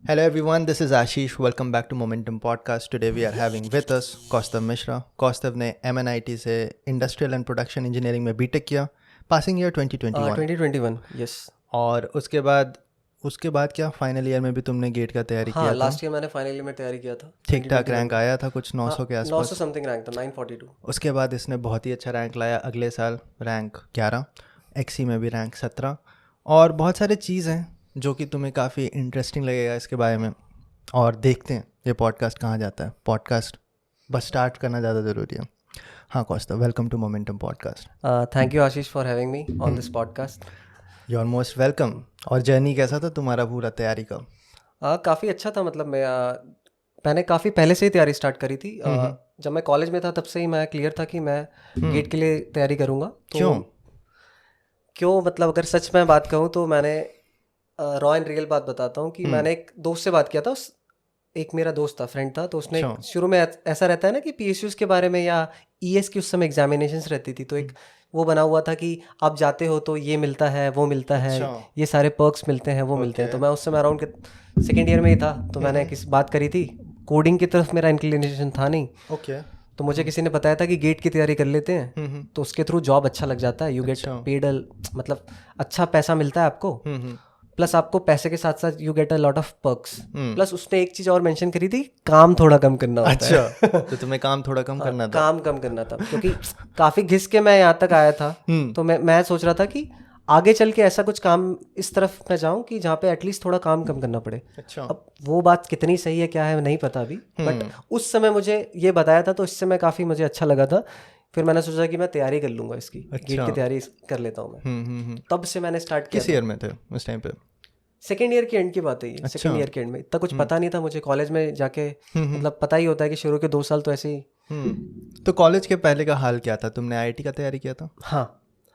Hello everyone, this is Ashish. Welcome back to Momentum Podcast. Today we are having with us Kaustav Mishra. Kaustav ने MNIT से industrial and production engineering में BTech किया, passing year 2021। 2021 yes. और उसके बाद क्या final year में भी तुमने गेट का तैयारी किया था? लास्ट ईयर मैंने फाइनल ईयर में तैयारी किया था। ठीक ठाक रैंक आया था, कुछ 900 के आसपास। 900 समथिंग रैंक था, 942। उसके बाद इसने बहुत ही अच्छा रैंक लाया, अगले साल रैंक 11, एक्सी में भी रैंक 17, और बहुत सारे चीज़ हैं जो कि तुम्हें काफ़ी इंटरेस्टिंग लगेगा इसके बारे में। और देखते हैं ये पॉडकास्ट कहाँ जाता है। पॉडकास्ट बस स्टार्ट करना ज़्यादा ज़रूरी है। हाँ Kaustav, welcome to momentum podcast. Thank you Ashish for having me on this podcast. You are most welcome. और जर्नी कैसा था तुम्हारा पूरा तैयारी का? काफ़ी अच्छा था। मतलब मैंने काफ़ी पहले से ही तैयारी स्टार्ट करी थी। जब मैं कॉलेज में था तब से ही मैं क्लियर था कि मैं गेट के लिए तैयारी करूँगा। क्यों मतलब अगर सच में बात कहूँ तो मैंने रॉ एंड रियल बात बताता हूँ कि मैंने एक दोस्त से बात किया था। एक मेरा दोस्त था, फ्रेंड था, तो उसने शुरू में ऐसा रहता है ना कि PSUs के बारे में या ES की उस समय एग्जामिनेशंस रहती थी, तो एक वो बना हुआ था कि आप जाते हो तो ये मिलता है, वो मिलता है, ये सारे पर्क्स मिलते हैं, वो मिलते हैं। तो मैं उस समय अराउंड सेकेंड ईयर में ही था, तो मैंने किसी बात करी थी। कोडिंग की तरफ मेरा इंक्लिनेशन था नहीं, तो मुझे किसी ने बताया था कि गेट की तैयारी कर लेते हैं तो उसके थ्रू जॉब अच्छा लग जाता है, यू गेट पेड, मतलब अच्छा पैसा मिलता है आपको, प्लस आपको पैसे के साथ साथ you get a lot of perks. Plus उसने एक चीज और मेंशन करी थी, काम थोड़ा कम करना होता है। अच्छा, तो तुम्हें काम थोड़ा कम करना था? काम कम करना था, क्योंकि काफी घिस के मैं यहाँ तक आया था। तो मैं सोच रहा था कि आगे चल के ऐसा कुछ काम इस तरफ मैं जाऊं कि जहाँ पे एटलीस्ट थोड़ा काम कम करना पड़े। अच्छा। अब वो बात कितनी सही है क्या है नहीं पता अभी, बट उस समय मुझे ये बताया था, तो इससे मैं काफ़ी मुझे अच्छा लगा था। फिर मैंने सोचा कि मैं तैयारी कर लूंगा इसकी। गेट की तैयारी कर लेता हूँ मैं। तब से मैंने स्टार्ट किया। किस ईयर में थे उस टाइम पे? सेकेंड ईयर के एंड की बात है ये। सेकेंड ईयर के एंड में इतना कुछ पता नहीं था मुझे। कॉलेज में जाके मतलब पता ही होता है कि शुरू के 2 साल तो ऐसे ही। तो कॉलेज के पहले का हाल क्या था? तुमने IIT का तैयारी किया था? हाँ।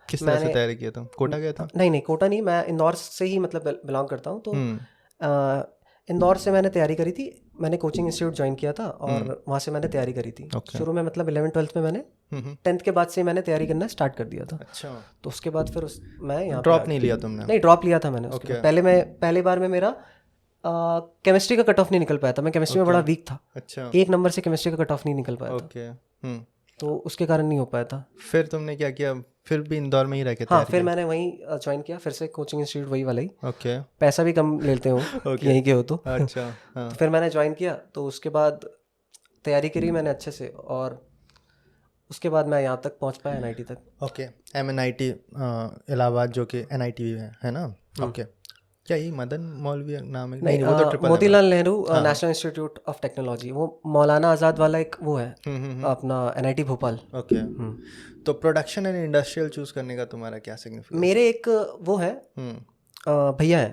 किस तरह से तैयारी किया था? कोटा गया था? नहीं, कोटा नहीं, मैं इंदौर से ही मतलब बिलोंग करता हूँ। तो इंदौर से मैंने तैयारी करी थी। मैंने कोचिंग इंस्टीट्यूट ज्वाइन किया था और वहाँ से मैंने तैयारी करी थी। शुरू में मतलब 11th-12th में मैंने 10th के बाद से मैंने तैयारी करना स्टार्ट कर दिया था। अच्छा। तो उसके बाद फिर मैं यहाँ ड्रॉप नहीं लिया तुमने? नहीं, ड्रॉप लिया था मैंने। उसके पहले बार में मेरा केमिस्ट्री का कट ऑफ नहीं निकल पाया था। मैं केमिस्ट्री में बड़ा वीक था। अच्छा। 1 नंबर से केमिस्ट्री का कट ऑफ नहीं निकल पाया था, तो उसके कारण नहीं हो पाया था। फिर तुमने क्या किया? फिर भी इंदौर में ही रह के? हाँ, फिर मैंने वहीं ज्वाइन किया, फिर से कोचिंग इंस्टीट्यूट वही वाला ही। ओके। पैसा भी कम लेते हो कि यहीं के हो तो। अच्छा। तो फिर मैंने ज्वाइन किया, तो उसके बाद तैयारी करी मैंने अच्छे से, और उसके बाद मैं यहाँ तक पहुँच पाया, NIT तक। ओके। MNIT इलाहाबाद, जो कि NIT है ना? ओके। क्या ये मदन मौलवी नाम है? नहीं, वो तो triple Motilal Nehru national institute of technology, वो मौलाना आज़ाद वाला एक वो है अपना NIT भोपाल। ओके। तो प्रोडक्शन एंड इंडस्ट्रियल चूज करने का तुम्हारा क्या सिग्निफिकेंस? मेरे एक वो है भैया है,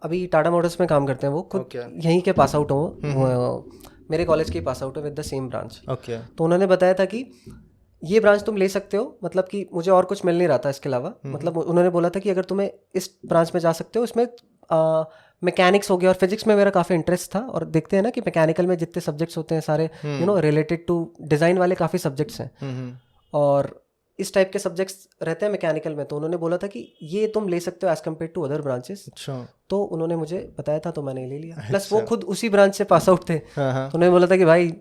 अभी टाटा मोटर्स में काम करते हैं। वो खुद यहीं के पास आउट हो, मेरे कॉलेज के पास आउट है with the same branch. Okay. तो उन्होंने बताया था कि ये ब्रांच तुम ले सकते हो, मतलब कि मुझे और कुछ मिल नहीं रहा था इसके अलावा। मतलब उन्होंने बोला था कि अगर तुम्हें इस ब्रांच में जा सकते हो, इसमें मैकेनिक्स हो गया और फिजिक्स में मेरा काफ़ी इंटरेस्ट था। और देखते हैं ना कि मैकेनिकल में जितने सब्जेक्ट्स होते हैं सारे रिलेटेड टू डिज़ाइन वाले काफ़ी सब्जेक्ट्स हैं, और इस टाइप के सब्जेक्ट्स रहते हैं मैकेनिकल में। तो उन्होंने बोला था कि ये तुम ले सकते हो as compare to other branches. तो उन्होंने मुझे बताया था, तो मैंने ले लिया। प्लस वो खुद उसी ब्रांच से पास आउट थे, तो उन्होंने बोला था कि भाई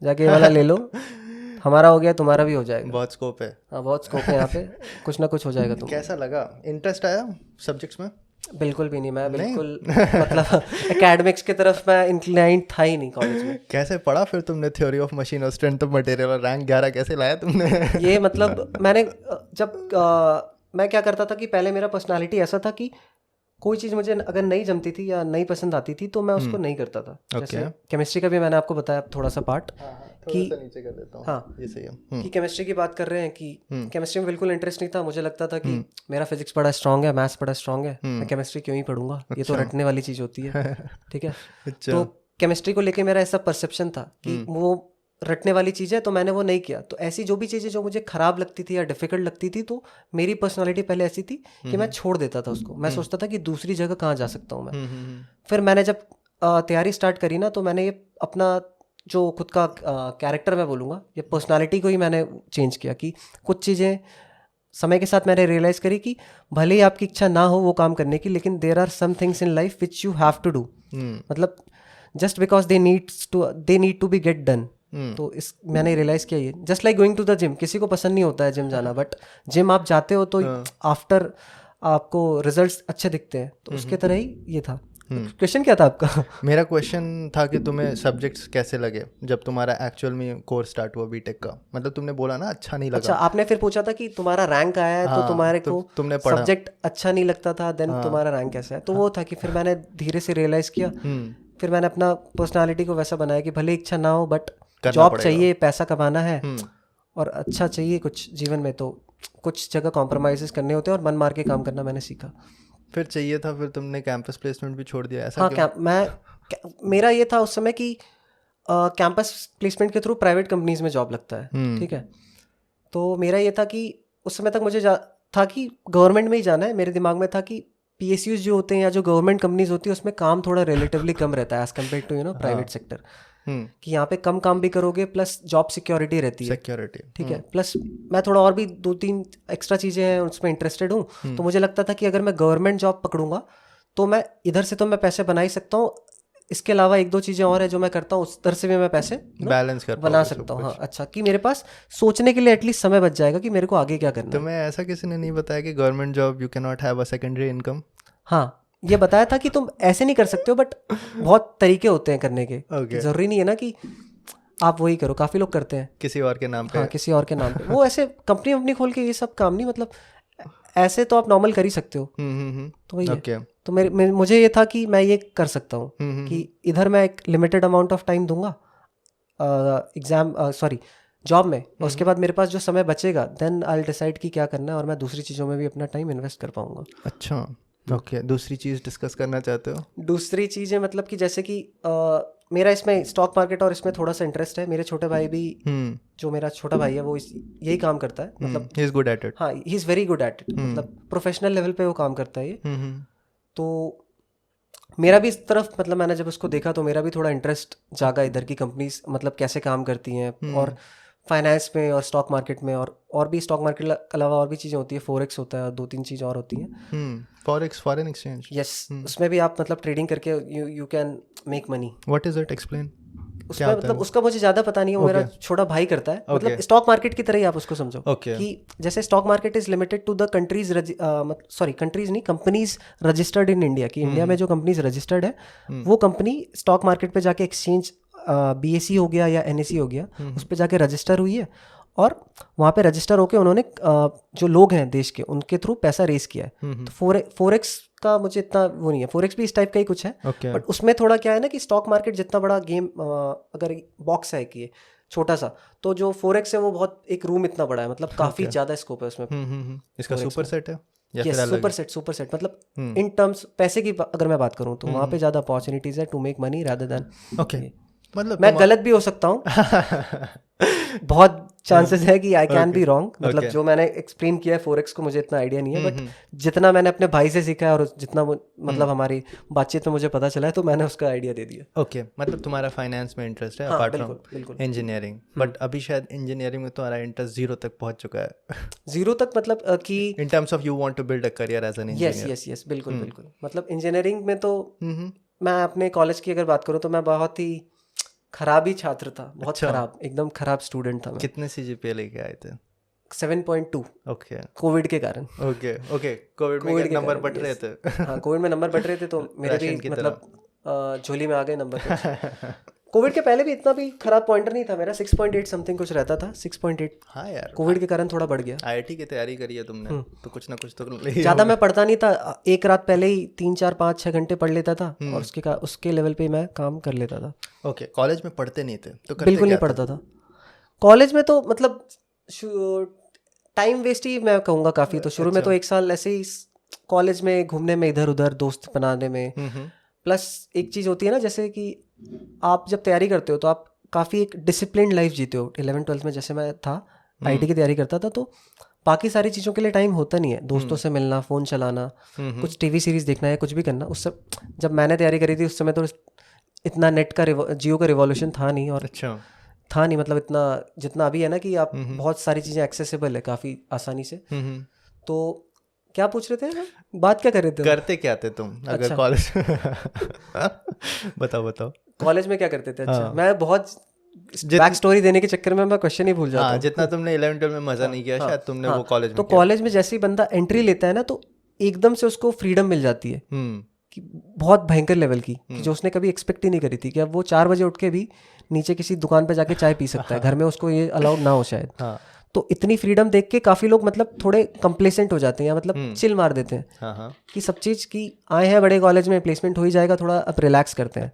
जाके वाला ले लो, हमारा हो गया तुम्हारा भी हो जाएगा। बहुत स्कोप है। हाँ, बहुत स्कोप है यहाँ पे, कुछ ना कुछ हो जाएगा। तुम कैसा लगा? इंटरेस्ट आया सब्जेक्ट्स में? बिल्कुल भी नहीं, मैं बिल्कुल मतलब एकेडमिक्स की तरफ मैं इंक्लाइंड था ही नहीं कॉलेज में। कैसे पढ़ा फिर तुमने थ्योरी ऑफ मशीन और स्ट्रेंथ ऑफ मटेरियल और रैंक 11 कैसे लाया तुमने? ये मतलब मैंने जब मैं क्या करता था कि पहले मेरा पर्सनालिटी ऐसा था कि कोई चीज़ मुझे अगर नहीं जमती थी या नहीं पसंद आती थी तो मैं उसको नहीं करता था। जैसे केमिस्ट्री का भी मैंने आपको बताया थोड़ा सा पार्ट कि नीचे कर देता हूँ। हाँ, ये सही है कि केमिस्ट्री की बात कर रहे हैं कि केमिस्ट्री में बिल्कुल इंटरेस्ट नहीं था। मुझे लगता था कि मेरा फिजिक्स बड़ा स्ट्रांग है, मैथ्स बड़ा स्ट्रांग है, मैं केमिस्ट्री क्यों ही पढ़ूंगा, ये तो रटने वाली चीज़ होती है। ठीक है। तो केमिस्ट्री को लेके मेरा ऐसा परसेप्शन था कि वो रटने वाली चीज़ है, तो मैंने वो नहीं किया। तो ऐसी जो भी चीज़ें जो मुझे ख़राब लगती थी या डिफ़िकल्ट लगती थी, तो मेरी पर्सनालिटी पहले ऐसी थी कि मैं छोड़ देता था उसको। मैं सोचता था कि दूसरी जगह कहाँ जा सकता हूँ मैं। फिर मैंने जब तैयारी स्टार्ट करी ना, तो मैंने ये अपना जो खुद का कैरेक्टर मैं बोलूँगा, ये पर्सनालिटी को ही मैंने चेंज किया कि कुछ चीज़ें समय के साथ मैंने रियलाइज़ करी कि भले ही आपकी इच्छा ना हो वो काम करने की, लेकिन there are some things in life which you have to do, मतलब just because they need to be get done. तो इस मैंने रियलाइज़ किया ये, just like going to the gym, किसी को पसंद नहीं होता है जिम जाना, बट जिम आप जाते हो तो आफ्टर आपको रिजल्ट्स अच्छे दिखते हैं, तो उसके तरह ही ये था। क्वेश्चन क्या था आपका? मेरा क्वेश्चन था कि तुम्हें सब्जेक्ट्स कैसे लगे जब तुम्हारा एक्चुअल में कोर्स स्टार्ट हुआ बीटेक का, मतलब तुमने बोला ना अच्छा नहीं लगा। अच्छा, आपने फिर पूछा था कि तुम्हारा रैंक आया है, तो तुम्हारे को तुमने पढ़ा सब्जेक्ट अच्छा नहीं लगता था, देन तुम्हारा रैंक कैसा है। तो वो था कि फिर मैंने धीरे से रियलाइज़ किया, फिर मैंने अपना पर्सनालिटी को वैसा बनाया कि भले इच्छा ना हो बट जॉब चाहिए, पैसा कमाना है और अच्छा चाहिए कुछ जीवन में, तो कुछ जगह कॉम्प्रोमाइज़ करने होते हैं और मन मार के काम करना मैंने सीखा। फिर चाहिए था, फिर तुमने कैंपस प्लेसमेंट भी छोड़ दिया ऐसा? हाँ, मेरा ये था उस समय कि कैंपस प्लेसमेंट के थ्रू प्राइवेट कंपनीज में जॉब लगता है, ठीक है। तो मेरा ये था कि उस समय तक मुझे था कि गवर्नमेंट में ही जाना है। मेरे दिमाग में था कि PSUs जो होते हैं या जो गवर्नमेंट कंपनीज होती है उसमें काम थोड़ा रिलेटिवली कम रहता है as compare to private sector, कि यहाँ पे कम काम भी करोगे प्लस जॉब सिक्योरिटी रहती है, ठीक है। प्लस मैं थोड़ा और भी 2-3 एक्स्ट्रा चीज़ें हैं उसमें इंटरेस्टेड हूँ, तो मुझे लगता था कि अगर मैं गवर्नमेंट जॉब पकड़ूंगा तो मैं इधर से तो मैं पैसे बना ही सकता हूँ, इसके अलावा 1-2 चीज़ें और है जो मैं करता हूँ, उस तरह से भी मैं पैसे बैलेंस कर बना सकता हूँ। हाँ, अच्छा कि मेरे पास सोचने के लिए एटलीस्ट समय बच जाएगा कि मेरे को आगे क्या करना है। तुम्हें ऐसा किसी ने नहीं बताया कि government job you can not have a secondary income? हाँ, ये बताया था कि तुम ऐसे नहीं कर सकते हो, बट बहुत तरीके होते हैं करने के, जरूरी नहीं है ना कि आप वही करो। काफ़ी लोग करते हैं किसी और के नाम पे। हाँ, किसी और के नाम पे वो ऐसे कंपनी खोल के, ये सब काम नहीं, मतलब ऐसे तो आप नॉर्मल कर ही सकते हो। तो वही है। तो मुझे ये था कि मैं ये कर सकता हूँ कि इधर मैं एक लिमिटेड अमाउंट ऑफ टाइम दूंगा जॉब में, और उसके बाद मेरे पास जो समय बचेगा देन आई विल डिसाइड कि क्या करना है, और मैं दूसरी चीज़ों में भी अपना टाइम इन्वेस्ट कर पाऊंगा। अच्छा, ओके। दूसरी चीज़ डिस्कस करना चाहते हो? दूसरी चीज़ें मतलब कि जैसे कि मेरा इसमें स्टॉक मार्केट और इसमें थोड़ा सा इंटरेस्ट है। मेरे छोटे भाई भी, जो मेरा छोटा भाई है वो यही काम करता है, मतलब he is good at it. हाँ, he is very good at it, मतलब प्रोफेशनल लेवल पे वो काम करता है ये। तो मेरा भी इस तरफ, मतलब मैंने जब उसको देखा तो मेरा भी थोड़ा इंटरेस्ट जागा इधर की कंपनीज मतलब कैसे काम करती हैं, और फाइनेंस में और स्टॉक मार्केट में, और भी स्टॉक मार्केट के अलावा और भी चीज़ें होती है, फॉरेक्स होता है और 2-3 चीज़ और होती हैं। Forex, foreign exchange. यस, उसमें भी आप मतलब ट्रेडिंग करके you can make money. What is it, explain. उसमें मतलब उसका मुझे ज़्यादा पता नहीं है, वो मेरा छोटा भाई करता है। मतलब स्टॉक मार्केट की तरह ही आप उसको समझो कि जैसे stock market is limited to the countries, countries नहीं, कंपनीज रजिस्टर्ड इन इंडिया, की इंडिया में जो कंपनीज रजिस्टर्ड है वो कंपनी स्टॉक मार्केट पे जाके एक्सचेंज BSE हो गया या NSE हो गया, उस पर जाके रजिस्टर हुई है, और वहाँ पे रजिस्टर होके उन्होंने जो लोग हैं देश के उनके थ्रू पैसा रेस किया है। तो फॉरेक्स का मुझे इतना वो नहीं है, फॉरेक्स भी इस टाइप का ही कुछ है, बट उसमें थोड़ा क्या है ना कि स्टॉक मार्केट जितना बड़ा गेम, अगर बॉक्स है कि छोटा सा, तो जो फॉरेक्स है वो बहुत एक रूम इतना बड़ा है, मतलब काफ़ी ज़्यादा स्कोप है उसमें। इसका सुपर सेट है? यस, सुपर सेट मतलब इन टर्म्स पैसे की अगर मैं बात करूँ तो वहाँ पे ज़्यादा अपॉर्चुनिटीज़ है to make money rather than. Okay, मतलब मैं गलत भी हो सकता हूँ बहुत चांसेस है कि आई कैन बी रॉन्ग, मतलब जो मैंने एक्सप्लेन किया है फॉरेक्स को मुझे इतना आइडिया नहीं है, बट जितना मैंने अपने भाई से सीखा है और जितना मतलब हमारी बातचीत में मुझे पता चला है, तो मैंने उसका आइडिया दे दिया। ओके, मतलब तुम्हारा फाइनेंस में इंटरेस्ट है अपार्ट फ्रॉम इंजीनियरिंग, बट अभी शायद इंजीनियरिंग में तुम्हारा इंटरेस्ट 0 तक पहुंच चुका है। 0 तक मतलब कि in terms of you want to build a career as an engineer? Yes, बिल्कुल। मतलब इंजीनियरिंग में तो मैं अपने कॉलेज की अगर बात करूँ तो मैं बहुत ही खराब ही छात्र था, बहुत खराब, एकदम खराब स्टूडेंट था मैं। कितने CGPA लेके आए थे? 7.2। ओके, कोविड के कारण। ओके, कोविड में नंबर बढ़ रहे थे। हाँ, कोविड में नंबर बढ़ रहे थे, तो मेरे भी मतलब झोली में आ गए नंबर। कोविड के पहले भी इतना भी खराब पॉइंटर नहीं था मेरा, 6.8 समथिंग कुछ रहता था, 6.8। हाँ यार, कोविड के कारण थोड़ा बढ़ गया। IIT की तैयारी करी है तुमने, तो कुछ ना कुछ तो ज़्यादा मैं पढ़ता नहीं था, एक रात पहले ही 3-4-5-6 घंटे पढ़ लेता था, और उसके लेवल पे मैं काम कर लेता था। ओके, कॉलेज में पढ़ते नहीं थे तो? बिल्कुल नहीं पढ़ता था कॉलेज में, तो मतलब टाइम वेस्ट ही मैं कहूँगा काफ़ी। तो शुरू में तो 1 साल ऐसे ही कॉलेज में घूमने में, इधर उधर दोस्त बनाने में, प्लस एक चीज़ होती है ना, जैसे कि आप जब तैयारी करते हो तो आप काफ़ी एक डिसिप्लिन लाइफ जीते हो। 11th-12th में जैसे मैं था, IT की तैयारी करता था, तो बाकी सारी चीज़ों के लिए टाइम होता नहीं है, दोस्तों से मिलना, फ़ोन चलाना, कुछ TV सीरीज़ देखना है, कुछ भी करना। उस सब जब मैंने तैयारी करी थी उस समय तो इतना नेट का जियो का रिवॉल्यूशन था नहीं, और था नहीं, मतलब इतना जितना अभी है ना कि आप बहुत सारी चीज़ें एक्सेसिबल है काफ़ी आसानी से। तो क्या पूछ रहे थे, बात क्या कर रहे थे? करते क्या थे तुम अगर कॉलेज बताओ कॉलेज में क्या करते थे? अच्छा, मैं बहुत बैक स्टोरी देने के चक्कर में मैं क्वेश्चन ही भूल जाता हूँ। जितना तुमने 11-12 में मजा नहीं किया शायद तुमने वो कॉलेज में तो कॉलेज में जैसे ही बंदा एंट्री लेता है ना तो एकदम से उसको फ्रीडम मिल जाती है कि बहुत भयंकर लेवल की, कि जो उसने कभी एक्सपेक्ट ही नहीं करी थी कि अब वो 4 बजे उठ के भी नीचे किसी दुकान पे जाके चाय पी सकता है, घर में उसको ये अलाउड ना हो शायद। तो इतनी फ्रीडम देख के काफी लोग मतलब थोड़े कंप्लेसेंट हो जाते हैं या मतलब चिल मार देते हैं कि सब चीज की आए हैं बड़े कॉलेज में, प्लेसमेंट हो ही जाएगा, थोड़ा अब रिलैक्स करते हैं।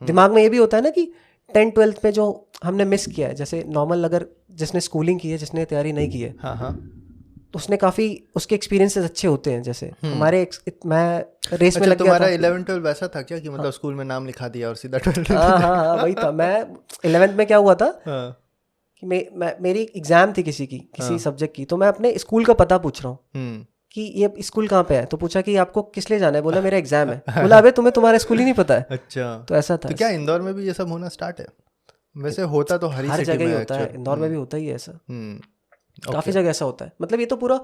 दिमाग में ये भी होता है ना कि 10th-12th में जो हमने मिस किया है, जैसे नॉर्मल अगर जिसने स्कूलिंग की है, जिसने तैयारी नहीं की है, तो उसने काफी उसके एक्सपीरियंसेस अच्छे होते हैं। जैसे हमारे मैं रेस में लग गया था। तुम्हारा 11-12 वैसा था क्या कि मतलब स्कूल में नाम लिखा दिया और सीधा 12th? हाँ वही था। मैं 11th में क्या हुआ था कि मेरी एग्जाम थी किसी सब्जेक्ट की, तो मैं अपने स्कूल का पता पूछ रहा हूँ कि ये स्कूल कहाँ पे है। तो पूछा कि आपको किस लिए जाना है, बोला मेरा एग्जाम है। बोला अबे तुम्हें तुम्हारा स्कूल ही नहीं पता है। अच्छा, तो ऐसा था। तो क्या इंदौर में भी ये सब होना स्टार्ट है? वैसे होता तो हर जगह ही होता है, इंदौर में भी होता ही है ऐसा। काफी जगह ऐसा होता है। मतलब ये तो पूरा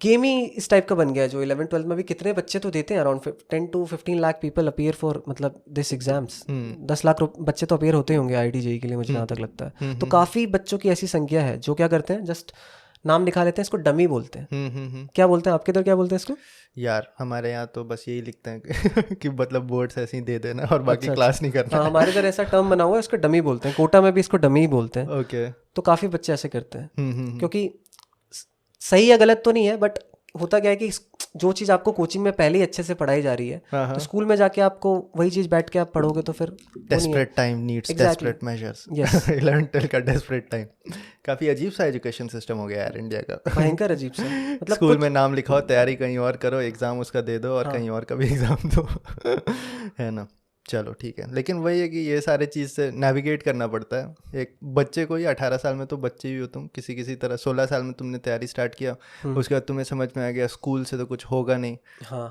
गेम ही इस टाइप का बन गया है जो 11th-12th में भी कितने बच्चे तो देते हैं, around 10 to 15 lakh people appear for मतलब दिस एग्जाम्स। 10 लाख बच्चे तो अपीयर होते होंगे IIT JEE के लिए, मुझे जहाँ तक लगता है। तो काफ़ी बच्चों की ऐसी संख्या है जो क्या करते हैं, जस्ट नाम लिखा लेते हैं, इसको डमी बोलते हैं। क्या बोलते हैं आपके इधर, क्या बोलते हैं इसको? यार हमारे यहाँ तो बस यही लिखते हैं कि मतलब बोर्ड्स ऐसे ही दे देना और बाकी क्लास नहीं करना। हमारे इधर ऐसा टर्म बना हुआ है, इसको डमी बोलते हैं। कोटा में भी इसको डमी ही बोलते हैं। ओके। तो काफ़ी बच्चे ऐसे करते हैं, क्योंकि सही या गलत तो नहीं है, बट होता क्या है कि जो चीज़ आपको कोचिंग में पहले ही अच्छे से पढ़ाई जा रही है, तो स्कूल में जाके आपको वही चीज़ बैठ के आप पढ़ोगे तो फिर desperate time needs desperate measures. 11th-12 का डेस्परेट टाइम। काफ़ी अजीब सा एजुकेशन सिस्टम हो गया यार इंडिया का। भयंकर अजीब सा। मतलब स्कूल में नाम लिखाओ, तैयारी कहीं और करो, एग्ज़ाम उसका दे दो और कहीं और का भी एग्ज़ाम दो है ना। चलो ठीक है, लेकिन वही है कि ये सारे चीज़ से नेविगेट करना पड़ता है एक बच्चे को ही। 18 साल में तो बच्चे ही हो तुम, किसी तरह 16 साल में तुमने तैयारी स्टार्ट किया, उसके बाद तुम्हें समझ में आ गया स्कूल से तो कुछ होगा नहीं।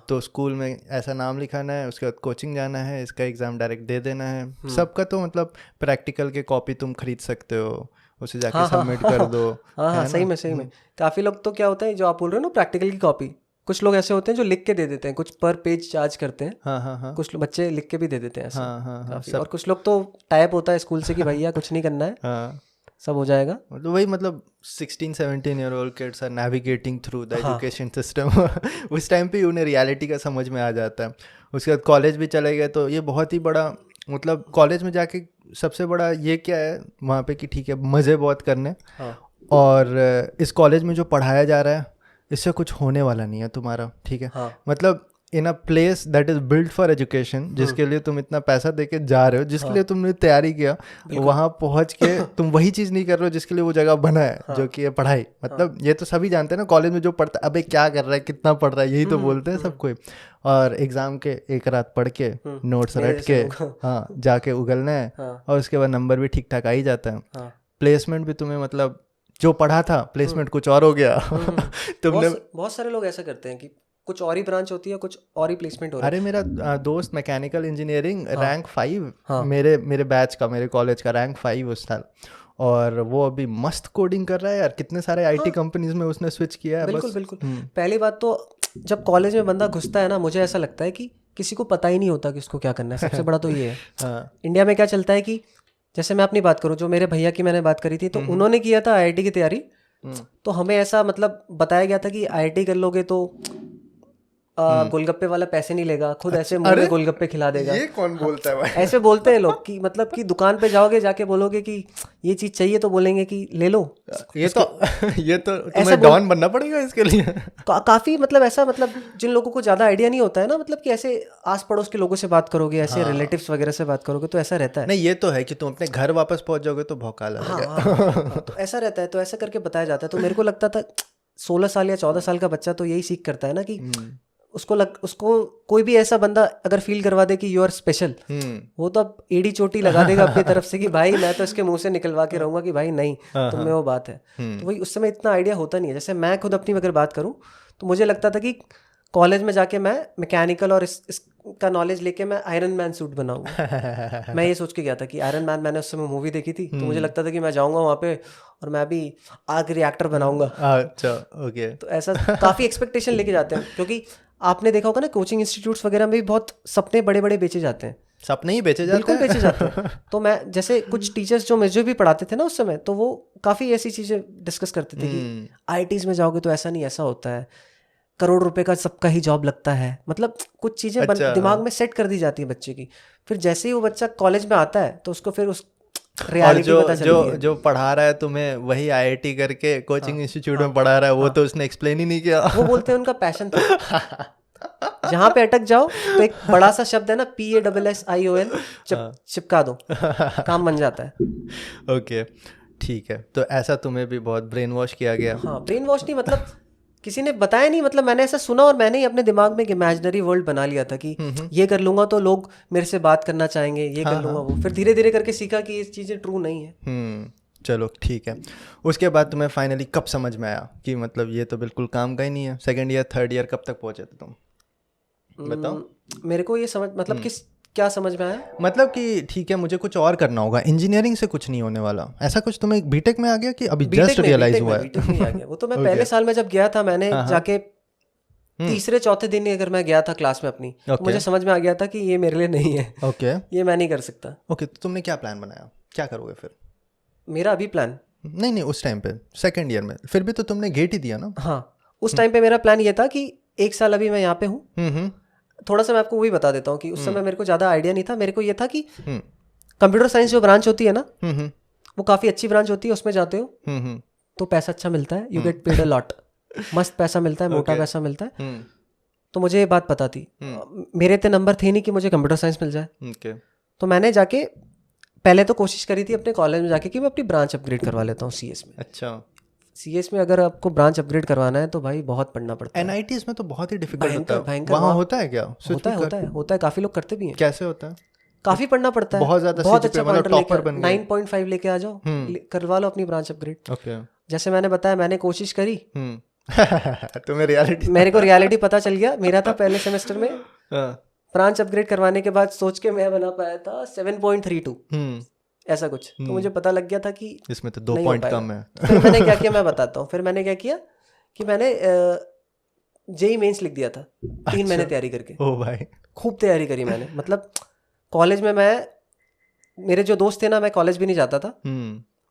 तो स्कूल में ऐसा नाम लिखाना है, उसके बाद कोचिंग जाना है, इसका एग्ज़ाम डायरेक्ट दे देना है। सबका तो मतलब प्रैक्टिकल के कॉपी तुम खरीद सकते हो, उसे जाके सबमिट कर दो। सही में काफ़ी लोग तो क्या होता है जो आप बोल रहे हो ना प्रैक्टिकल की कॉपी, कुछ लोग ऐसे होते हैं जो लिख के दे देते हैं, कुछ पर पेज चार्ज करते हैं। कुछ बच्चे लिख के भी दे देते हैं ऐसे। और कुछ लोग तो टाइप होता है स्कूल से कि भैया कुछ नहीं करना है, सब हो जाएगा। तो वही मतलब 16-17 year old kids are navigating through the education system. उस टाइम पे उन्हें रियलिटी का समझ में आ जाता है। उसके बाद कॉलेज भी चले गए तो ये बहुत ही बड़ा मतलब कॉलेज में जाके सबसे बड़ा ये क्या है वहाँ पे कि ठीक है मज़े बहुत करने, और इस कॉलेज में जो पढ़ाया जा रहा है इससे कुछ होने वाला नहीं है तुम्हारा, ठीक है। मतलब in a place that is build for education, जिसके लिए तुम इतना पैसा देके जा रहे हो, जिसके लिए तुमने तैयारी किया, वहाँ पहुँच के तुम वही चीज़ नहीं कर रहे हो जिसके लिए वो जगह बना है, जो कि है पढ़ाई। मतलब ये तो सभी जानते हैं ना, कॉलेज में जो पढ़ता है अबे क्या कर रहा है, कितना पढ़ रहा है, यही तो बोलते हैं सब कोई। और एग्जाम के एक रात पढ़ के नोट्स रट के जाके उगलना है, और उसके बाद नंबर भी ठीक ठाक आ ही जाता है। प्लेसमेंट भी तुम्हें मतलब जो पढ़ा था प्लेसमेंट कुछ और हो गया। तुमने बहुत सारे लोग ऐसा करते हैं कि कुछ और ही ब्रांच होती है, कुछ और ही प्लेसमेंट हो रहा है। अरे मेरा दोस्त मैकेनिकल इंजीनियरिंग रैंक 5, मेरे बैच का, मेरे कॉलेज का रैंक 5 उस साल, और वो अभी मस्त कोडिंग कर रहा है यार। कितने सारे IT कंपनीज में उसने स्विच किया है। बिल्कुल। पहली बात तो जब कॉलेज में बंदा घुसता है ना, मुझे ऐसा लगता है कि किसी को पता ही नहीं होता कि उसको क्या करना है। सबसे बड़ा तो ये है। इंडिया में क्या चलता है कि जैसे मैं अपनी बात करूं, जो मेरे भैया की मैंने बात करी थी, तो उन्होंने किया था IIT की तैयारी। तो हमें ऐसा मतलब बताया गया था कि IIT कर लोगे तो गोलगप्पे वाला पैसे नहीं लेगा, खुद ऐसे मुंह में गोलगप्पे खिला देगा। ये कौन बोलता है भाई? ऐसे बोलते हैं लोग कि मतलब कि दुकान पे जाओगे, जाके बोलोगे कि ये चीज चाहिए तो बोलेंगे कि ले लो। ये तो तुम्हें डॉन बनना पड़ेगा इसके लिए। काफी मतलब ऐसा, मतलब जिन लोगों को ज्यादा आइडिया नहीं होता है ना, मतलब कि ऐसे आस पड़ोस के लोगों से बात करोगे, ऐसे रिलेटिव्स वगैरह से बात करोगे तो ऐसा रहता है। नहीं, ये तो है कि तुम अपने घर वापस पहुंच जाओगे तो भौकाल लगेगा। तो ऐसा रहता है, तो ऐसा करके बताया जाता है। तो मेरे को लगता था 16 साल या 14 साल का बच्चा तो यही सीख करता है ना कि उसको कोई भी ऐसा बंदा अगर फील करवा दे कि यू आर स्पेशल, वो तो अब एड़ी चोटी लगा देगा अपनी तरफ से कि भाई मैं तो इसके मुंह से निकलवा के रहूंगा कि भाई नहीं, तुम में वो बात है। तो वही उस समय इतना आइडिया होता नहीं है। जैसे मैं खुद अपनी अगर बात करूं तो मुझे लगता था कि कॉलेज में जाके मैं मैकेनिकल और इसका नॉलेज लेके मैं आयरन मैन सूट बनाऊंगा। मैं ये सोच के गया था कि आयरन मैन, मैंने उस समय मूवी देखी थी, तो मुझे लगता था कि मैं जाऊंगा वहाँ पे और मैं भी आग रिएक्टर बनाऊंगा। अच्छा, ओके। तो ऐसा काफ़ी एक्सपेक्टेशन लेके जाते हैं, क्योंकि आपने देखा होगा ना कोचिंग इंस्टीट्यूट्स वगैरह में भी बहुत सपने बड़े बड़े बेचे जाते हैं। सपने ही बेचे जाते बिल्कुल हैं। बेचे जाते हैं। तो मैं जैसे कुछ टीचर्स जो मुझे भी पढ़ाते थे ना उस समय, तो वो काफ़ी ऐसी चीज़ें डिस्कस करते थे कि आईआईटीज़ में जाओगे तो ऐसा नहीं ऐसा होता है, करोड़ रुपए का सबका ही जॉब लगता है। मतलब कुछ चीज़ें अच्छा। दिमाग में सेट कर दी जाती है बच्चे की। फिर जैसे ही वो बच्चा कॉलेज में आता है तो उसको फिर उस और रियलिटी जो पता चलती है। जो पढ़ा रहा है तुम्हें वही आईआईटी करके कोचिंग इंस्टीट्यूट में पढ़ा रहा है, वो तो उसने एक्सप्लेन ही नहीं किया। वो बोलते हैं उनका पैशन था। जहाँ पे अटक जाओ तो एक बड़ा सा शब्द है ना, PASSION, चिपका दो, काम बन जाता है। ओके, ठीक है। तो ऐसा तुम्हें भी बहुत ब्रेन वॉश किया गया? हाँ, ब्रेन वॉश नहीं, मतलब किसी ने बताया नहीं, मतलब मैंने ऐसा सुना और मैंने ही अपने दिमाग में एक इमेजिनरी वर्ल्ड बना लिया था कि ये कर लूंगा तो लोग मेरे से बात करना चाहेंगे, ये कर लूंगा वो। फिर धीरे धीरे करके सीखा कि ये चीज़ें ट्रू नहीं है। चलो ठीक है। उसके बाद तुम्हें फाइनली कब समझ में आया कि मतलब ये तो बिल्कुल काम का ही नहीं है? सेकेंड ईयर, थर्ड ईयर, कब तक पहुंचे थे तुम, बताओ? मेरे को ये समझ, मतलब क्या समझ में आया, मतलब कि ठीक है मुझे कुछ और करना होगा, इंजीनियरिंग से कुछ नहीं होने वाला, ऐसा कुछ तुम्हें बीटेक में आ गया कि अभी जस्ट रियलाइज हुआ है? बीटेक में आ गया वो तो मैं पहले साल में जब गया था, मैंने जाके तीसरे चौथे दिन ही अगर मैं गया था क्लास में अपनी, तो मुझे समझ में आ गया था कि ये मेरे लिए नहीं है। ओके, ये मैं नहीं कर सकता। ओके, तो तुमने क्या प्लान बनाया, क्या करोगे फिर? मेरा अभी प्लान नहीं, उस टाइम पे सेकेंड ईयर में फिर भी तो तुमने गेट ही दिया ना? हाँ, उस टाइम पे मेरा प्लान ये था कि एक साल अभी मैं यहाँ पे हूँ। थोड़ा सा मैं आपको वही बता देता हूँ कि उस समय मेरे को ज़्यादा आइडिया नहीं था। मेरे को ये था कि कंप्यूटर साइंस जो ब्रांच होती है ना, वो काफ़ी अच्छी ब्रांच होती है। उसमें जाते हो तो पैसा अच्छा मिलता है, you get paid a lot, मस्त पैसा मिलता है, मोटा पैसा मिलता है। तो मुझे ये बात पता थी। मेरे इतने नंबर थे नहीं कि मुझे कंप्यूटर साइंस मिल जाए। तो मैंने जाके पहले तो कोशिश करी थी अपने कॉलेज में जाके कि मैं अपनी ब्रांच अपग्रेड करवा लेता हूँ CS में। अच्छा, CS में अगर आपको ब्रांच अपग्रेड करवाना है तो भाई बहुत पढ़ना पड़ता है। NITs में तो बहुत ही डिफिकल्ट होता है। भयंकर वहाँ होता है क्या? होता है, काफ़ी लोग करते भी हैं। कैसे होता है? काफ़ी पढ़ना पड़ता है, बहुत ज़्यादा बहुत CGPA, अच्छा मतलब पॉइंटर टॉपर लेके बन गए। 9.5 लेके आ जाओ, करवा लो अपनी ब्रांच अपग्रेड। ओके। जैसे मैंने बताया, मैंने कोशिश करी। तुम्हें रियलिटी मेरे को रियलिटी पता चल गया। मेरा था पहले सेमेस्टर में ब्रांच अपग्रेड करवाने के बाद सोच के मैं बना पाया था 7.32 ऐसा कुछ। तो मुझे पता लग गया था कि इसमें तो 2 पॉइंट कम है। फिर मैंने क्या किया मैं बताता हूँ। फिर मैंने क्या किया कि मैंने JEE मेंस लिख दिया था 3 महीने तैयारी करके। ओ भाई, खूब तैयारी करी मैंने। मतलब कॉलेज में मेरे जो दोस्त थे ना, मैं कॉलेज भी नहीं जाता था।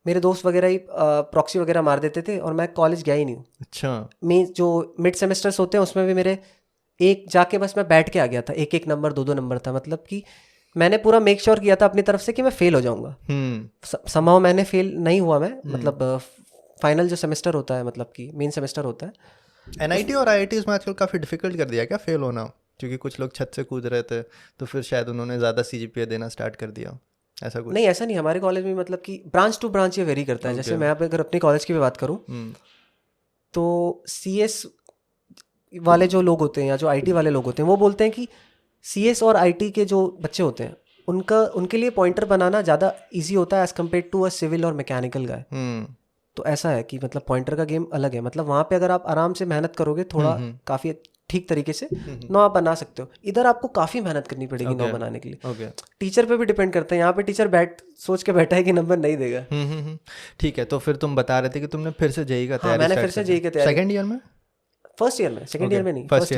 मेरे दोस्त वगैरह ही प्रॉक्सी वगैरह मार देते थे और मैं कॉलेज गया ही नहीं हूँ। अच्छा। जो मिड सेमेस्टर्स होते हैं उसमें भी मेरे एक जाके बस मैं बैठ के आ गया था, एक नंबर 2 नंबर था। मतलब कि मैंने पूरा मेक श्योर किया था अपनी तरफ से कि मैं फेल हो जाऊंगा। समहाउ मैंने फेल नहीं हुआ मैं। मतलब फाइनल जो सेमेस्टर होता है, मतलब कि मेन सेमेस्टर होता है। NIT और IITs में आजकल काफ़ी डिफिकल्ट कर दिया क्या फेल होना? क्योंकि कुछ लोग छत से कूद रहे थे तो फिर शायद उन्होंने ज़्यादा CGPA देना स्टार्ट कर दिया, ऐसा कुछ? नहीं, ऐसा नहीं। हमारे कॉलेज में मतलब कि ब्रांच टू ब्रांच ये वेरी करता है। जैसे मैं अगर अपनी कॉलेज की भी बात करूँ तो CS वाले जो लोग होते हैं या जो IT वाले लोग होते हैं, वो बोलते हैं कि CS और IT के जो बच्चे होते हैं उनके लिए पॉइंटर बनाना ज़्यादा इजी होता है as compare to a civil और मैकेनिकल गाय। तो ऐसा है कि मतलब पॉइंटर का गेम अलग है। मतलब वहाँ पे अगर आप आराम से मेहनत करोगे थोड़ा काफ़ी ठीक तरीके से, 9 आप बना सकते हो। इधर आपको काफ़ी मेहनत करनी पड़ेगी 9 बनाने के लिए। टीचर पे भी डिपेंड करता है। यहाँ पे टीचर सोच के बैठा है कि नंबर नहीं देगा। ठीक है, तो फिर तुम बता रहे थे कि तुमने फिर से JEE का तैयारी? मैंने फिर से JEE की तैयारी सेकेंड ईयर में, फर्स्ट ईयर में, सेकंड ईयर में नहीं, फर्स्ट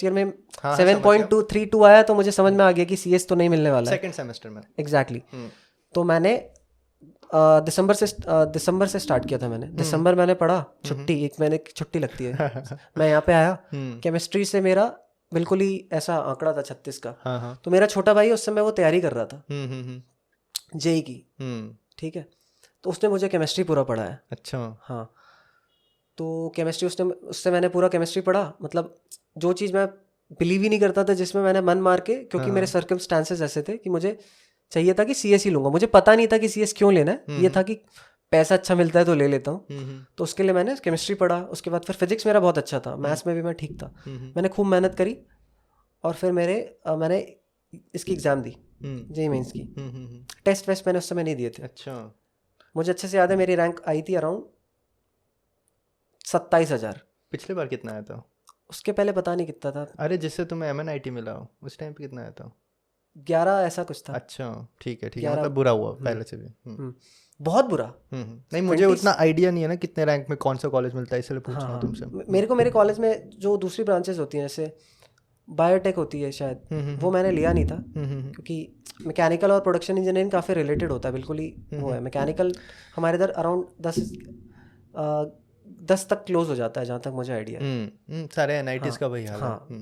ईयर में 7.2 7.232 आया तो मुझे समझ में आ गया कि CS तो नहीं मिलने वाला है सेकेंड सेमेस्टर में। एग्जैक्टली। तो मैंने दिसंबर से स्टार्ट किया था। मैंने दिसंबर मैंने पढ़ा, छुट्टी, एक महीने की छुट्टी लगती है। मैं यहाँ पे आया, केमिस्ट्री से मेरा बिल्कुल ही ऐसा आंकड़ा था 36 का। तो मेरा छोटा भाई उस समय वो तैयारी कर रहा था JEE की, ठीक है। तो उसने मुझे केमिस्ट्री पूरा पढ़ा है। अच्छा। हाँ, तो केमिस्ट्री उससे मैंने पूरा केमिस्ट्री पढ़ा। मतलब जो चीज़ मैं बिलीव ही नहीं करता था, जिसमें मैंने मन मार के, क्योंकि मेरे सर्कमस्टांसेस ऐसे थे कि मुझे चाहिए था कि CS ही लूँगा। मुझे पता नहीं था कि CS क्यों लेना है, ये था कि पैसा अच्छा मिलता है तो ले लेता हूँ। तो उसके लिए मैंने केमिस्ट्री पढ़ा। उसके बाद फिर फिजिक्स मेरा बहुत अच्छा था, मैथ्स में भी मैं ठीक था। मैंने खूब मेहनत करी और फिर मैंने इसकी एग्ज़ाम दी, JEE मेंस की। टेस्ट वेस्ट मैंने उस समय नहीं दिए थे। अच्छा। मुझे अच्छे से याद है मेरी रैंक आई थी अराउंड 27,000। पिछले बार कितना आया था? उसके पहले पता नहीं कितना था। अरे जिससे तुम्हें MNIT मिला हो उस टाइम पे कितना आया था? 11 ऐसा कुछ था। अच्छा ठीक है, मतलब बुरा हुआ पहले से भी। बहुत बुरा। नहीं मुझे उतना आइडिया नहीं है ना कितने रैंक में कौन सा कॉलेज मिलता है, इसलिए पूछ रहा हूँ तुमसे। मेरे कॉलेज में जो दूसरी ब्रांचेस होती हैं जैसे बायोटेक होती है शायद, वो मैंने लिया नहीं था क्योंकि मैकेनिकल और प्रोडक्शन इंजीनियरिंग काफ़ी रिलेटेड होता है, बिल्कुल ही वो है। मैकेनिकल हमारे इधर अराउंड 10 तक क्लोज हो जाता है जहाँ तक मुझे आइडिया है। सारे NITs का वही हाल है।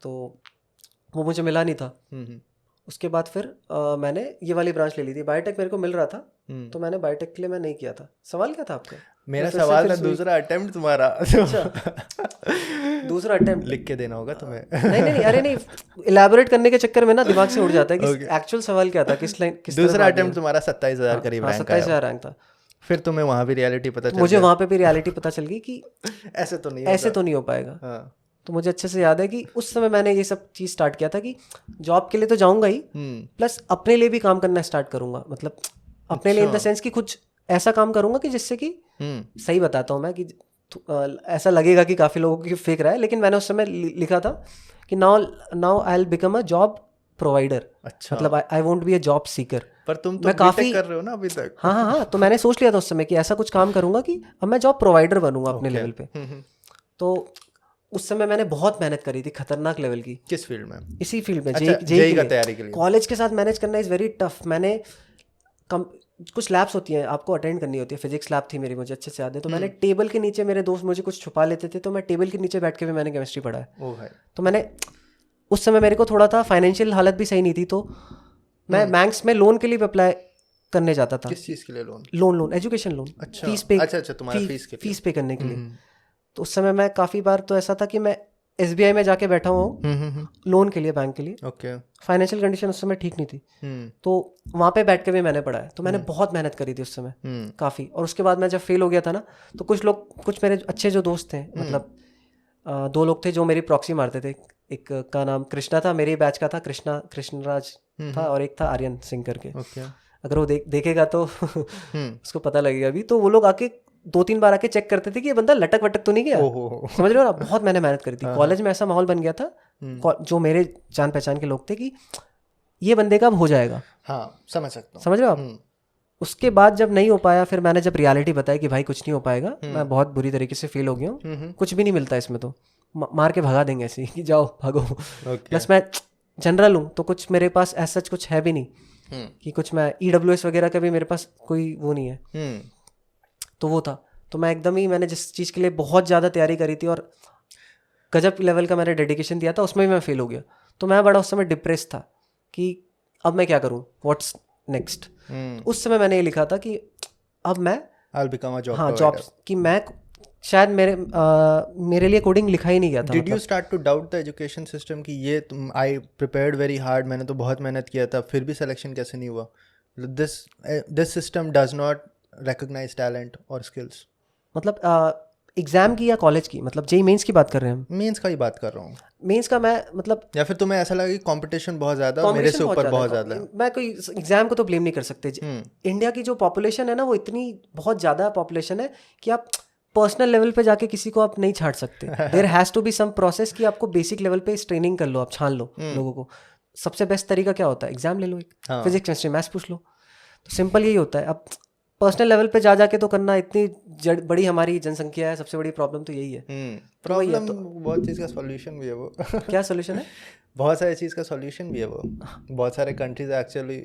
तो वो मुझे मिला नहीं था। उसके बाद फिर मैंने ये वाली ब्रांच ले ली थी। बायोटेक मेरे को मिल रहा था तो मैंने बायोटेक के लिए मैं नहीं किया था। सवाल क्या था आपका? मेरा सवाल था दूसरा अटेम्प्ट तुम्हारा। दूसरा अटेम्प्ट लिख के देना होगा तुम्हें। नहीं अरे नहीं, इलैबोरेट करने के चक्कर में ना दिमाग से उड़ जाता है कि एक्चुअल सवाल क्या था, किस दूसरा अटेम्प्ट तुम्हारा 27,000 करीब रैंक आया। 27,000 रैंक था। फिर तुम्हें वहाँ भी रियलिटी पता चल मुझे वहाँ पे भी रियलिटी पता चल गई कि ऐसे तो नहीं हो पाएगा। तो मुझे अच्छे से याद है कि उस समय मैंने ये सब चीज़ स्टार्ट किया था कि जॉब के लिए तो जाऊँगा ही, प्लस अपने लिए भी काम करना स्टार्ट करूँगा। मतलब अपने लिए इन द सेंस कि कुछ ऐसा काम करूँगा कि जिससे कि सही बताता हूँ मैं कि ऐसा लगेगा कि काफ़ी लोगों की फेक रहा है, लेकिन मैंने उस समय लिखा था कि now I will become a job provider. अच्छा। मतलब I won't be a job seeker. पर तुम तो काफी कर रहे हो ना अभी तक। हाँ तो मैंने सोच लिया था उस समय कि ऐसा कुछ काम करूंगा कि अब मैं जॉब प्रोवाइडर बनूंगा अपने लेवल पे। तो उस समय मैंने बहुत मेहनत करी थी, खतरनाक लेवल की। किस फील्ड में? इसी फील्ड में। जेई का तैयारी के लिए। कॉलेज के साथ मैनेज करना इज वेरी टफ। मैंने कुछ लैब्स होती हैं आपको अटेंड करनी होती है। फिजिक्स लैब थी मेरी, मुझे अच्छे से याद है। तो मैंने टेबल के नीचे, मेरे दोस्त मुझे कुछ छुपा लेते थे तो मैं टेबल के नीचे बैठ के भी मैंने केमिस्ट्री पढ़ा है। तो मैंने उस समय मेरे को थोड़ा था, फाइनेंशियल हालत भी सही नहीं थी, तो मैं बैंक्स में लोन के लिए अप्लाई करने जाता था। किस चीज़ के लिए लोन? Loan education loan. अच्छा। फीस पे। अच्छा तुम्हारा फीस पे करने के लिए। तो उस समय मैं काफ़ी बार तो ऐसा था कि मैं SBI में जाके बैठा हुआ हूँ लोन के लिए, बैंक के लिए। ओके। फाइनेंशियल कंडीशन उस समय ठीक नहीं थी, तो वहाँ पे बैठ के भी मैंने पढ़ा है। तो मैंने बहुत मेहनत करी थी उस समय काफ़ी। और उसके बाद मैं जब फेल हो गया था ना, तो कुछ मेरे अच्छे जो दोस्त थे, मतलब 2 लोग थे जो मेरी प्रॉक्सी मारते थे। एक का नाम कृष्णा था, मेरे बैच का था, कृष्णराज था, और एक था आर्यन सिंह करके। अगर वो देखेगा तो उसको पता लगेगा अभी। तो वो लोग आके 2-3 बार आके चेक करते थे कि ये बंदा लटक वटक तो नहीं गया। समझ रहे हो ना? बहुत मैंने मेहनत करी थी। कॉलेज में ऐसा माहौल बन गया था, जो मेरे जान पहचान के लोग थे, कि ये बंदे का अब हो जाएगा। हाँ समझ सकता हूँ। समझ रहे हो आप? उसके बाद जब नहीं हो पाया, फिर मैंने जब रियलिटी बताई कि भाई कुछ नहीं हो पाएगा, मैं बहुत बुरी तरीके से फेल हो गया हूँ, कुछ भी नहीं मिलता इसमें, तो मार के भगा देंगे ऐसे कि जाओ भागो। प्लस मैं जनरल हूँ, तो कुछ मेरे पास ऐसा कुछ है भी नहीं कि कुछ मैं EWS वगैरह का भी मेरे पास कोई वो नहीं है। तो वो था, तो मैं एकदम ही, मैंने जिस चीज़ के लिए बहुत ज़्यादा तैयारी करी थी और गजब लेवल का मैंने डेडिकेशन दिया था, उसमें भी मैं फेल हो गया। तो मैं बड़ा उस समय डिप्रेस था कि अब मैं क्या करूँ, व्हाट्स नेक्स्ट। उस समय मैंने ये लिखा था कि अब मैं जॉब, कि मैं शायद मेरे लिए कोडिंग लिखा ही नहीं गया था। Did you start to doubt the education system कि ये I prepared very hard, मैंने तो बहुत मेहनत किया था, फिर भी सिलेक्शन कैसे नहीं हुआ? This system does not recognize talent or skills. मतलब एग्जाम की या कॉलेज की? मतलब जेई मेंस की बात कर रहे हैं हम? मेंस का ही बात कर रहा हूँ। मेंस का मैं मतलब, या फिर तुम्हें ऐसा लगा कि कंपटीशन बहुत ज़्यादा है, मेरे से ऊपर बहुत ज़्यादा है? मैं कोई एग्जाम को तो ब्लेम नहीं कर सकते। इंडिया की जो पॉपुलेशन है ना, वो इतनी बहुत ज़्यादा पॉपुलेशन है कि आप पर्सनल लेवल पे जाके किसी को आप नहीं छांट सकते। There has to be some process कि आपको बेसिक लेवल पे ट्रेनिंग कर लो, आप छान लो लोगों को। सबसे बेस्ट तरीका क्या होता है? एग्जाम ले लो, एक फिजिक्स केमिस्ट्री मैथ्स पूछ लो। तो सिंपल यही होता है। अब पर्सनल लेवल पे जाके तो करना, इतनी बड़ी हमारी जनसंख्या है, सबसे बड़ी प्रॉब्लम तो यही है। प्रॉब्लम बहुत चीज़ का सॉल्यूशन भी है वो। क्या सॉल्यूशन है? बहुत सारी चीज़ का सॉल्यूशन भी है वो। बहुत सारे कंट्रीज एक्चुअली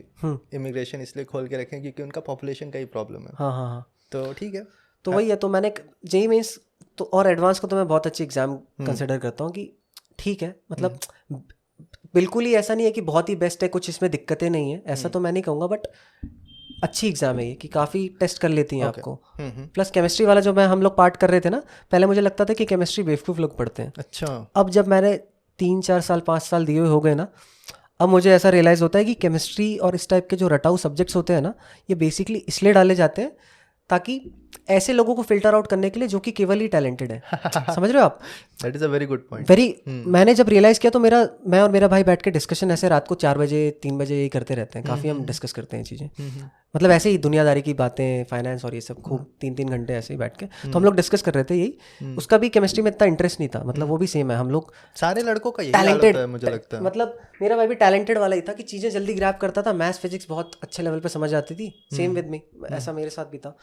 इमिग्रेशन इसलिए खोल के रखें क्योंकि उनका पॉपुलेशन का ही प्रॉब्लम है। हाँ तो ठीक है, तो वही है। तो मैंने जेईई मेंस तो और एडवांस को तो मैं बहुत अच्छी एग्जाम कंसिडर करता हूँ कि ठीक है, मतलब बिल्कुल ही ऐसा नहीं है कि बहुत ही बेस्ट है, कुछ इसमें दिक्कतें नहीं है, ऐसा तो मैं नहीं कहूँगा, बट अच्छी एग्जाम है ये कि काफ़ी टेस्ट कर लेती हैं आपको। प्लस केमिस्ट्री वाला जो हम लोग पार्ट कर रहे थे ना, पहले मुझे लगता था कि केमिस्ट्री बेवकूफ़ लोग पढ़ते हैं। अच्छा। अब जब मैंने 3-4 साल 5 साल दिए हुए हो गए ना, अब मुझे ऐसा रियलाइज़ होता है कि केमिस्ट्री और इस टाइप के जो रटाऊ सब्जेक्ट्स होते हैं ना, ये बेसिकली इसलिए डाले जाते हैं ताकि ऐसे लोगों को फिल्टर आउट करने के लिए जो कि केवल ही टैलेंटेड है। समझ रहे हो आप? That is a very good point. मैंने जब रियलाइज़ किया तो मैं और मेरा भाई बैठ के डिस्कशन ऐसे रात को 4 बजे 3 बजे यही करते रहते हैं। काफ़ी हम डिस्कस करते हैं चीज़ें। मतलब ऐसे ही दुनियादारी की बातें, फाइनेंस और ये सब खूब 3-3 घंटे ऐसे ही बैठ के तो हम लोग डिस्कस कर रहे थे यही। उसका भी केमिस्ट्री में इतना इंटरेस्ट नहीं था, मतलब वो भी सेम है, हम लोग सारे लड़कों का यही हाल होता है मुझे लगता है। मतलब मेरा भाई भी टैलेंटेड वाला ही था कि चीज़ें जल्दी ग्रैब करता था, मैथ्स फिजिक्स बहुत अच्छे लेवल पे समझ आती थी, सेम विद मी, ऐसा मेरे साथ भी था।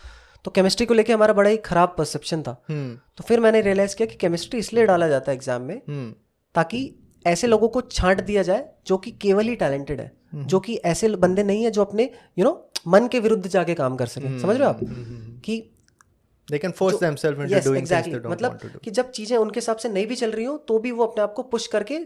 तो केमिस्ट्री को लेके हमारा बड़ा ही खराब परसेप्शन था। तो फिर मैंने रियलाइज़ किया कि केमिस्ट्री इसलिए डाला जाता है एग्जाम में ताकि ऐसे लोगों को छांट दिया जाए जो कि केवल ही टैलेंटेड है, जो कि ऐसे बंदे नहीं है जो अपने मन के विरुद्ध जाके काम कर सके। समझ रहे हो आप कि they can force themselves into yes, doing exactly. things they don't मतलब want to do. कि जब चीजें उनके हिसाब से नहीं भी चल रही हो तो भी वो अपने आप को पुश करके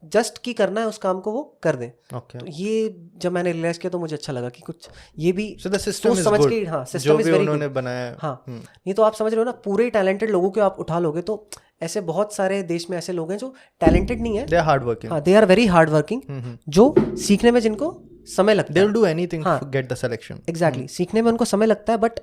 जस्ट की करना है उस काम को वो कर दें। Okay. तो ये जब मैंने रियलाइज किया तो मुझे अच्छा लगा कि कुछ ये भी So the system is समझ good. के, हाँ, जो सिस्टम इज भी वेरी उन्होंने गुड। बनाया। हाँ, नहीं तो आप समझ रहे हो ना, पूरे टैलेंटेड लोगों को आप उठा लोगे तो ऐसे बहुत सारे देश में ऐसे लोग हैं जो टैलेंटेड नहीं है, They are hard working. हाँ, they are very hard working, जो सीखने में जिनको समय लगता है, They'll do anything to get the selection. Exactly, सीखने में उनको समय लगता है, बट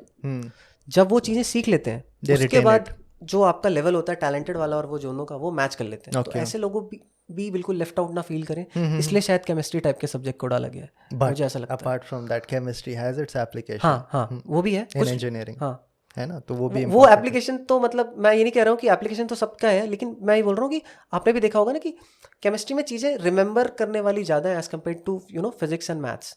जब वो चीजें सीख लेते हैं उसके बाद जो आपका लेवल होता है टैलेंटेड वाला और वो दोनों का, वो मैच कर लेते हैं। तो ऐसे लोगों भी बिल्कुल लेफ्ट आउट ना फील करें, इसलिए शायद केमिस्ट्री टाइप के सब्जेक्ट को डाला गया है, मुझे ऐसा लगता है। Apart from that, chemistry has its application. हाँ, वो भी है in engineering. हाँ, है ना, तो वो भी वो एप्लीकेशन तो मतलब मैं ये नहीं कह रहा हूँ कि एप्लीकेशन तो सबका है, लेकिन मैं ये बोल रहा हूँ कि आपने भी देखा होगा ना कि केमिस्ट्री में चीज़ें रिमेंबर करने वाली ज़्यादा है as compare to physics and maths.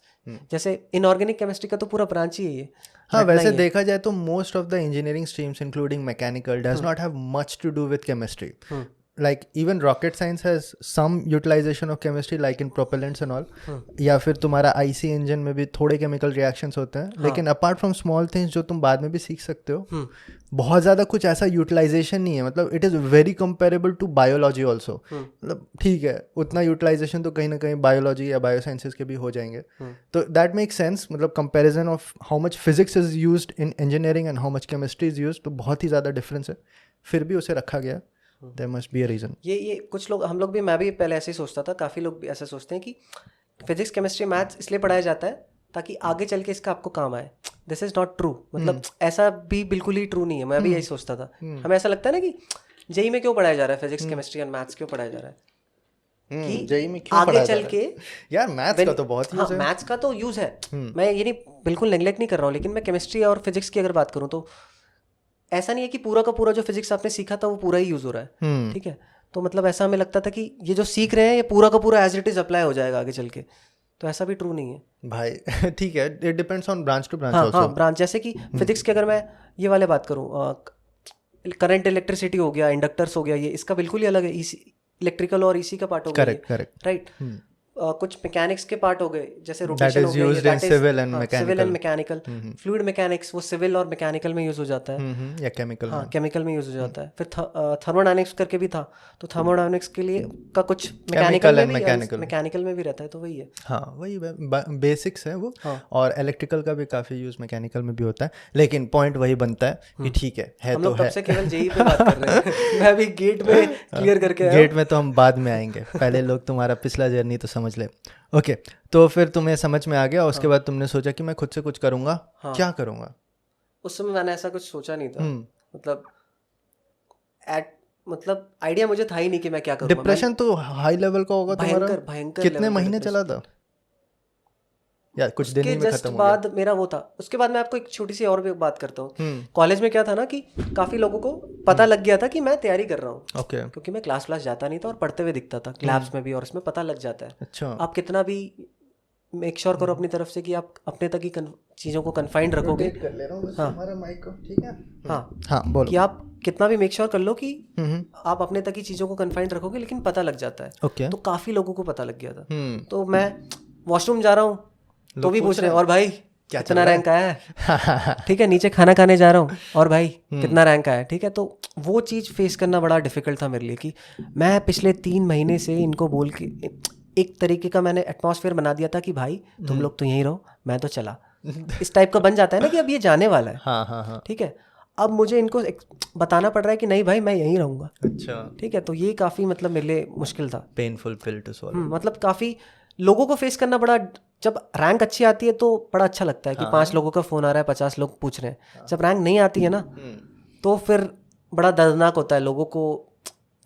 जैसे इनऑर्गेनिक केमिस्ट्री का तो पूरा ब्रांच ही है ये। हाँ, वैसे देखा जाए तो most of the engineering streams including mechanical does not have much to do with chemistry. like even rocket science has some utilization of chemistry like in propellants and all, या फिर तुम्हारा IC इंजन में भी थोड़े chemical reactions होते हैं, लेकिन apart from small things जो तुम बाद में भी सीख सकते हो, बहुत ज़्यादा कुछ ऐसा यूटिलाइजेशन नहीं है। मतलब it is very comparable to biology also. मतलब ठीक है, उतना यूटिलाइजेशन तो कहीं ना कहीं बायोलॉजी या बायोसाइंसेस के भी हो जाएंगे, तो दैट मेक सेंस। मतलब comparison of how much physics is used in engineering and how much chemistry is used, तो बहुत ही ज़्यादा डिफरेंस है, फिर भी उसे रखा गया। There must be a reason. ये कुछ लोग, हम लोग भी, मैं भी पहले ऐसे ही सोचता था, काफ़ी लोग भी ऐसा सोचते हैं कि फिजिक्स केमिस्ट्री मैथ्स इसलिए पढ़ाया जाता है ताकि आगे चल के इसका आपको काम आए। This is not true. मतलब ऐसा भी बिल्कुल ही ट्रू नहीं है। मैं भी यही सोचता था। हमें ऐसा लगता है ना कि जेई में क्यों पढ़ाया जा रहा है फिजिक्स केमिस्ट्री एंड मैथ्स क्यों पढ़ाया जा रहा है, कि जेई में क्यों आगे चल के यार मैथ्स का तो बहुत यूज है। मैथ्स का तो यूज़ है, मैं ये नहीं बिल्कुल नेग्लेक्ट नहीं कर रहा हूँ, लेकिन मैं केमिस्ट्री और फिजिक्स की अगर बात करूँ तो ऐसा नहीं है कि पूरा का पूरा जो फिजिक्स आपने सीखा था वो पूरा ही यूज़ हो रहा है। ठीक है, तो मतलब ऐसा हमें लगता था कि ये जो सीख रहे हैं ये पूरा का पूरा एज इट इज अप्लाई हो जाएगा आगे चल के, तो ऐसा भी ट्रू नहीं है भाई। ठीक है, it depends on branch to branch also. हाँ, ब्रांच, जैसे कि फिजिक्स की अगर मैं ये वाले बात करूँ, करंट इलेक्ट्रिसिटी हो गया, इंडक्टर्स हो गया, ये इसका बिल्कुल ही अलग है। इलेक्ट्रिकल और ईसी का पार्ट हो गया, करेक्ट, राइट। कुछ मैकेनिक्स के पार्ट हो गए, जैसे रोटेशन हो गया, used in civil and mechanical, fluid mechanics, वो सिविल और मैकेनिकल में यूज हो जाता है, या केमिकल, हाँ, केमिकल में यूज हो जाता है। फिर थर्मोडायनेमिक्स करके भी था, तो थर्मोडायनेमिक्स के लिए का कुछ मैकेनिकल में भी रहता है, तो वही है। हाँ, वही बेसिक्स है वो। और इलेक्ट्रिकल का भी काफी यूज मैकेनिकल में भी होता है, लेकिन पॉइंट वही बनता है कि ठीक है हम तो लोग तब से केवल जेई पे बात कर रहे हैं। मैं अभी गेट में क्लियर करके आया। गेट में तो हम बाद में आएंगे, पहले लोग तुम्हारा पिछला जर्नी तो समझ ले। ओके, तो फिर तुम्हें समझ में आ गया, उसके बाद तुमने सोचा कि मैं खुद से कुछ करूंगा। क्या करूंगा? उस समय मैंने ऐसा कुछ सोचा नहीं था। मतलब आइडिया मुझे था ही नहीं कि मैं क्या करूंगा। डिप्रेशन तो हाई लेवल का होगा तुम्हारा। भयंकर कितने महीने चला था? या कुछ दिन ही में खत्म हो गया? बाद मेरा वो था। उसके बाद मैं आपको एक छोटी सी और भी बात करता हूँ। कॉलेज में क्या था ना कि काफी लोगों को पता लग गया था कि मैं तैयारी कर रहा हूँ, क्योंकि मैं क्लास जाता नहीं था और पढ़ते हुए दिखता था लैब्स में भी, और इसमें पता लग जाता है। अच्छा, आप कितना भी मेक श्योर करो अपनी तरफ से कि आप अपने तक ही चीज़ों को कन्फाइंड रखोगे। हाँ, बोलो। कि आप कितना भी मेक श्योर कर लो कि आप अपने तक ही चीज़ों को कन्फाइंड रखोगे, लेकिन पता लग जाता है। तो काफ़ी लोगों को पता लग गया था। तो मैं वॉशरूम जा रहा हूँ तो भी पूछ रहे हैं, और भाई कितना रैंक आया है? ठीक है, नीचे खाना खाने जा रहा हूँ, और भाई कितना रैंक आया है? ठीक है, तो वो चीज़ फेस करना बड़ा डिफिकल्ट था मेरे लिए कि मैं पिछले 3 महीने से इनको बोल के एक तरीके का मैंने एटमॉस्फेयर बना दिया था कि भाई तुम लोग तो यहीं रहो, मैं तो चला। इस टाइप का बन जाता है ना कि अब ये जाने वाला है। हाँ। ठीक है, अब मुझे इनको बताना पड़ रहा है कि नहीं भाई मैं यहीं रहूँगा। अच्छा, ठीक है, तो ये काफ़ी मतलब मेरे लिए मुश्किल था, पेनफुल पिल टू स्वॉलो। मतलब काफ़ी लोगों को फेस करना बड़ा, जब रैंक अच्छी आती है तो बड़ा अच्छा लगता है कि 5 लोगों का फ़ोन आ रहा है, 50 लोग पूछ रहे हैं। जब रैंक नहीं आती है ना तो फिर बड़ा दर्दनाक होता है। लोगों को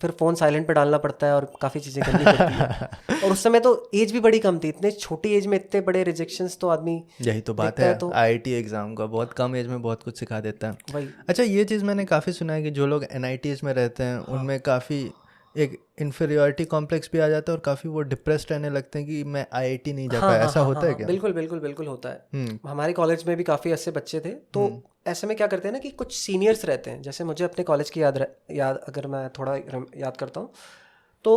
फिर फ़ोन साइलेंट पे डालना पड़ता है और काफ़ी चीज़ें करनी पड़ती है। और उस समय तो एज भी बड़ी कम थी, इतने छोटी एज में इतने बड़े रिजेक्शंस तो आदमी, यही तो बात है तो IIT एग्ज़ाम का, बहुत कम एज में बहुत कुछ सिखा देता है वही। अच्छा, ये चीज़ मैंने काफ़ी सुना है कि जो लोग NITs में रहते हैं उनमें काफ़ी एक इन्फीरियरिटी कॉम्प्लेक्स भी आ जाता है और काफ़ी वो डिप्रेस्ड रहने लगते हैं कि मैं IIT नहीं जा पाया। ऐसा होता है क्या? बिल्कुल बिल्कुल बिल्कुल होता है। हमारे कॉलेज में भी काफ़ी ऐसे बच्चे थे, तो ऐसे में क्या करते हैं ना कि कुछ सीनियर्स रहते हैं, जैसे मुझे अपने कॉलेज की याद अगर मैं थोड़ा याद करता हूँ, तो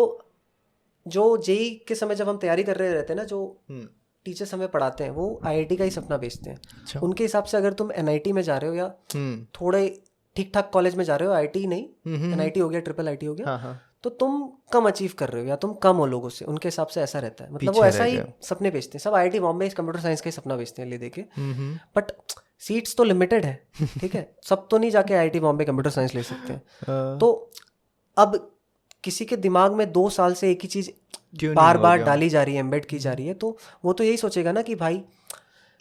जो JEE के समय जब हम तैयारी कर रहे रहते हैं ना, जो टीचर्स हमें पढ़ाते हैं वो IIT का ही सपना बेचते हैं। अच्छा। उनके हिसाब से अगर तुम NIT में जा रहे हो या थोड़े ठीक ठाक कॉलेज में जा रहे हो, IIT नहीं, NIT हो गया, IIIT हो गया, तो तुम कम अचीव कर रहे हो या तुम कम हो लोगों से, उनके हिसाब से ऐसा रहता है। मतलब वो ऐसा ही सपने बेचते हैं। सब IIT बॉम्बे कंप्यूटर साइंस का ही सपना बेचते हैं ले देके, बट सीट्स तो लिमिटेड है, ठीक है, सब तो नहीं जाके IIT बॉम्बे कंप्यूटर साइंस ले सकते हैं। तो अब किसी के दिमाग में 2 साल से एक ही चीज़ बार बार डाली जा रही है, एम्बेड की जा रही है, तो वो तो यही सोचेगा ना कि भाई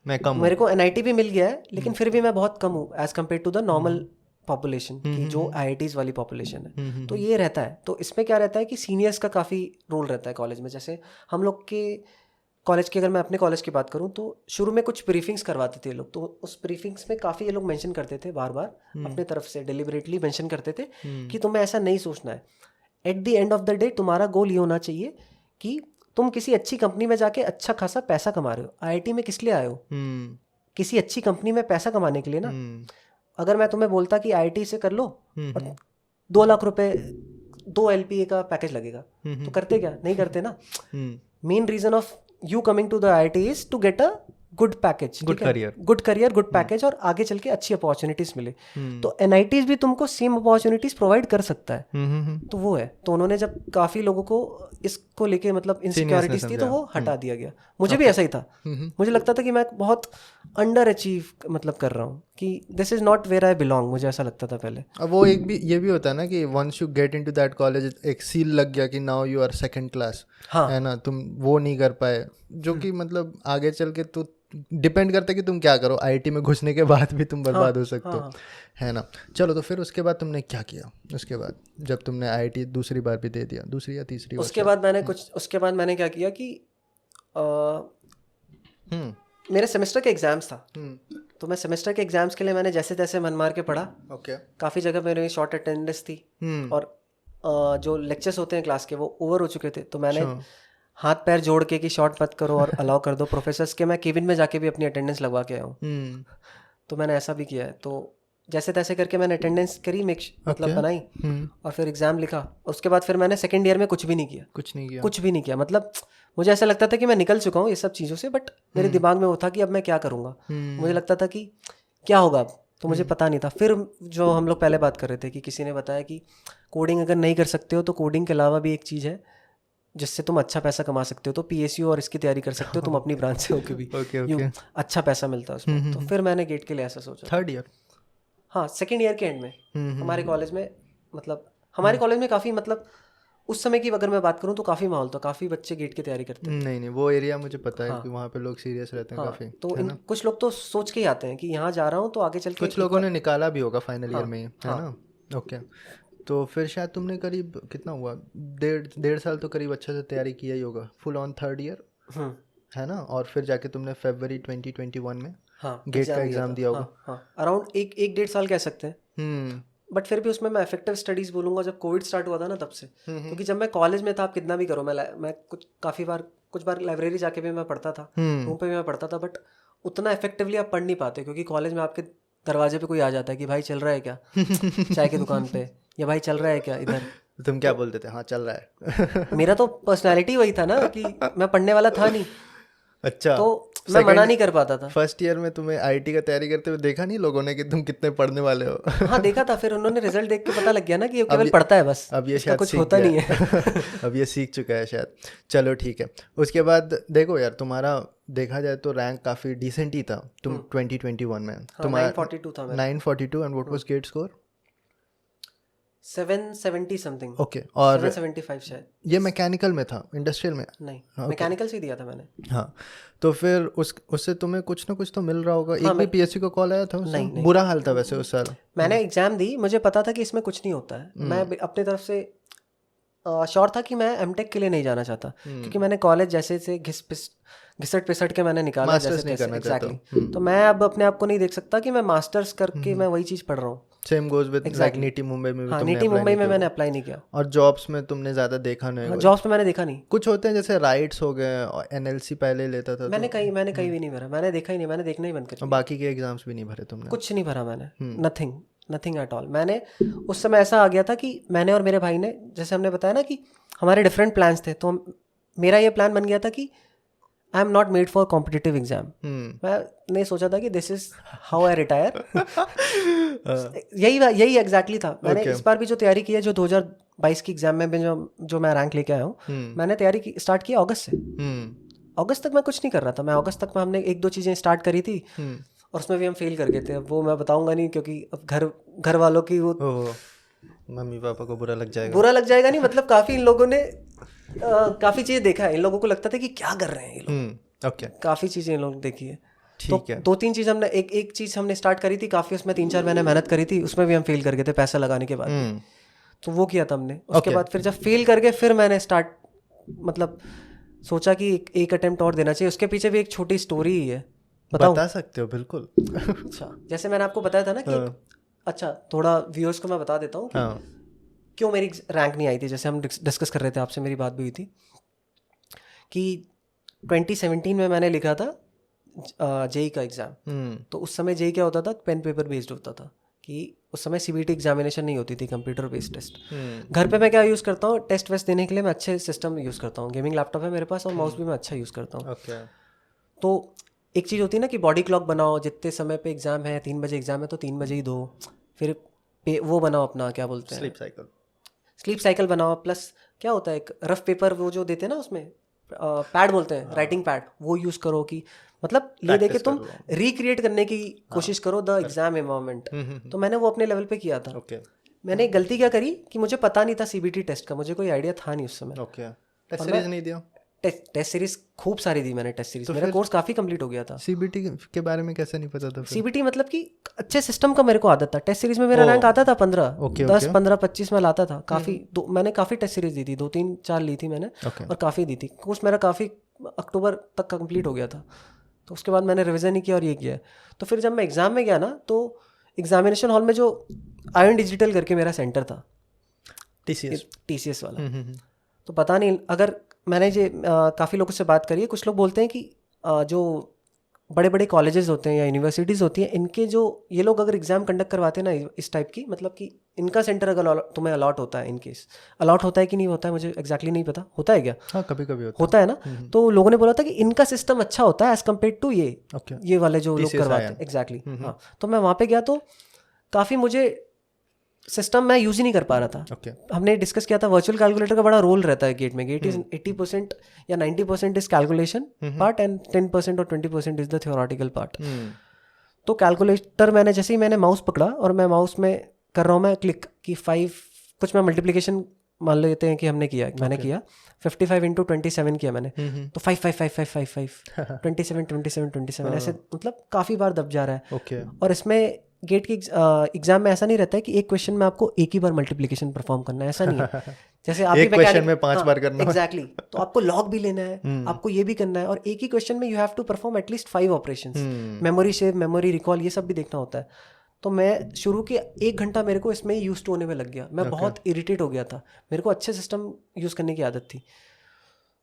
मैं कम मेरे को NIT भी मिल गया है लेकिन फिर भी मैं बहुत कम हूँ as compare to the normal population की जो IITs वाली पॉपुलेशन है। तो ये रहता है। तो इसमें क्या रहता है कि सीनियर्स का काफ़ी रोल रहता है कॉलेज में। जैसे हम लोग के कॉलेज की, अगर मैं अपने कॉलेज की बात करूं, तो शुरू में कुछ ब्रीफिंग्स करवाते थे लोग, तो उस ब्रीफिंग्स में काफ़ी ये लोग मेंशन करते थे, बार बार अपने तरफ से डेलिबरेटली मेंशन करते थे कि तुम्हें ऐसा नहीं सोचना है। At the end of the day तुम्हारा गोल ये होना चाहिए कि तुम किसी अच्छी कंपनी में जाके अच्छा खासा पैसा कमा रहे हो। IIT में किस लिए आए हो? किसी अच्छी कंपनी में पैसा कमाने के लिए ना। अगर मैं तुम्हें बोलता कि IIT से कर लो और 2 लाख रुपए 2 LPA का पैकेज लगेगा, तो करते क्या? नहीं करते ना। Main reason of you coming to the IIT is to get a good package, good career, good package, और आगे चल के अच्छी अपॉर्चुनिटीज मिले। तो NITs भी तुमको सेम अपॉर्चुनिटीज प्रोवाइड कर सकता है। तो वो है। तो उन्होंने जब काफी लोगों को इसको लेके मतलब इनसिक्योरिटीज थी, तो वो हटा दिया गया। मुझे भी ऐसा ही था। मुझे लगता था कि मैं बहुत अंडर अचीव मतलब कर रहा हूँ, कि this is not where I belong. मुझे ऐसा लगता था पहले। अब वो एक भी ये भी होता है ना कि once you get into that college एक सील लग गया कि now you are second class, है ना, तुम वो नहीं कर पाए, जो कि मतलब आगे चल के तो डिपेंड करता है कि तुम क्या करो। IIT में घुसने के बाद भी तुम बर्बाद हो सकते हो, है ना। चलो, तो फिर उसके बाद तुमने क्या किया? उसके बाद जब तुमने IIT दूसरी बार भी दे दिया, दूसरी या तीसरी, उसके बाद मैंने क्या किया कि मेरे सेमेस्टर के एग्जाम्स था, तो मैं सेमेस्टर के एग्जाम्स के लिए मैंने जैसे तैसे मन मार के पढ़ा। काफ़ी जगह मेरी शॉर्ट अटेंडेंस थी और जो लेक्चर्स होते हैं क्लास के वो ओवर हो चुके थे। तो मैंने हाथ पैर जोड़ के कि शॉर्ट मत करो और अलाउ कर दो प्रोफेसर्स के। मैं केबिन में जाके भी अपनी अटेंडेंस लगवा के आया हूँ। तो मैंने ऐसा भी किया है। तो जैसे तैसे करके मैंने अटेंडेंस करी, मतलब बनाई, और फिर एग्जाम लिखा। उसके बाद फिर मैंने सेकेंड ईयर में कुछ भी नहीं किया। मतलब मुझे ऐसा लगता था कि मैं निकल चुका हूँ ये सब चीज़ों से, बट मेरे दिमाग में वो था कि अब मैं क्या करूँगा। मुझे लगता था कि क्या होगा अब, तो मुझे पता नहीं था। फिर जो हम लोग पहले बात कर रहे थे कि किसी ने बताया कि कोडिंग अगर नहीं कर सकते हो तो कोडिंग के अलावा भी एक चीज़ है जिससे तुम अच्छा पैसा कमा सकते हो, तो PSU और इसकी तैयारी कर सकते हो तुम अपनी ब्रांच से होके भी। अच्छा पैसा मिलता है उसमें। तो फिर मैंने गेट के लिए ऐसा सोचा। थर्ड ईयर, हाँ, सेकेंड ईयर के एंड में हमारे कॉलेज में, मतलब हमारे कॉलेज में काफ़ी, मतलब उस समय की अगर मैं बात करूँ तो काफ़ी माहौल था, काफ़ी बच्चे गेट की तैयारी करते हैं। नहीं, वो एरिया मुझे पता है कि वहाँ पे लोग सीरियस रहते हैं काफ़ी। तो कुछ लोग तो सोच के ही आते हैं कि यहाँ जा रहा हूँ तो आगे चल के। कुछ लोगों ने निकाला भी होगा फाइनल ईयर में, है ना। ओके, तो फिर शायद तुमने करीब कितना हुआ, 1.5 साल तो करीब अच्छे से तैयारी किया ही होगा, फुल ऑन थर्ड ईयर, है ना। और फिर जाके तुमने फरवरी 2021 में गेट का एग्जाम दिया होगा। अराउंड 1-1.5 साल कह सकते हैं। बट फिर भी उसमें मैं इफेक्टिव स्टडीज़ बोलूँगा जब कोविड स्टार्ट हुआ था ना, तब से। क्योंकि जब मैं कॉलेज में था, आप कितना भी करो, मैं कुछ बार लाइब्रेरी जाके भी मैं पढ़ता था, रूम पे भी मैं पढ़ता था, बट उतना इफेक्टिवली आप पढ़ नहीं पाते, क्योंकि कॉलेज में आपके दरवाजे पे कोई आ जाता है कि भाई चल रहा है क्या चाय की दुकान पे, या भाई चल रहा है क्या इधर। तुम क्या बोलते थे? हाँ, चल रहा है। मेरा तो पर्सनैलिटी वही था ना कि मैं पढ़ने वाला था नहीं। अच्छा, तो मैं मना नहीं कर पाता था। फर्स्ट ईयर में तुम्हें IIT का तैयारी करते हुए देखा नहीं लोगों ने कि तुम कितने पढ़ने वाले हो? हाँ, देखा था। फिर उन्होंने रिजल्ट देख के पता लग गया ना कि ये केवल पढ़ता है बस, अब ये शायद कुछ होता नहीं है। अब ये सीख चुका है शायद। चलो ठीक है। उसके बाद देखो यार, तुम्हारा देखा जाए तो रैंक काफ़ी डिसेंट ही था। तुम 2021 में तुम्हारा 942 था। 942 and what was GATE score? 770 something. Okay, और 775 शायद। ये मैकेनिकल में था, इंडस्ट्रियल में नहीं? मैकेनिकल से दिया था मैंने। हाँ, तो फिर उससे तुम्हें कुछ ना कुछ तो मिल रहा होगा। एक भी PSU का कॉल आया था उससे? नहीं। बुरा हाल था वैसे उस साल। मैंने एग्जाम दी, मुझे पता था कि इसमें कुछ नहीं होता है। मैं अपनी तरफ से श्योर था कि मैं एमटेक के लिए नहीं जाना चाहता, क्योंकि मैंने कॉलेज जैसे से घिसट पिसट के मैंने निकाला जैसे तैसे। एग्जैक्टली। तो मैं अब अपने आप को नहीं देख सकता कि मैं मास्टर्स करके मैं वही चीज़ पढ़ रहा हूँ। Same goes with like neat Mumbai में भी तुमने नीटी मुंबई में मैंने अप्लाई नहीं किया। और जॉब्स में तुमने ज़्यादा देखा नहीं? जॉब्स में मैंने देखा नहीं। कुछ होते हैं जैसे राइट्स हो गए और एनएलसी पहले लेता था, मैंने कहीं भी नहीं भरा, मैंने देखा ही नहीं, मैंने देखना ही बंद कर दिया। बाकी के एग्जाम्स भी नहीं भरे तुमने? कुछ नहीं भरा मैंने, नथिंग एट ऑल। मैंने उस समय ऐसा आ गया था कि मैंने और मेरे भाई ने, जैसे हमने बताया ना कि हमारे डिफरेंट प्लान्स थे, तो मेरा ये प्लान बन गया था कि I am not made for competitive exam. मैंने सोचा था कि this is how I retire. यही एग्जैक्टली था। मैंने इस बार भी जो तैयारी की है, जो 2022 की एग्जाम में जो मैं रैंक लेके आया हूँ, मैंने तैयारी स्टार्ट की अगस्त से। अगस्त तक मैं कुछ नहीं कर रहा था। मैं अगस्त तक में हमने 1-2 चीज़ें स्टार्ट करी थी और उसमें भी हम फेल कर गए थे। अब वो मैं बताऊंगा नहीं, क्योंकि अब घर वालों की वो मम्मी पापा को बुरा लग जाएगा नहीं, मतलब काफ़ी इन लोगों ने काफ़ी चीज़ें देखा है। इन लोगों को लगता था कि क्या कर रहे हैं ये लोग। ओके, काफ़ी चीज़ें इन लोगों ने देखी है। ठीक है। 2-3 चीज़ हमने एक चीज़ हमने स्टार्ट करी थी काफ़ी, उसमें 3-4 महीने मेहनत करी थी, उसमें भी हम फेल कर गए थे पैसा लगाने के बाद। तो वो किया था हमने। उसके बाद फिर जब फेल कर गए, फिर मैंने मतलब सोचा कि एक अटेम्प्ट और देना चाहिए। उसके पीछे भी एक छोटी स्टोरी ही है। बता सकते हो? बिल्कुल। अच्छा, जैसे मैंने आपको बताया था ना कि अच्छा, थोड़ा व्यूअर्स को मैं बता देता हूँ क्यों मेरी रैंक नहीं आई थी। जैसे हम डिस्कस कर रहे थे, आपसे मेरी बात भी हुई थी कि 2017 में मैंने लिखा था जेई का एग्ज़ाम। तो उस समय जेई क्या होता था, पेन पेपर बेस्ड होता था, कि उस समय सीबीटी एग्जामिनेशन नहीं होती थी, कंप्यूटर बेस्ड टेस्ट। घर पे मैं क्या यूज़ करता हूँ, टेस्ट वेस्ट देने के लिए मैं अच्छे सिस्टम यूज़ करता हूँ। गेमिंग लैपटॉप है मेरे पास और माउस भी मैं अच्छा यूज़ करता हूँ। तो एक चीज़ होती है ना कि बॉडी क्लॉक बनाओ, जितने समय पे एग्ज़ाम है, 3 बजे एग्ज़ाम है तो 3 बजे ही दो। फिर वो बनाओ अपना, क्या बोलते हैं, स्लीप साइकिल बनाओ। प्लस क्या होता है, एक रफ पेपर वो जो देते हैं ना, उसमें पैड बोलते हैं, राइटिंग पैड, वो यूज़ करो। कि मतलब ये देखे तुम रिक्रिएट करने की कोशिश करो द एग्जाम एनवायरनमेंट। तो मैंने वो अपने लेवल पे किया था। मैंने एक गलती क्या करी कि मुझे पता नहीं था सीबीटी टेस्ट का, मुझे कोई आइडिया था नहीं उस समय। टेस्ट सीरीज नहीं दिया? टेस्ट सीरीज खूब सारी दी मैंने। टेस्ट सीरीज तो मेरा कोर्स काफ़ी कंप्लीट हो गया था। सीबीटी के बारे में कैसे नहीं पता था? सीबीटी मतलब कि अच्छे सिस्टम का मेरे को आदत था। टेस्ट सीरीज में मेरा रैंक आता था 15, 10, 15, 25 में लाता था। मैंने काफ़ी टेस्ट सीरीज दी थी, 2-3-4 ली थी मैंने और काफ़ी दी थी। कोर्स मेरा काफ़ी अक्टूबर तक का कंप्लीट हो गया था। तो उसके बाद मैंने रिविज़न ही किया और ये किया। तो फिर जब मैं एग्ज़ाम में गया ना, तो एग्जामिनेशन हॉल में जो आयन डिजिटल करके मेरा सेंटर था, TCS वाला, तो पता नहीं, अगर मैंने ये काफ़ी लोगों से बात करी है, कुछ लोग बोलते हैं कि जो बड़े बड़े कॉलेजेस होते हैं या यूनिवर्सिटीज़ होती हैं, इनके जो ये लोग अगर एग्ज़ाम कंडक्ट करवाते हैं ना इस टाइप की, मतलब कि इनका सेंटर अगर तुम्हें अलॉट होता है, इनकेस अलॉट होता है कि नहीं होता है मुझे एग्जैक्टली नहीं पता, होता है क्या? हाँ, कभी कभी होता है ना। तो लोगों ने बोला था कि इनका सिस्टम अच्छा होता है एज़ कम्पेयर टू ये वाले जो लोग करवाते हैं। एग्जैक्टली। हाँ, तो मैं वहाँ पर गया तो काफ़ी मुझे सिस्टम मैं यूज़ ही नहीं कर पा रहा था। हमने डिस्कस किया था वर्चुअल कैलकुलेटर का बड़ा रोल रहता है गेट में। गेट इज 80% या 90% इज कैलकुलेशन पार्ट एंड 10% और 20% इज द थ्योरेटिकल पार्ट। तो कैलकुलेटर मैंने जैसे ही मैंने माउस पकड़ा और मैं माउस में कर रहा हूँ, मैं क्लिक की 5 कुछ मैं मल्टीप्लिकेशन मान लेते हैं कि मैंने किया 55 × 27 किया मैंने, तो 5 5 5 5 5 5 27 27 27 ऐसे मतलब काफ़ी बार दब जा रहा है। और इसमें गेट की एग्जाम में ऐसा नहीं रहता है कि एक क्वेश्चन में आपको एक ही बार मल्टीप्लिकेशन परफॉर्म करना है, ऐसा नहीं है। जैसे आप एक क्वेश्चन में 5 बार करना है। एग्जैक्टली। तो आपको लॉग भी लेना है, आपको ये भी करना है, और एक ही क्वेश्चन में you have to perform at least 5 operations, memory save, memory recall, ये सब भी देखना होता है। तो मैं शुरू के 1 घंटा मेरे को इसमें यूज होने में लग गया। मैं बहुत इरिटेट हो गया था, मेरे को अच्छे सिस्टम यूज़ करने की आदत थी,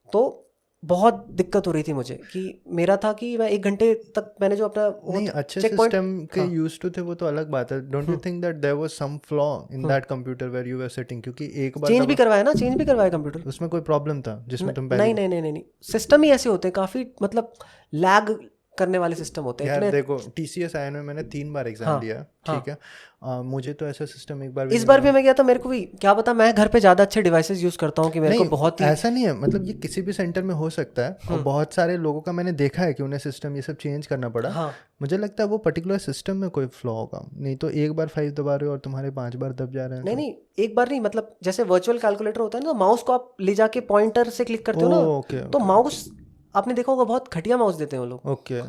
तो बहुत दिक्कत हो रही थी मुझे कि मेरा था कि मैं 1 घंटे तक मैंने जो अपना नहीं अच्छे सिस्टम के यूज टू थे वो तो अलग बात है। Don't you think that there was some flaw in that computer where you were sitting? क्योंकि एक बार चेंज भी करवाया कंप्यूटर, उसमें कोई प्रॉब्लम था जिसमें तुम नहीं, सिस्टम ही ऐसे होते हैं काफ़ी, मतलब लैग करने वाले सिस्टम होते हैं। यार देखो, TCS आयन में मैंने 3 बार एग्जाम दिया, ठीक है। मुझे तो ऐसा सिस्टम एक बार इस बार भी मैं गया था, मेरे को भी क्या पता, मैं घर पे ज़्यादा अच्छे डिवाइसेस यूज़ करता हूँ कि मेरे को बहुत ही ऐसा नहीं है, मतलब ये किसी भी सेंटर में हो सकता है। और बहुत सारे लोगों का मैंने देखा है कि उन्हें सिस्टम ये सब चेंज करना पड़ा। मुझे लगता है वो पर्टिकुलर सिस्टम में कोई फ्लॉ होगा, नहीं तो एक बार 5 दबा रहे हो और तुम्हारे 5 बार दब जा रहे हैं। नहीं, एक बार नहीं, मतलब जैसे वर्चुअल कैलकुलेटर होता है ना, माउस को आप ले जाके पॉइंटर से क्लिक करते हो ना, तो माउस आपने देखा होगा बहुत घटिया माउस देते हैं वो लोग। ओके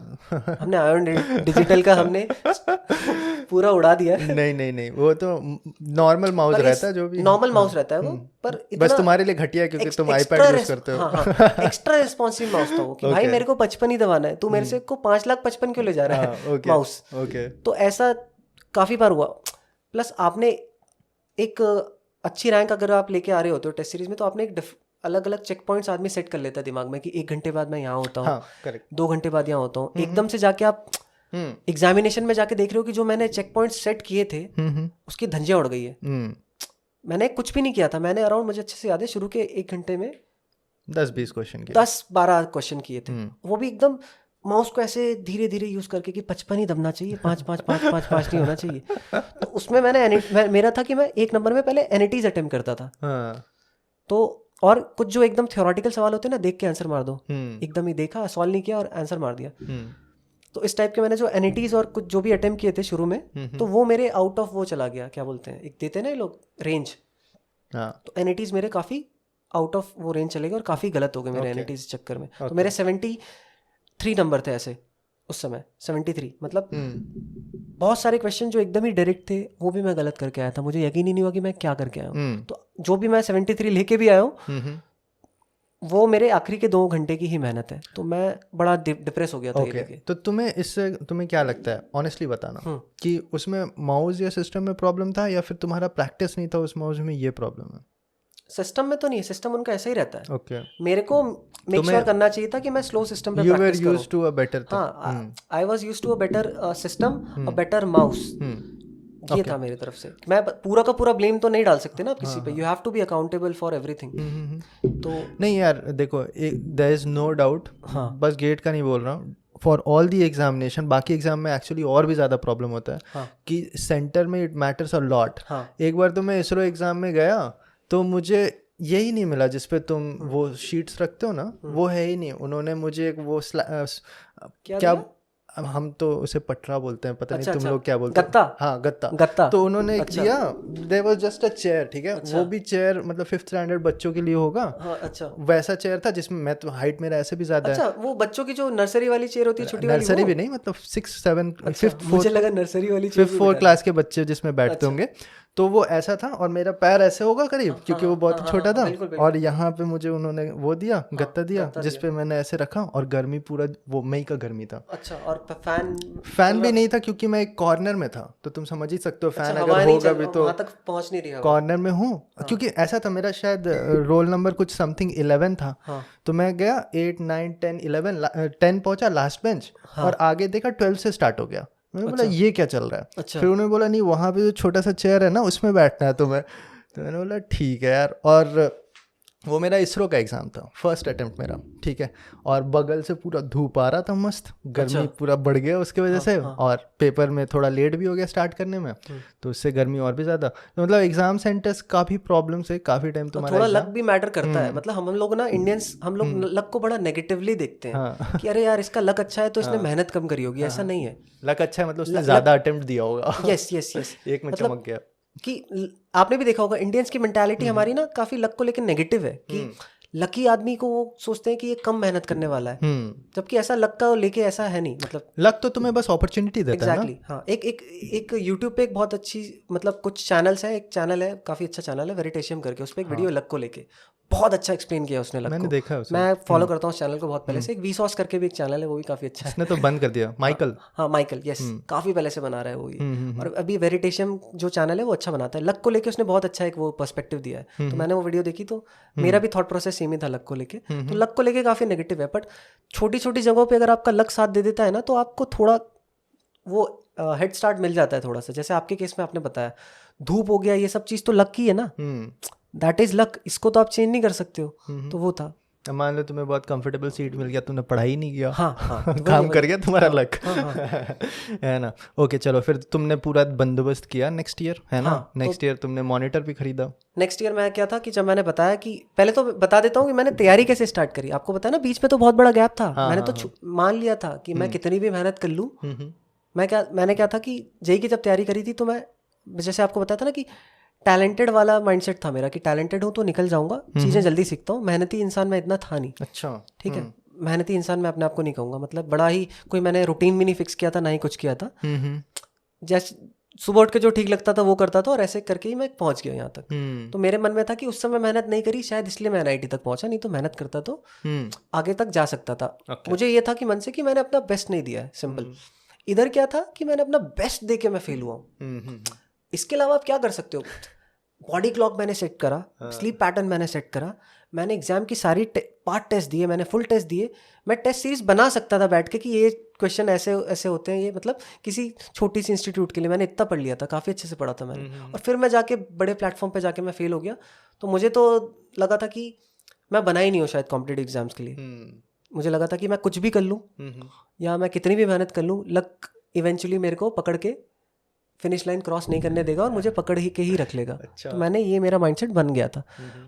हमने आयोन डिजिटल का हमने पूरा उड़ा दिया है। नहीं वो तो नॉर्मल माउस रहता है, जो भी नॉर्मल माउस रहता है वो, पर बस तुम्हारे लिए घटिया है क्योंकि तुम आईपैड यूज करते हो। एक्स्ट्रा रिस्पॉन्सिव माउस था वो कि भाई मेरे को 55 ही दबाना है, तू मेरे से को 5,55,000 क्यों ले जा रहा है माउस। तो ऐसा काफी बार हुआ। प्लस आपने एक अच्छी रैंक अगर आप लेके आ रहे होते हो टेस्ट सीरीज में, तो आपने एक अलग अलग चेक पॉइंट्स आदमी सेट कर लेता है दिमाग में कि 1 घंटे बाद मैं यहाँ होता हूँ, 2 घंटे बाद यहाँ होता हूँ। एकदम से जाके आप एग्जामिनेशन में जाके देख रहे हो कि जो मैंने चेक पॉइंट सेट किए थे उसकी धंजियाँ उड़ गई है। मैंने कुछ भी नहीं किया था, मैंने अराउंड, मुझे अच्छे से याद है, शुरू के 1 घंटे में 10-20 क्वेश्चन किए, 10-12 क्वेश्चन किए थे। वो भी एकदम माउस को ऐसे धीरे धीरे यूज करके कि 55 ही दबना चाहिए, 5 नहीं होना चाहिए। तो उसमें मेरा था कि मैं 1 नंबर में पहले एनईटीज अटेम्प्ट करता था। तो और कुछ जो एकदम थ्योरेटिकल सवाल होते हैं ना, देख के आंसर मार दो, एकदम ही देखा, सॉल्व नहीं किया और आंसर मार दिया। तो इस टाइप के मैंने जो एनईटीज और कुछ जो भी अटेम्प्ट किए थे शुरू में, तो वो मेरे आउट ऑफ वो चला गया, क्या बोलते हैं, एक देते हैं ना ये लोग रेंज। तो एनईटीज मेरे काफी आउट ऑफ वो रेंज चले गए और काफी गलत हो गए मेरे एनईटीज चक्कर में। तो मेरे 73 नंबर थे ऐसे उस समय, 73, मतलब बहुत सारे क्वेश्चन जो एकदम ही डायरेक्ट थे वो भी मैं गलत करके आया था, मुझे यकीन ही नहीं हुआ कि मैं क्या करके आया हूँ। तो जो भी मैं 73 लेके भी आया हूँ वो मेरे आखिरी के 2 घंटे की ही मेहनत है। तो मैं बड़ा डिप्रेस हो गया था। Okay. तो तुम्हें क्या लगता है, ऑनेस्टली बताना, कि उसमें माउस या सिस्टम में प्रॉब्लम था या फिर तुम्हारा प्रैक्टिस नहीं था उस माउस में, ये प्रॉब्लम है? सिस्टम में तो नहीं है, सिस्टम उनका ऐसा ही रहता है। ओके मेरे को मेक श्योर करना चाहिए था कि मैं स्लो सिस्टम पे प्रैक्टिस करूं। You were used to a better thing. हाँ, I was used to a better system, a better mouse. ये था मेरी तरफ से। मैं पूरा का पूरा ब्लेम तो नहीं डाल सकते ना आप किसी पे, you have to be accountable for everything. तो नहीं यार देखो, देयर इज नो डाउट, बस गेट का नहीं बोल रहा हूँ, फॉर ऑल दी एग्जामिनेशन, बाकी एग्जाम में एक्चुअली और भी ज़्यादा प्रॉब्लम होता है कि सेंटर में इट मैटर्स अ लॉट। एक बार तो मैं इसरो एग्जाम में गया तो मुझे यही नहीं मिला जिस पे तुम वो शीट्स रखते हो ना, वो है ही नहीं। उन्होंने मुझे एक वो क्या हम तो उसे पटरा बोलते हैं, पता नहीं तुम लोग क्या बोलते गत्ता। हाँ गत्ता। तो उन्होंने किया, there was just a chair, ठीक है, वो भी चेयर मतलब 5th स्टैंडर्ड बच्चों के लिए होगा। अच्छा वैसा चेयर था जिसमें मैं तो हाइट मेरा ऐसे भी ज्यादा है। वो बच्चों की जो नर्सरी वाली चेयर होती है, छोटी वाली, नर्सरी भी नहीं, मतलब 6, 7, 5th, मुझे लगा नर्सरी वाली चेयर, 5th 4 क्लास के बच्चे जिसमें बैठते होंगे। तो वो ऐसा था और मेरा पैर ऐसे होगा करीब, क्योंकि वो बहुत ही छोटा था। और यहाँ पे मुझे उन्होंने वो दिया, गत्ता दिया, जिसपे मैंने ऐसे रखा। और गर्मी पूरा वो मई का गर्मी था। अच्छा, और फैन भी नहीं था क्योंकि मैं एक कॉर्नर में था, तो तुम समझ ही सकते हो फैन अगर होगा भी तो तक पहुंच नहीं रही, कॉर्नर में हूँ। क्योंकि ऐसा था, मेरा शायद रोल नंबर कुछ समथिंग 11 था। तो मैं गया 8, 9, 10, 11, 10 पहुंचा लास्ट बेंच, और आगे देखा 12 से स्टार्ट हो गया। मैंने बोला ये क्या चल रहा है। फिर उन्होंने बोला नहीं, वहाँ पे जो छोटा सा चेयर है ना उसमें बैठना है तुम्हें। तो मैंने बोला ठीक है यार। और वो मेरा इसरो का एग्ज़ाम था, फर्स्ट अटेम्प्ट मेरा, ठीक है। और बगल से पूरा धूप आ रहा था मस्त, गर्मी पूरा बढ़ गया उसकी वजह से। और पेपर में थोड़ा लेट भी हो गया स्टार्ट करने में, तो उससे गर्मी और भी ज़्यादा। तो मतलब एग्जाम सेंटर्स काफ़ी प्रॉब्लम से काफ़ी टाइम तुम्हारा थोड़ा लक भी मैटर करता है। मतलब हम लोग ना इंडियंस, हम लोग लक को बड़ा नेगेटिवली देखते हैं कि अरे यार इसका लक अच्छा है तो इसने मेहनत कम करी होगी। ऐसा नहीं है, लक अच्छा है मतलब उसने ज़्यादा अटेम्प्ट दिया होगा। यस यस यस, एक में चमक गया। कि आपने भी देखा होगा इंडियंस की मेंटालिटी हमारी ना काफी लक को लेकर नेगेटिव है कि लकी आदमी को वो सोचते हैं कि ये कम मेहनत करने वाला है, जबकि ऐसा लक का लेके ऐसा है नहीं। मतलब लक तो तुम्हें बस अपॉर्चुनिटी देता है ना। हाँ, एक यूट्यूब पे एक बहुत अच्छी, मतलब कुछ चैनल्स है, एक चैनल है काफी अच्छा चैनल है वेरिटेशियम करके, उस पर एक वीडियो लक को लेके बहुत अच्छा एक्सप्लेन किया उसने लक को। देखा है, मैं फॉलो करता हूँ उस चैनल को बहुत पहले से। एक वीसॉस करके भी एक चैनल है, वो भी काफी अच्छा है। उसने तो बंद कर दिया, माइकल। हाँ माइकल, यस, काफी पहले से बना रहा है वो ये। और अभी वेरिटेशियम जो चैनल है वो अच्छा बनाता है। लक को लेके उसने बहुत अच्छा एक वो पर्सपेक्टिव दिया है। तो मैंने वो वीडियो देखी तो मेरा भी थॉट प्रोसेस सेम ही था लक को लेके। तो लक को लेके काफी नेगेटिव है, बट छोटी छोटी जगहों पे अगर आपका लक साथ दे देता है ना, तो आपको थोड़ा वो हेड स्टार्ट मिल जाता है थोड़ा सा। जैसे आपके केस में आपने बताया धूप हो गया, ये सब चीज तो लक ही है ना, दैट इज लक, इसको तो आप चेंज नहीं कर सकते हो। तो वो था। मान लो तुम्हें बहुत कंफर्टेबल सीट मिल गया, तुमने पढ़ाई नहीं किया, हाँ, काम कर गया तुम्हारा लक, है ना। ओके चलो, फिर तुमने पूरा बंदोबस्त किया नेक्स्ट ईयर, है ना। नेक्स्ट ईयर तुमने मॉनिटर भी खरीदा। नेक्स्ट ईयर मैं क्या था कि जब मैंने बताया कि पहले तो बता देता हूँ कि मैंने तैयारी कैसे स्टार्ट करी। आपको बताया ना बीच में तो बहुत बड़ा गैप था। मैंने तो मान लिया था कि मैं कितनी भी मेहनत कर लूँ। मैंने क्या था कि जेईई की जब तैयारी करी थी तो मैं, जैसे आपको बताया था ना कि टैलेंटेड वाला माइंडसेट था मेरा कि टैलेंटेड हूँ तो निकल जाऊंगा, चीज़ें जल्दी सीखता हूँ, मेहनती इंसान मैं इतना था नहीं। अच्छा, ठीक है। मेहनती इंसान मैं अपने आप को नहीं कहूँगा, मतलब बड़ा ही कोई मैंने रूटीन भी नहीं फिक्स किया था, ना ही कुछ किया था। जैसे सुबह उठ के जो ठीक लगता था वो करता था, और ऐसे करके ही मैं पहुंच गया यहाँ तक। तो मेरे मन में था कि उस समय मेहनत नहीं करी शायद, इसलिए मैं NIT तक पहुंचा, नहीं तो मेहनत करता तो आगे तक जा सकता था। मुझे ये था कि मन से कि मैंने अपना बेस्ट नहीं दिया है, सिंपल। इधर क्या था कि मैंने अपना बेस्ट दे के मैं फेल हुआ हूँ। इसके अलावा आप क्या कर सकते हो? बॉडी क्लॉक मैंने सेट करा, स्लीप पैटर्न मैंने सेट करा, मैंने एग्जाम की सारी पार्ट टेस्ट दिए, मैंने फुल टेस्ट दिए, मैं टेस्ट सीरीज बना सकता था बैठ के कि ये क्वेश्चन ऐसे ऐसे होते हैं, ये मतलब किसी छोटी सी इंस्टीट्यूट के लिए मैंने इतना पढ़ लिया था, काफ़ी अच्छे से पढ़ा था मैंने। और फिर मैं जाके बड़े प्लेटफॉर्म पे जाके मैं फेल हो गया, तो मुझे तो लगा था कि मैं बना ही नहीं हूँ शायद कॉम्पिटिटिव एग्जाम्स के लिए। मुझे लगा था कि मैं कुछ भी कर लूँ या मैं कितनी भी मेहनत कर लूँ, लक इवेंचुअली मेरे को पकड़ के फिनिश लाइन क्रॉस नहीं करने देगा और मुझे पकड़ ही के ही रख लेगा। तो मैंने ये मेरा माइंडसेट बन गया था।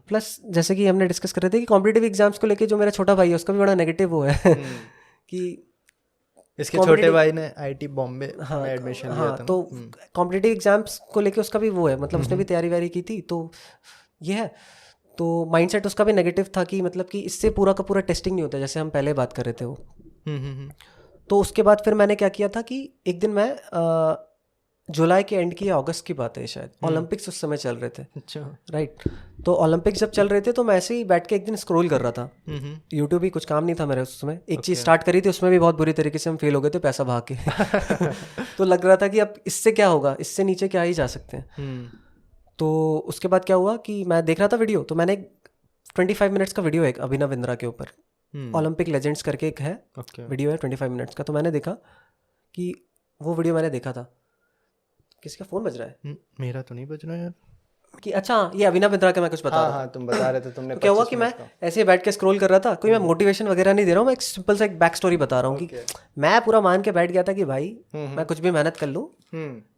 प्लस जैसे कि हमने डिस्कस कर रहे थे कि कॉम्पिटिटिव एग्जाम्स को लेके जो मेरा छोटा भाई है उसका भी बड़ा नेगेटिव वो है कि इसके छोटे भाई ने IIT बॉम्बे में एडमिशन लिया था। तो कॉम्पिटिटिव एग्जाम्स को लेके उसका भी वो है, मतलब उसने भी तैयारी वैयारी की थी, तो ये है। तो माइंडसेट उसका भी नेगेटिव था कि मतलब कि इससे पूरा का पूरा टेस्टिंग नहीं होता, जैसे हम पहले बात कर रहे थे वो। तो उसके बाद फिर मैंने क्या किया था कि एक दिन मैं जुलाई के एंड की या अगस्त की बात है शायद, ओलंपिक्स उस समय चल रहे थे। अच्छा, राइट। तो ओलंपिक्स जब चल रहे थे तो मैं ऐसे ही बैठ के एक दिन स्क्रॉल कर रहा था, यूट्यूब भी कुछ काम नहीं था मेरे उस समय। एक चीज़ स्टार्ट करी थी, उसमें भी बहुत बुरी तरीके से हम फेल हो गए थे, पैसा भाग के तो लग रहा था कि अब इससे क्या होगा, इससे नीचे क्या ही जा सकते हैं। तो उसके बाद क्या हुआ कि मैं देख रहा था वीडियो, तो मैंने 25 मिनट्स का वीडियो है अभिनव बिंद्रा के ऊपर, ओलंपिक लेजेंड्स करके एक है वीडियो है 25 मिनट्स का। तो मैंने देखा कि वो वीडियो मैंने देखा था। किसका फोन बज रहा है? मेरा तो नहीं बज रहा यार। कि अच्छा ये अभिनव बिंद्रा का मैं कुछ बता रहा हाँ, तुम बता रहे थे तुमने। तो क्या हुआ कि मैं ऐसे बैठ के स्क्रॉल कर रहा था, कोई मैं मोटिवेशन वगैरह नहीं दे रहा हूँ, मैं एक सिंपल सा एक बैक स्टोरी बता रहा हूँ कि मैं पूरा मान के बैठ गया था कि भाई मैं कुछ भी मेहनत कर लूँ,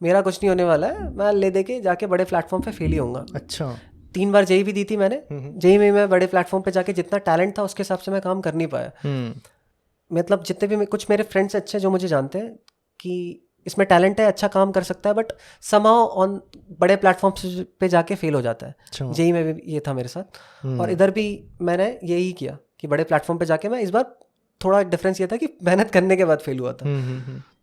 मेरा कुछ नहीं होने वाला है, मैं ले दे के जाके बड़े प्लेटफॉर्म पे फेल ही होऊंगा। अच्छा। 3 बार JEE भी दी थी मैंने, JEE में मैं बड़े प्लेटफॉर्म पे जाके जितना टैलेंट था उसके हिसाब से मैं काम कर नहीं पाया। मतलब जितने भी कुछ मेरे फ्रेंड्स अच्छे जो मुझे जानते हैं कि इसमें टैलेंट है, अच्छा काम कर सकता है, बट समहाउ ऑन बड़े प्लेटफॉर्म पे जाके फेल हो जाता है। JEE में भी ये था मेरे साथ, और इधर भी मैंने यही किया कि बड़े प्लेटफॉर्म पे जाके मैं इस बार थोड़ा डिफरेंस ये था कि मेहनत करने के बाद फेल हुआ था।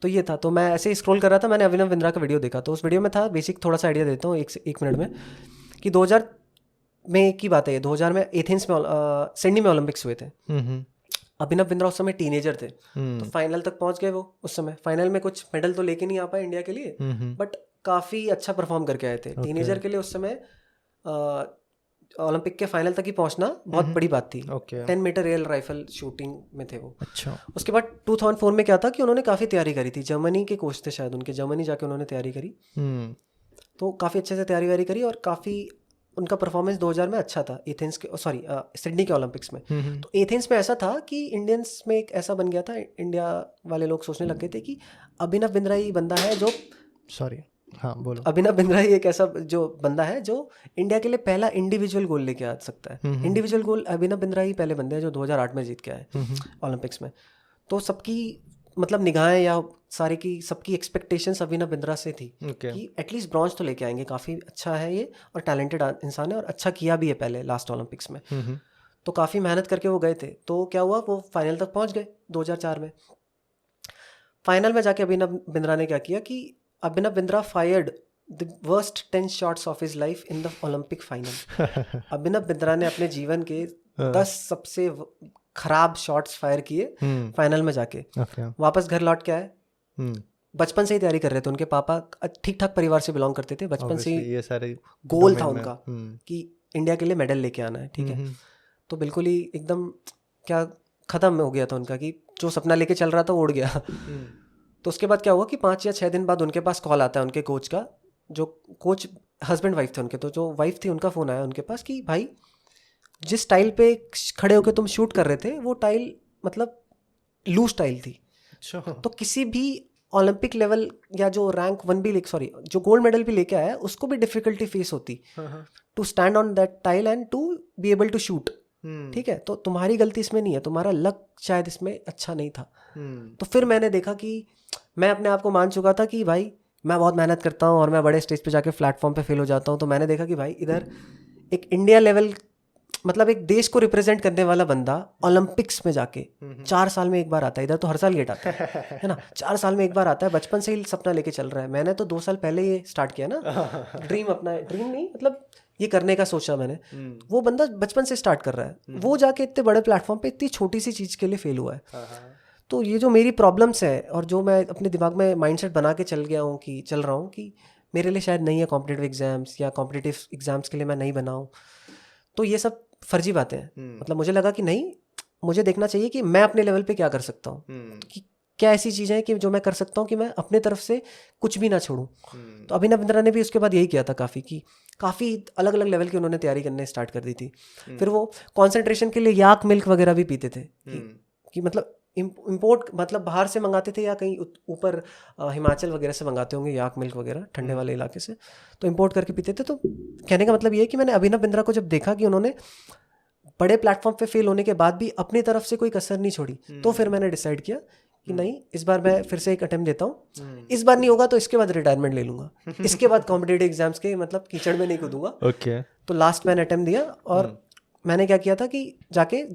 तो ये था। तो मैं ऐसे ही स्क्रॉल कर रहा था, मैंने अभिनव बिंद्रा का वीडियो देखा। तो उस वीडियो में था बेसिक, थोड़ा सा आइडिया देता हूँ एक मिनट में, कि 2000 में की बात है, 2000 में एथेंस में सिडनी में ओलंपिक्स हुए थे। अभिनव बिंद्रा उस समय टीनेजर थे, तो फाइनल तक पहुंच गए वो। उस समय फाइनल में कुछ मेडल तो लेके नहीं आ पाए इंडिया के लिए, बट काफ़ी अच्छा परफॉर्म करके आए थे। टीनेजर के लिए उस समय ओलंपिक के फाइनल तक ही पहुंचना बहुत बड़ी बात थी। 10 मीटर एयर राइफल शूटिंग में थे वो। अच्छा। उसके बाद 2004 में क्या था कि उन्होंने काफ़ी तैयारी करी थी, जर्मनी के कोच थे शायद उनके, जर्मनी जाके उन्होंने तैयारी करी, तो काफ़ी अच्छे से तैयारी वारी करी, और काफ़ी उनका परफॉर्मेंस 2000 में अच्छा था एथेंस के, सॉरी सिडनी के ओलंपिक्स में। तो एथेंस में ऐसा था कि इंडियंस में एक ऐसा बन गया था, इंडिया वाले लोग सोचने लग गए थे कि अभिनव बिंद्रा ही बंदा है जो, सॉरी हाँ बोलो, अभिनव बिंद्रा ही एक ऐसा जो बंदा है जो इंडिया के लिए पहला इंडिविजुअल गोल लेके आ सकता है। इंडिविजुअल गोल अभिनव बिंद्रा ही पहले बंदे हैं जो 2008 में जीत के आए ओलंपिक्स में। तो सबकी मतलब निगाहें या सारे की सबकी एक्सपेक्टेशंस अभिनव बिंद्रा से थी कि एटलीस्ट ब्रॉन्ज तो लेके आएंगे, काफ़ी अच्छा है ये और टैलेंटेड इंसान है और अच्छा किया भी है पहले लास्ट ओलंपिक्स में। तो काफ़ी मेहनत करके वो गए थे। तो क्या हुआ, वो फाइनल तक पहुंच गए 2004 में। फाइनल में जाके अभिनव बिंद्रा ने क्या किया कि Abhinav Bindra fired the worst 10 shots of his life in the Olympic final. Abhinav Bindra ने अपने जीवन के 10 सबसे खराब शॉट्स फायर किए फाइनल में जाके। वापस घर लौट के आए। बचपन से ही तैयारी कर रहे थे, उनके पापा ठीक ठाक परिवार से बिलोंग करते थे, बचपन से ही ये सारे गोल था उनका कि इंडिया के लिए मेडल लेके आना है, ठीक है। तो बिल्कुल ही एकदम क्या खत्म हो गया था उनका, कि जो सपना लेके चल रहा था वो उड़ गया। तो उसके बाद क्या हुआ कि 5 या 6 दिन बाद उनके पास कॉल आता है उनके कोच का, जो कोच हस्बैंड वाइफ थे उनके, तो जो वाइफ थी उनका फ़ोन आया उनके पास कि भाई जिस टाइल पे खड़े होकर तुम शूट कर रहे थे वो टाइल मतलब लूज टाइल थी। तो किसी भी ओलंपिक लेवल या जो रैंक 1 भी सॉरी जो गोल्ड मेडल भी लेके आया उसको भी डिफिकल्टी फेस होती to stand on that tile and to be able to shoot, ठीक है। तो तुम्हारी गलती इसमें नहीं है, तुम्हारा लक शायद इसमें अच्छा नहीं था। तो फिर मैंने देखा कि मैं अपने आप को मान चुका था कि भाई मैं बहुत मेहनत करता हूँ और मैं बड़े स्टेज पे जाके प्लेटफॉर्म पे फेल हो जाता हूँ। तो मैंने देखा कि भाई इधर एक इंडिया लेवल मतलब एक देश को रिप्रेजेंट करने वाला बंदा ओलंपिक्स में जाके 4 साल में एक बार आता है, इधर तो हर साल गेट आता है ना, 4 साल में एक बार आता है, बचपन से ही सपना लेके चल रहा है। मैंने तो 2 साल पहले ये स्टार्ट किया ना, ड्रीम अपना, ड्रीम नहीं मतलब ये करने का सोचा मैंने, वो बंदा बचपन से स्टार्ट कर रहा है, वो जाके इतने बड़े प्लेटफॉर्म पे इतनी छोटी सी चीज़ के लिए फेल हुआ है। तो ये जो मेरी प्रॉब्लम्स है और जो मैं अपने दिमाग में माइंडसेट बना के चल रहा हूँ कि मेरे लिए शायद नहीं है कॉम्पिटिटिव एग्जाम्स, या कॉम्पिटिटिव एग्जाम्स के लिए मैं नहीं बना हूँ, तो ये सब फर्जी बातें हैं। मतलब मुझे लगा कि नहीं, मुझे देखना चाहिए कि मैं अपने लेवल पे क्या कर सकता हूँ, कि क्या ऐसी चीज़ें हैं कि जो मैं कर सकता हूँ कि मैं अपने तरफ से कुछ भी ना छोड़ूं। तो अभिनव बिंद्रा ने भी उसके बाद यही किया था, काफ़ी अलग अलग लेवल की उन्होंने तैयारी करने स्टार्ट कर दी थी। फिर वो कॉन्सेंट्रेशन के लिए याक मिल्क वगैरह भी पीते थे, कि मतलब इम्पोर्ट, मतलब बाहर से मंगाते थे या कहीं ऊपर हिमाचल वगैरह से मंगाते होंगे याक मिल्क वगैरह, ठंडे वाले इलाके से, तो इम्पोर्ट करके पीते थे। तो कहने का मतलब ये है कि मैंने अभिनव बिंद्रा को जब देखा कि उन्होंने बड़े प्लेटफॉर्म पे फेल होने के बाद भी अपनी तरफ से कोई कसर नहीं छोड़ी, तो फिर मैंने डिसाइड किया कि नहीं, इस बार मैं फिर से एक अटेम्प्ट देता हूँ, इस बार नहीं होगा तो इसके बाद रिटायरमेंट ले लूंगा, इसके बाद कॉम्पिटिटिव एग्जाम्स के मतलब कीचड़ में नहीं कूदूंगा। तो लास्ट मैंने अटेम्प्ट दिया, और मैंने क्या किया था कि जाके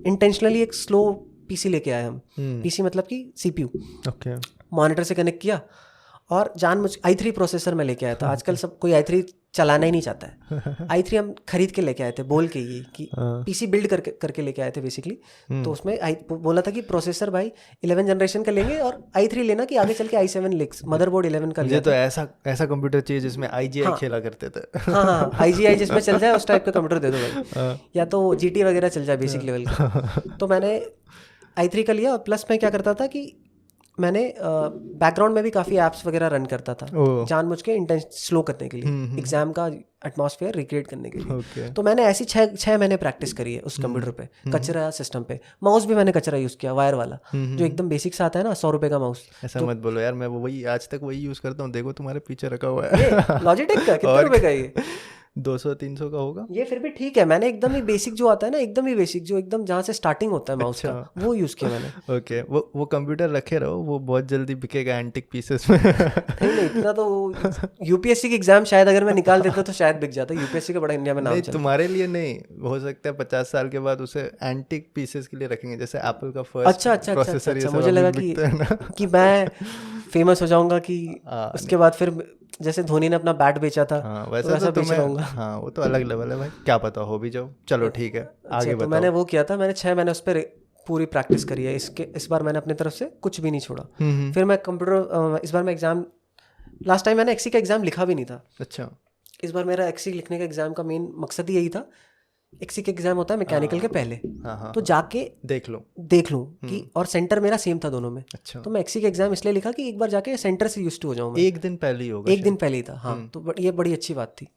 इंटेंशनली एक स्लो पीसी लेके आए हम, पीसी मतलब कि CPU, मॉनिटर से कनेक्ट किया, और जानबूझ i3 प्रोसेसर में लेके आया था। आजकल सब कोई i3 चलाना ही नहीं चाहता है, i3 हम खरीद के लेके आए थे, बोल के ये कि पीसी बिल्ड करके लेके आए थे बेसिकली। तो उसमें बोला था कि प्रोसेसर भाई 11 जनरेशन का लेंगे और i3 लेना कि आगे चल के i7 ले, मदरबोर्ड 11 का लिया। तो ऐसा कंप्यूटर चाहिए जिसमें IGI खेला करते थे। हाँ, IGI जिसमें चल जाए उस टाइप का कंप्यूटर दे दो भाई, या तो GT वगैरह चल जाए बेसिक लेवल का। तो मैंने i3 का लिया, और प्लस मैं क्या करता था कि मैंने बैकग्राउंड में भी काफ़ी ऐप्स वगैरह रन करता था, जानबूझ के स्लो करने के लिए, एग्जाम का एटमॉस्फेयर रिक्रिएट करने के लिए। तो मैंने ऐसी 6 महीने प्रैक्टिस करी है उस कंप्यूटर पे, कचरा सिस्टम पे। माउस भी मैंने कचरा यूज़ किया, वायर वाला, जो एकदम बेसिक सा आता है ना, 100 रुपये का माउस। ऐसा मत बोलो यार, मैं वही आज तक वही यूज़ करता हूँ, देखो तुम्हारे पीछे रखा हुआ है। लॉजिटेक का कितने रुपए का ये? 200-300 का होगा ये, फिर भी ठीक है। मैंने एकदम ही बेसिक जो आता है ना, एकदम ही बेसिक, जो एकदम जहाँ से स्टार्टिंग होता है माउस का, वो यूज़ किया मैंने। ओके, वो कंप्यूटर रखे रहो, वो बहुत जल्दी बिकेगा एंटिक पीसेस में। नहीं, इतना तो यूपीएससी की एग्जाम शायद अगर मैं निकाल देता तो शायद बिक जाता। यूपीएससी का बड़ा इंडिया में नाम नहीं, तुम्हारे लिए नहीं हो सकता है, 50 साल के बाद उसे एंटिक पीसेस के लिए रखेंगे, जैसे एप्पल का फर्स्ट प्रोसेसर। अच्छा, मुझे लगा कि मैं फेमस हो जाऊंगा कि उसके बाद फिर जैसे धोनी ने अपना बैट बेचा था, वैसा बेच रहूंगा। हाँ, वो तो अलग लेवल है भाई, क्या पता हो भी जाओ। चलो ठीक है, आगे बताओ। तो मैंने वो किया था, मैंने 6 महीने उस पर पूरी प्रैक्टिस करी है। इस बार मैंने अपनी तरफ से कुछ भी नहीं छोड़ा। फिर मैं कंप्यूटर, इस बार मैं एग्जाम, लास्ट टाइम मैंने एक्सी का एग्जाम लिखा भी नहीं था। अच्छा, इस बार मेरा एक्सी लिखने का एग्जाम का मेन मकसद ही यही था। एक्सी का एग्जाम होता है मैकेनिकल के पहले, तो जाके देख लूँ कि, और सेंटर मेरा सेम था दोनों में। अच्छा। तो मैं एक्सी का एग्जाम इसलिए लिखा कि एक बार जाके सेंटर से यूज्ड टू हो जाऊँ। एक दिन पहले ही होगा, एक दिन पहले ही था। हाँ, तो ये बड़ी अच्छी बात थी।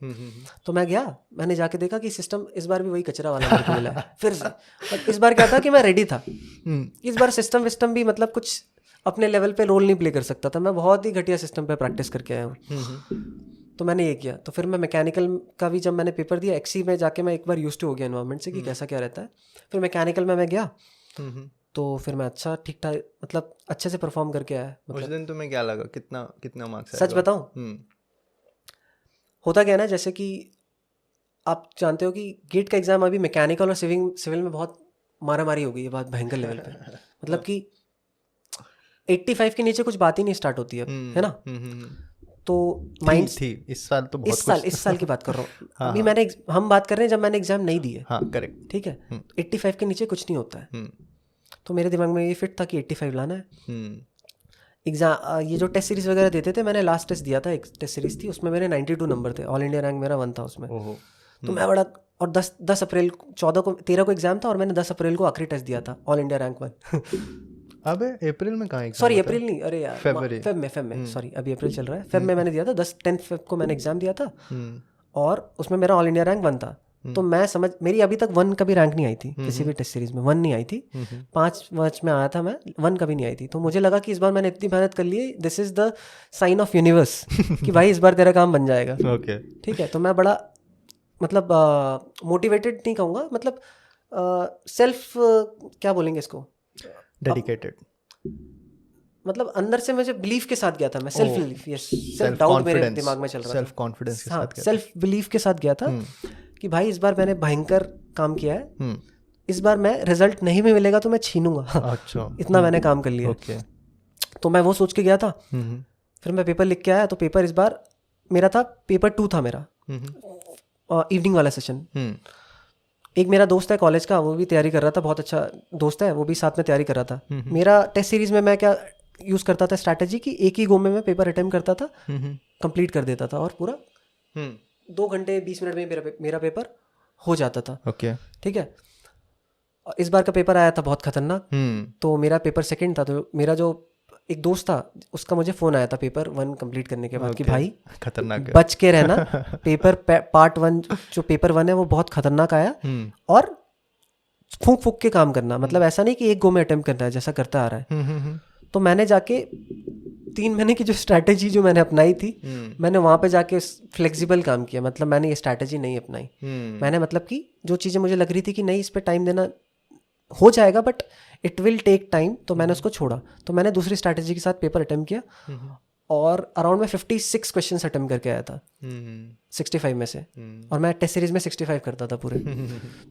तो मैं गया, मैंने जाके देखा कि सिस्टम इस बार भी वही कचरा वाला मेरे को मिला है फिर से। बट इस बार क्या था कि मैं रेडी था। इस बार सिस्टम विस्टम भी मतलब कुछ अपने लेवल पे रोल नहीं प्ले कर सकता था। मैं बहुत ही घटिया सिस्टम पे प्रैक्टिस करके आया हूँ। तो मैंने ये किया। तो फिर मैं मैकेनिकल का भी जब मैंने पेपर दिया, एक्सी में जाके मैं एक बार यूज्ड टू हो गया एनवायरनमेंट से कि कैसा क्या रहता है। फिर मैकेनिकल में मैं गया, तो फिर मैं अच्छा ठीक ठाक मतलब अच्छे से परफॉर्म करके आया। उस दिन तुम्हें क्या लगा, कितना मार्क्स? सच बताऊं, होता क्या है ना, जैसे कि आप जानते हो कि गेट का एग्जाम अभी मैकेनिकल और सिविल में बहुत मारामारी हो गई है, बहुत भयंकर लेवल पे। मतलब कि 85 के नीचे कुछ बात ही नहीं स्टार्ट होती है ना। तो माइंड थी इस साल तो बहुत इस साल की बात कर रहा हूँ। अभी मैंने हम बात कर रहे हैं जब मैंने एग्जाम नहीं दिए। हाँ, करेक्ट, ठीक है। 85 के नीचे कुछ नहीं होता है। तो मेरे दिमाग में ये फिट था कि 85 लाना है। एग्जाम, ये जो टेस्ट सीरीज वगैरह देते थे, मैंने लास्ट टेस्ट दिया था, एक टेस्ट सीरीज थी, उसमें मेरे 92 नंबर थे। ऑल इंडिया रैंक मेरा 1 था उसमें। तो मैं बड़ा, और 10 अप्रैल 13 को एग्जाम था, और मैंने 10 अप्रैल को आखिरी टेस्ट दिया था, ऑल इंडिया रैंक 1। अबे अप्रैल में कहाँ? सॉरी, अप्रैल नहीं, अरे यार फेब में सॉरी, अभी अप्रैल चल रहा है। फेब में मैंने दिया था, 10 फेब को मैंने एग्जाम दिया था, और उसमें मेरा ऑल इंडिया रैंक 1 था। तो मैं मेरी अभी तक 1 कभी रैंक नहीं आई थी, किसी भी टेस्ट सीरीज में 1 नहीं आई थी। 5 मैच में आया था मैं, 1 कभी नहीं आई थी। तो मुझे लगा कि इस बार मैंने इतनी मेहनत कर ली है, this is the sign of universe कि भाई इस बार तेरा काम बन जाएगा। ठीक है। तो मैं बड़ा मतलब मोटिवेटेड नहीं कहूँगा, मतलब सेल्फ क्या बोलेंगे इसको, डेडिकेटेड, मतलब अंदर से मुझे बिलीफ के साथ गया था मैं। Self belief, yes, self doubt मेरे दिमाग में चल रहा था, सेल्फ कॉन्फिडेंस के साथ, सेल्फ बिलीफ के साथ गया था कि भाई इस बार मैंने भयंकर काम किया है, इस बार मैं रिजल्ट नहीं भी मिलेगा तो मैं छीनूंगा। अच्छा। इतना मैंने काम कर लिया। okay. तो मैं वो सोच के गया था। फिर मैं पेपर लिख के आया, तो पेपर इस बार मेरा था, पेपर 2 था मेरा, इवनिंग वाला सेशन। एक मेरा दोस्त है कॉलेज का, वो भी तैयारी कर रहा था, बहुत अच्छा दोस्त है, वो भी साथ में तैयारी कर रहा था। मेरा टेस्ट सीरीज में मैं क्या यूज़ करता था स्ट्रैटेजी की, एक ही गो में मैं पेपर अटेम्प्ट करता था, कंप्लीट कर देता था, और पूरा 2 घंटे 20 मिनट में मेरा पेपर हो जाता था। ओके, ठीक है। इस बार का पेपर आया था बहुत खतरनाक। तो मेरा पेपर सेकंड था, तो मेरा जो एक दोस्त था उसका मुझे फ़ोन आया था पेपर 1 कंप्लीट करने के बाद कि भाई खतरनाक है, बच के रहना, पेपर पार्ट 1 जो पेपर 1 है वो बहुत खतरनाक आया, और फूंक फूंक के काम करना, मतलब ऐसा नहीं कि एक गो में अटेम्प्ट करना है जैसा करता आ रहा है। तो मैंने जाके 3 महीने की जो स्ट्रैटेजी जो मैंने अपनाई थी, मैंने वहाँ पे जाके फ्लेक्सिबल काम किया। मतलब मैंने ये स्ट्रैटेजी नहीं अपनाई। मैंने मतलब कि जो चीज़ें मुझे लग रही थी कि नहीं इस पर टाइम देना हो जाएगा but it will take time, तो मैंने उसको छोड़ा। तो मैंने दूसरी स्ट्रैटेजी के साथ पेपर अटेम्प्ट किया, और अराउंड में 56 क्वेश्चन अटेम्प्ट करके आया था 65 में से, और मैं टेस्ट सीरीज में 65 करता था पूरे।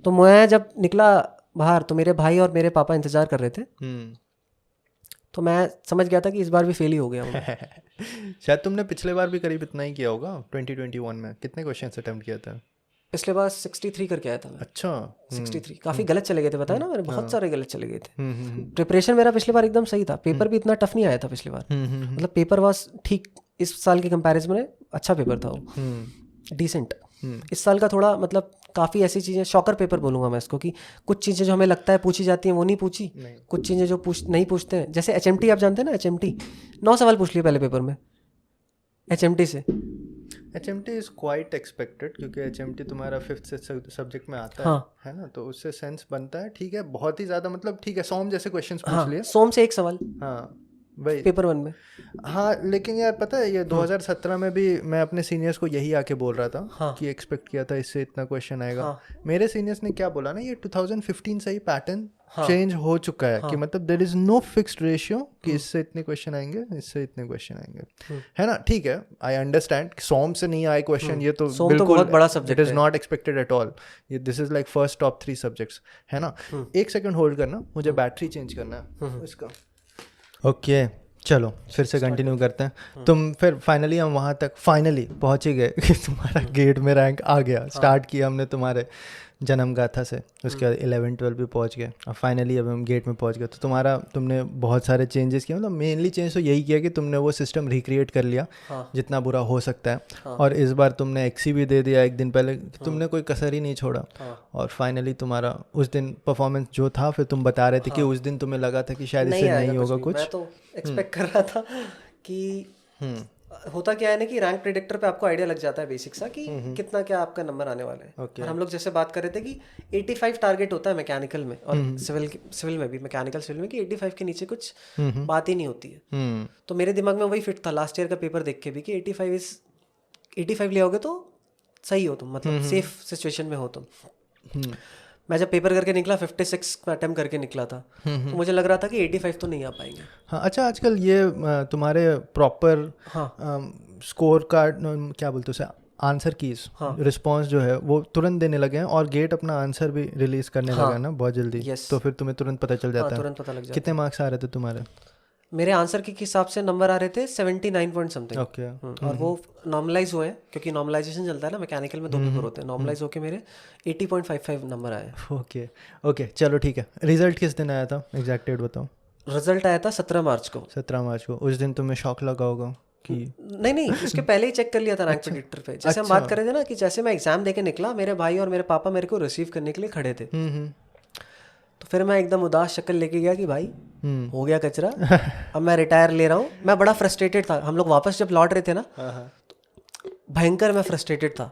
तो मैं जब निकला बाहर तो मेरे भाई और मेरे पापा इंतजार कर रहे थे, तो मैं समझ गया था कि इस बार भी फेल ही हो गया हूँ। शायद तुमने पिछले बार भी करीब इतना ही किया होगा। 2021 में कितने क्वेश्चन अटेम्प्ट किया था? पिछले बार 63 करके आया था मैं। अच्छा। 63 काफ़ी गलत चले गए थे, बताया ना मैंने, बहुत सारे गलत चले गए थे। प्रिपरेशन मेरा पिछली बार एकदम सही था, पेपर भी इतना टफ नहीं आया था पिछली बार। मतलब पेपर वाज ठीक, इस साल के कंपैरिजन में अच्छा पेपर था वो, डिसेंट। इस साल का थोड़ा मतलब काफ़ी ऐसी चीज़ें, शॉकर पेपर बोलूँगा मैं इसको, कि कुछ चीज़ें जो हमें लगता है पूछी जाती हैं वो नहीं पूछी, कुछ चीज़ें जो नहीं पूछते हैं। जैसे HMT आप जानते हैं ना, HMT 9 सवाल पूछ लिए पहले पेपर में HMT से। HMT इज क्वाइट एक्सपेक्टेड, क्योंकि HMT तुम्हारा 5th सब्जेक्ट में आता है ना, तो उससे सेंस बनता है। ठीक है, बहुत ही ज़्यादा मतलब ठीक है, सोम जैसे क्वेश्चंस पूछ लिए, सोम से 1 सवाल, हाँ वही पेपर 1 में। हाँ, लेकिन यार पता है ये 2017 में भी मैं अपने सीनियर्स को यही आके बोल रहा था कि एक्सपेक्ट किया था इससे इतना क्वेश्चन आएगा। मेरे सीनियर्स ने क्या बोला ना, ये 2015 से ही पैटर्न चेंज हो चुका है कि मतलब there is no fixed ratio कि इससे इतने क्वेश्चन आएंगे, इससे इतने क्वेश्चन आएंगे, है ना। ठीक है, आई अंडरस्टैंड सोम से नहीं आए क्वेश्चन, ये तो बिल्कुल बहुत बड़ा सब्जेक्ट है, it is not expected at all. ये this is like first top 3 subjects, है ना। 1 सेकंड होल्ड करना, मुझे बैटरी चेंज करना है इसका। ओके, चलो फिर से कंटिन्यू करते हैं। तुम फिर फाइनली हम वहाँ तक फाइनली पहुँच ही गए कि तुम्हारा गेट में रैंक आ गया। स्टार्ट किया हमने तुम्हारे जन्म गाथा से, उसके बाद 11-12 भी पहुँच गए, और फाइनली अब हम गेट में पहुँच गए। तो तुमने बहुत सारे चेंजेस किए, मतलब मेनली चेंज तो यही किया कि तुमने वो सिस्टम रिक्रिएट कर लिया जितना बुरा हो सकता है, और इस बार तुमने एक्सी भी दे दिया एक दिन पहले, तुमने कोई कसर ही नहीं छोड़ा। और फाइनली तुम्हारा उस दिन परफॉर्मेंस जो था, फिर तुम बता रहे थे कि उस दिन तुम्हें लगा था कि शायद इससे नहीं होगा कुछ। मैं तो एक्सपेक्ट कर रहा था कि होता क्या है ना कि रैंक प्रेडिक्टर पे आपको आइडिया लग जाता है बेसिक सा कि कितना क्या आपका नंबर आने वाला है। और हम लोग जैसे बात कर रहे थे कि 85 टारगेट होता है मैकेनिकल में, और सिविल में भी, मैकेनिकल सिविल में, कि 85 के नीचे कुछ बात ही नहीं होती है। तो मेरे दिमाग में वही फिट था लास्ट ईयर का पेपर देख के भी कि 85 ले आओगे तो सही हो तुम, मतलब सेफ सिचुएशन में हो तुम। मैं जब पेपर करके निकला 56 अटेम्प्ट करके निकला था, तो मुझे लग रहा था कि 85 तो नहीं आ पाएंगे। हाँ, अच्छा, आजकल ये तुम्हारे प्रॉपर स्कोर कार्ड क्या बोलते हैं, आंसर कीज रिस्पांस जो है वो तुरंत देने लगे हैं, और गेट अपना आंसर भी रिलीज करने लगा है ना बहुत जल्दी। तो फिर तुम्हें तुरंत पता चल जाता है। तुरंत पता लग जाता है। कितने मार्क्स आ रहे थे तुम्हारे? मेरे आंसर के हिसाब से नंबर आ रहे थे 79 पॉइंट समथिंग। ओके। और वो नॉर्मलाइज हुए हैं, क्योंकि नॉर्मलाइजेशन चलता है ना मैकेनिकल में, 2 पेपर होते हैं। नॉर्मलाइज होके मेरे 80.55 नंबर आए। ओके, चलो ठीक है। रिजल्ट किस दिन आया था, एग्जैक्ट डेट बताओ। रिजल्ट आया था 17 मार्च को। 17 मार्च को। उस दिन तुम्हें शॉक लगा होगा कि नहीं, उसके पहले ही चेक कर लिया था रैंक प्रेडिक्टर पे। जैसे हम बात कर रहे थे ना कि जैसे मैं एग्जाम देके निकला, मेरे भाई और मेरे पापा मेरे को रिसीव करने के लिए खड़े थे। तो फिर मैं एकदम उदास शक्ल लेके गया कि भाई हो गया कचरा, अब मैं रिटायर ले रहा हूँ। मैं बड़ा फ्रस्ट्रेटेड था। हम लोग वापस जब लौट रहे थे ना, तो भयंकर मैं फ्रस्ट्रेटेड था,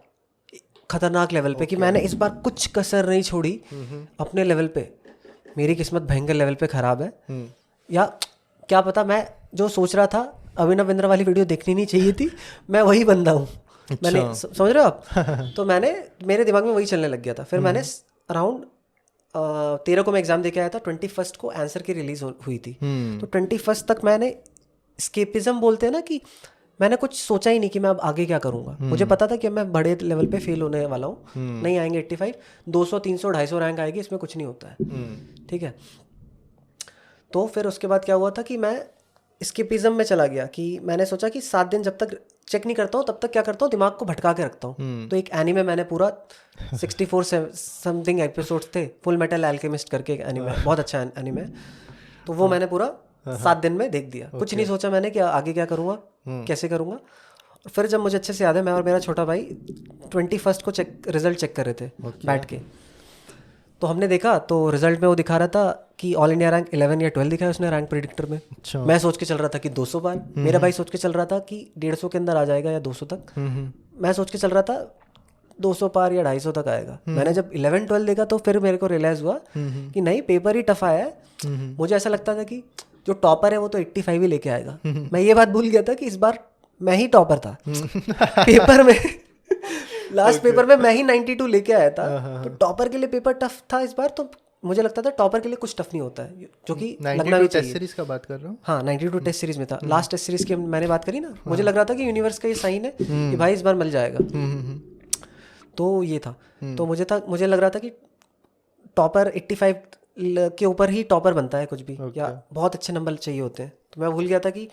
खतरनाक लेवल पे, कि मैंने इस बार कुछ कसर नहीं छोड़ी अपने लेवल पे। मेरी किस्मत भयंकर लेवल पे ख़राब है, या क्या पता, मैं जो सोच रहा था अभिनव बिंद्रा वाली वीडियो देखनी नहीं चाहिए थी, मैं वही बंदा हूँ। मैंने समझ रहे हो आप? तो मेरे दिमाग में वही चलने लग गया था। फिर मैंने अराउंड 13 को मैं एग्जाम देके आया था, 21 को आंसर की रिलीज हुई थी। तो 21 तक मैंने स्केपिज्म बोलते हैं ना, कि मैंने कुछ सोचा ही नहीं कि मैं अब आगे क्या करूँगा। मुझे पता था कि मैं बड़े लेवल पे फेल होने वाला हूँ, नहीं आएंगे 85, 200 300 250 रैंक आएगी, इसमें कुछ नहीं होता है, ठीक है। तो फिर उसके बाद क्या हुआ था कि मैं स्किपिज्म में चला गया, कि मैंने सोचा कि 7 दिन जब तक चेक नहीं करता हूँ तब तक क्या करता हूँ, दिमाग को भटका के रखता हूँ। तो एक एनीमे मैंने पूरा 64 समथिंग एपिसोड्स थे, फुल मेटल एल्केमिस्ट करके एक एनीमे, बहुत अच्छा एनीमे, तो वो मैंने पूरा 7 दिन में देख दिया। कुछ नहीं सोचा मैंने कि आगे क्या करूँगा, कैसे करूँगा। और फिर जब मुझे अच्छे से याद है, मैं और मेरा छोटा भाई 21 को रिजल्ट चेक कर रहे थे बैठ के। तो हमने देखा तो रिजल्ट में वो दिखा रहा था कि ऑल इंडिया रैंक 11 या 12 दिखाया उसने रैंक प्रेडिक्टर में। अच्छा। मैं सोच के चल रहा था कि 200 पार, मेरा भाई सोच के चल रहा था कि 150 के अंदर आ जाएगा या 200 तक। मैं सोच के चल रहा था 200 पार या 250 तक आएगा। मैंने जब 11-12 देखा तो फिर मेरे को रियलाइज हुआ कि नहीं, पेपर ही टफ आया है। मुझे ऐसा लगता था कि जो टॉपर है वो तो 85 ही लेके आएगा। मैं ये बात भूल गया था कि इस बार मैं ही टॉपर था पेपर में। लास्ट पेपर में मैं ही 92 लेके आया था। तो टॉपर के लिए पेपर टफ था इस बार, तो मुझे लगता था टॉपर के लिए कुछ टफ नहीं होता है, जो कि लगना भी चाहिए। टेस्ट सीरीज का बात कर रहा हूँ। हाँ, 92 टेस्ट सीरीज में था। लास्ट टेस्ट सीरीज की मैंने बात करी ना, मुझे लग रहा था कि यूनिवर्स का ये साइन है कि भाई इस बार मिल जाएगा। तो ये था। तो मुझे लग रहा था कि टॉपर 85 के ऊपर ही टॉपर बनता है कुछ भी, या बहुत अच्छे नंबर चाहिए होते हैं। तो मैं भूल गया था कि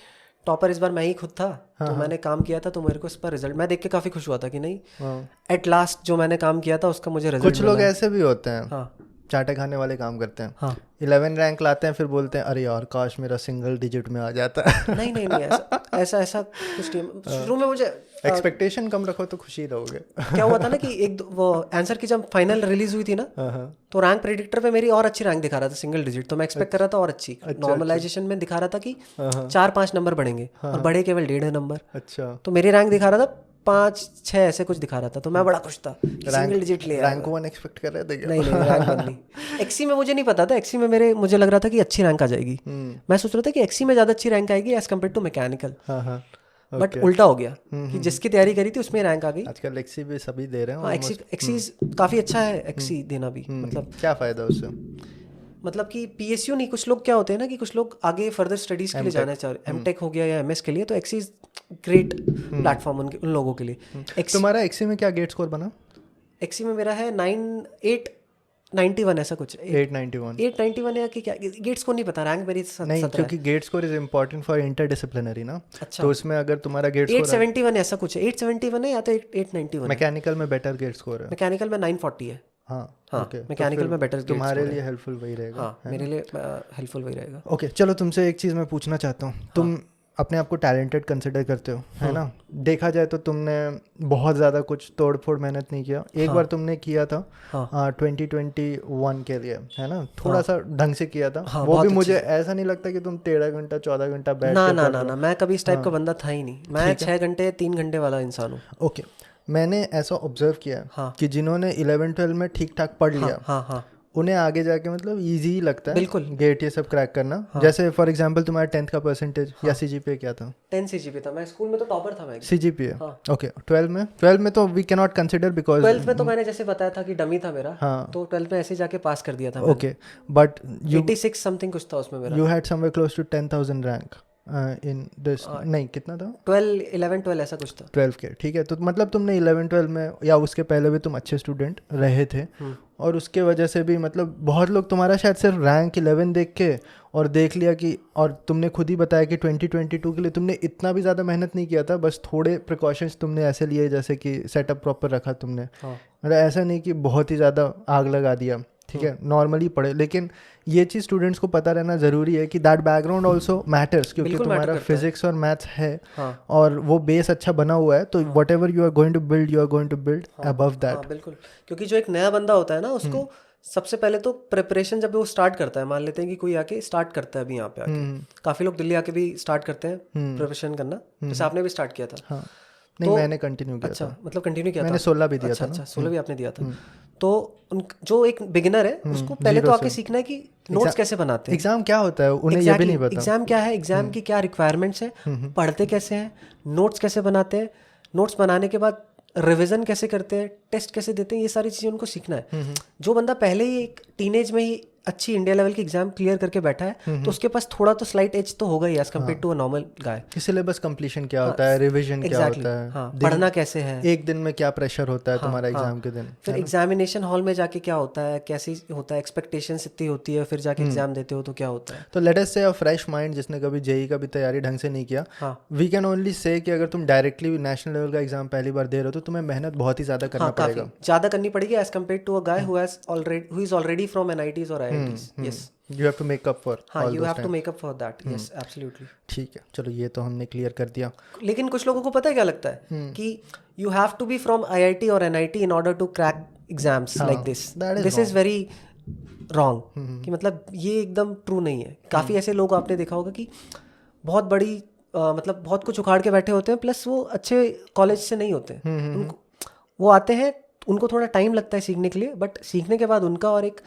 टॉपर इस बार मैं ही खुद था। तो मैंने काम किया था, तो मेरे को इस पर रिजल्ट मैं देख के काफ़ी खुश हुआ था कि नहीं, एट लास्ट जो मैंने काम किया था उसका मुझे रिजल्ट। कुछ लोग ऐसे भी होते हैं, हाँ, चाटे खाने वाले काम करते हैं। हाँ, 11 रैंक लाते हैं, फिर बोलते हैं अरे यार काश मेरा सिंगल डिजिट में आ जाता। नहीं, ऐसा कुछ नहीं। शुरू में मुझे एक्सपेक्टेशन कम रखो तो खुशी रहोगे। क्या हुआ था ना कि वो आंसर की जब फाइनल रिलीज हुई थी ना, तो रैंक प्रेडिक्टर पे मेरी और अच्छी रैंक दिखा रहा था, सिंगल डिजिट। तो मैं एक्सपेक्ट कर रहा था और अच्छी। नॉर्मलाइजेशन में दिखा रहा था कि 4-5 नंबर बढ़ेंगे और बढ़े केवल 1.5 नंबर। अच्छा। तो मेरी रैंक दिखा रहा था 5-6 ऐसे कुछ दिखा रहा था। तो मैं बड़ा खुश था, सिंगल डिजिट ले आया। रैंक 1 एक्सपेक्ट कर रहे थे क्या? नहीं, रैंक 1 नहीं। एक्सी में मुझे नहीं पता था। एक्सी में मुझे लग रहा था कि अच्छी रैंक आ जाएगी। मैं सोच रहा था कि एक्सी में ज़्यादा अच्छी रैंक आएगी as compare to mechanical. But उल्टा हो गया कि जिसकी तैयारी करी थी उसमें रैंक आ गई। आजकल एक्सी भी सभी दे रहे हैं। हाँ, एक्सी काफ़ी अच्छा है, एक्सी देना भी। मतलब क्या फ़ायदा उससे? मतलब कि पीएसयू नहीं, कुछ लोग क्या होते हैं ना कि कुछ लोग आगे फर्दर स्टडीज के लिए जाना चाह रहे हैं, एमटेक हो गया या एमएस के लिए, तो एक्सी इज ग्रेट प्लेटफॉर्म उन लोगों के लिए। तुम्हारा एक्सी में क्या गेट स्कोर बना? एक्सी में मेरा है 891 ऐसा कुछ। 891 या कि क्या, गेट स्कोर नहीं पता, रैंक मेरी नहीं, क्योंकि GATE score is important for interdisciplinary ना। अच्छा। तो उसमें अगर तुम्हारा गेट स्कोर 871 ऐसा कुछ है, 871 है या तो 891। मैकेनिकल में बेटर गेट स्कोर है। मैकेनिकल में 940 है। हाँ, okay, मैकेनिकल में बेटर तुम्हारे लिए हेल्पफुल वही रहेगा। हाँ, मेरे लिए हेल्पफुल वही रहेगा। ओके, चलो तुमसे एक चीज़ मैं पूछना चाहता हूँ। तुम अपने आप को टैलेंटेड कंसिडर करते हो, है ना? देखा जाए तो तुमने बहुत ज़्यादा कुछ तोड़ फोड़ मेहनत नहीं किया। एक बार तुमने किया था 2021 के लिए, है ना? थोड़ा सा ढंग से किया था। वो भी मुझे ऐसा नहीं लगता कि तुम 13 घंटा 14 घंटा बैठ ना, मैं कभी इस टाइप का बंदा था ही नहीं। मैं 6 घंटे 3 घंटे वाला इंसान हूँ। ओके, मैंने ऐसा ऑब्जर्व किया कि जिन्होंने 11-12 में ठीक ठाक पढ़ लिया, उन्हें आगे जाके मतलब इजी ही लगता है बिल्कुल गेट ये सब क्रैक करना। जैसे फॉर एग्जांपल तुम्हारा 10th का परसेंटेज या सीजीपीए क्या था? 10 सीजीपीए था। मैं स्कूल में तो टॉपर था। मैं सीजीपीए ओके। 12 में तो we can not consider because 12 में तो मैंने जैसे बताया था कि डमी था मेरा। तो 12 में ऐसे जाके पास कर दिया था। ओके, बट 86 समथिंग कुछ था उसमें मेरा। You had somewhere close to 10,000 rank in this. नहीं, कितना था? 11-12 ऐसा कुछ था। 12 के, ठीक है। तो मतलब तुमने 11-12 में या उसके पहले भी तुम अच्छे स्टूडेंट रहे थे, और उसके वजह से भी मतलब बहुत लोग तुम्हारा शायद सिर्फ रैंक 11 देख के और देख लिया कि, और तुमने खुद ही बताया कि 2022 के लिए तुमने इतना भी ज़्यादा मेहनत नहीं किया था, बस थोड़े प्रिकॉशंस तुमने ऐसे लिए जैसे कि सेटअप प्रॉपर रखा तुमने। मतलब ऐसा नहीं कि बहुत ही ज़्यादा आग लगा दिया, ठीक है, नॉर्मली पढ़े। लेकिन ये चीज़ स्टूडेंट्स को पता रहना ज़रूरी है कि दैट बैकग्राउंड ऑल्सो मैटर्स, क्योंकि तुम्हारा फिजिक्स और मैथ्स है और वो बेस अच्छा बना हुआ है, तो whatever you are going to build, you are going to build above that. बिल्कुल, क्योंकि जो एक नया बंदा होता है ना, उसको सबसे पहले तो प्रिपरेशन जब वो स्टार्ट करता है, मान लेते हैं कि कोई आके स्टार्ट करता है अभी यहाँ पे आके, काफ़ी लोग दिल्ली आके भी स्टार्ट करते हैं प्रिपरेशन करना, जैसे आपने भी स्टार्ट किया था। नहीं, मैंने कंटिन्यू किया। अच्छा, मतलब कंटिन्यू किया था। मैंने 16 भी दिया था। अच्छा, 16 भी आपने दिया था। तो जो एक बिगिनर है उसको पहले तो आके सीखना है कि नोट्स कैसे बनाते हैं, एग्जाम क्या होता है, उन्हें ये भी नहीं पता। एग्जाम क्या है, एग्जाम की क्या रिक्वायरमेंट्स है, पढ़ते कैसे हैं, नोट्स कैसे बनाते हैं, नोट्स बनाने के बाद रिवीजन कैसे करते हैं, टेस्ट कैसे देते हैं, ये सारी चीज़ें उनको सीखना है। जो बंदा पहले ही एक टीनेज में ही अच्छी इंडिया लेवल की एग्जाम क्लियर करके बैठा है तो उसके पास थोड़ा तो स्लाइट एज तो होगा ही as compare to a normal guy. Syllabus completion क्या होता है, रिवीजन क्या होता है, हाँ, पढ़ना कैसे है, एक दिन में क्या प्रेशर होता है तुम्हारा एग्जाम के दिन, फिर एग्जामिनेशन हॉल में जाके क्या होता है, कैसे होता है, एक्सपेक्टेशंस इतनी होती है, फिर जाके एग्जाम देते हो तो क्या होता है। तो लेट अस से अ फ्रेश माइंड जिसने कभी जेई का भी तैयारी ढंग से नहीं किया, वी कैन ओनली से कि अगर तुम डायरेक्टली नेशनल लेवल का एग्जाम पहली बार दे रहे हो तो तुम्हें मेहनत बहुत ही ज़्यादा करना पड़ेगा, ज़्यादा करनी पड़ेगी as compare to a guy who is already from NITs और IITs. Yes, you have to make up for all you those have time. to make up for that. Yes, absolutely. ठीक है, चलो ये तो हमने क्लियर कर दिया। लेकिन कुछ लोगों को पता है क्या लगता है कि you have to be from IIT और NIT in order to crack exams like this. This is very wrong. कि मतलब ये एकदम ट्रू नहीं है। काफ़ी ऐसे लोग आपने देखा होगा कि बहुत बड़ी मतलब बहुत कुछ उखाड़ के बैठे होते हैं, प्लस वो अच्छे कॉलेज से नहीं होते, वो आते हैं, उनको थोड़ा टाइम लगता है सीखने के लिए, बट सीखने के बाद उनका और एक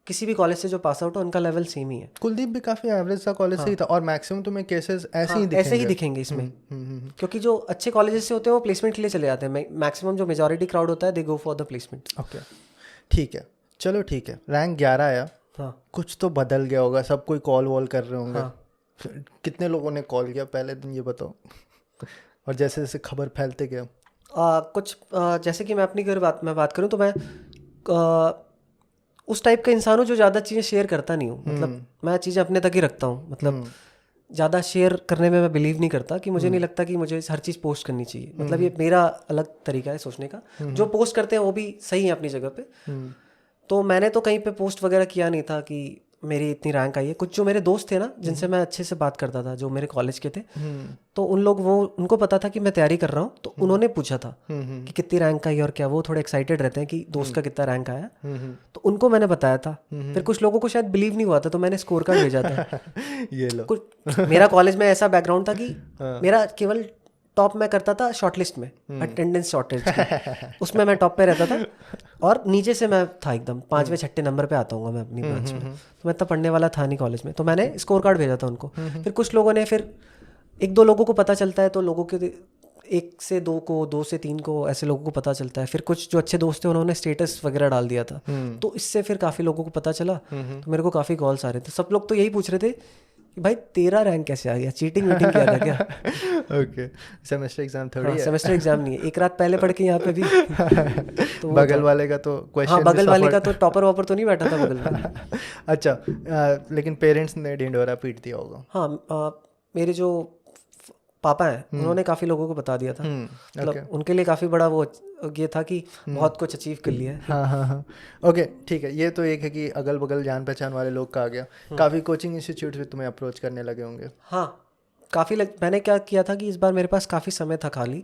किसी भी कॉलेज से जो पास आउट हो उनका लेवल सेम ही है। कुलदीप भी काफी एवरेज सा कॉलेज से ही था और मैक्सिमम तुम्हें केसेस ऐसे ही दिखेंगे इसमें। क्योंकि जो अच्छे कॉलेजेस से होते हैं वो प्लेसमेंट के लिए चले जाते हैं, मैक्सिमम जो मेजॉरिटी क्राउड होता है they go for the placement. Okay, ठीक है, चलो ठीक है, रैंक 11 आया। कुछ तो बदल गया होगा, सब कोई कॉल वॉल कर रहे होंगे। कितने लोगों ने कॉल किया पहले दिन ये बताओ, और जैसे जैसे खबर फैलते गया कुछ जैसे कि मैं अपनी बात करूँ तो मैं उस टाइप का इंसान हूँ जो ज़्यादा चीज़ें शेयर करता नहीं हूँ। मतलब मैं चीज़ें अपने तक ही रखता हूँ, मतलब ज़्यादा शेयर करने में मैं बिलीव नहीं करता, कि मुझे नहीं लगता कि मुझे हर चीज़ पोस्ट करनी चाहिए। मतलब ये मेरा अलग तरीका है सोचने का। जो पोस्ट करते हैं वो भी सही है अपनी जगह पे। तो मैंने तो कहीं पे पोस्ट वगैरह किया नहीं था कि मेरी इतनी रैंक आई है। कुछ जो मेरे दोस्त थे ना जिनसे मैं अच्छे से बात करता था, जो मेरे कॉलेज के थे, तो उनको पता था कि मैं तैयारी कर रहा हूँ, तो उन्होंने पूछा था कि कितनी रैंक आई और क्या। वो थोड़े एक्साइटेड रहते हैं कि दोस्त का कितना रैंक आया, तो उनको मैंने बताया था। फिर कुछ लोगों को शायद बिलीव नहीं हुआ था, तो मैंने स्कोर कार्ड भेजा था। ये लो, कुछ मेरा कॉलेज में ऐसा बैकग्राउंड था कि मेरा केवल टॉप में करता था शॉर्टलिस्ट में, अटेंडेंस शॉर्टलिस्ट उसमें मैं टॉप पे रहता था, और नीचे से मैं था एकदम 5वें 6ठे नंबर पे आता हूँ मैं अपनी ब्रांच में। तो मैं इतना पढ़ने वाला था नहीं कॉलेज में, तो मैंने स्कोर कार्ड भेजा था उनको। फिर कुछ लोगों ने, फिर 1-2 लोगों को पता चलता है, तो लोगों के 1 से 2 को, 2 से 3 को, ऐसे लोगों को पता चलता है। फिर कुछ जो अच्छे दोस्त थे उन्होंने स्टेटस वगैरह डाल दिया था, तो इससे फिर काफ़ी लोगों को पता चला। तो मेरे को काफ़ी कॉल्स आ रहे थे, सब लोग तो यही पूछ रहे थे कि भाई तेरा रैंक कैसे आ गया, चीटिंग वीटिंग किया था क्या? ओके, सेमेस्टर एग्जाम थोड़ी है। सेमेस्टर एग्जाम नहीं है, एक रात पहले पढ़ के यहाँ पे भी तो बगल वाले का तो क्वेश्चन, हाँ बगल वाले का तो टॉपर वॉपर तो नहीं बैठा था बगल में। अच्छा, लेकिन पेरेंट्स ने ढिंढोरा पीट दिया होगा। हाँ, मेरे जो पापा हैं उन्होंने काफ़ी लोगों को बता दिया था। मतलब उनके लिए काफ़ी बड़ा वो ये था कि बहुत कुछ अचीव कर लिया है। हाँ, ओके, ठीक है। ये तो एक है कि अगल बगल जान पहचान वाले लोग का आ गया। काफ़ी कोचिंग इंस्टीट्यूट भी तुम्हें अप्रोच करने लगे होंगे। हाँ, काफ़ी मैंने क्या किया था कि इस बार मेरे पास काफ़ी समय था खाली,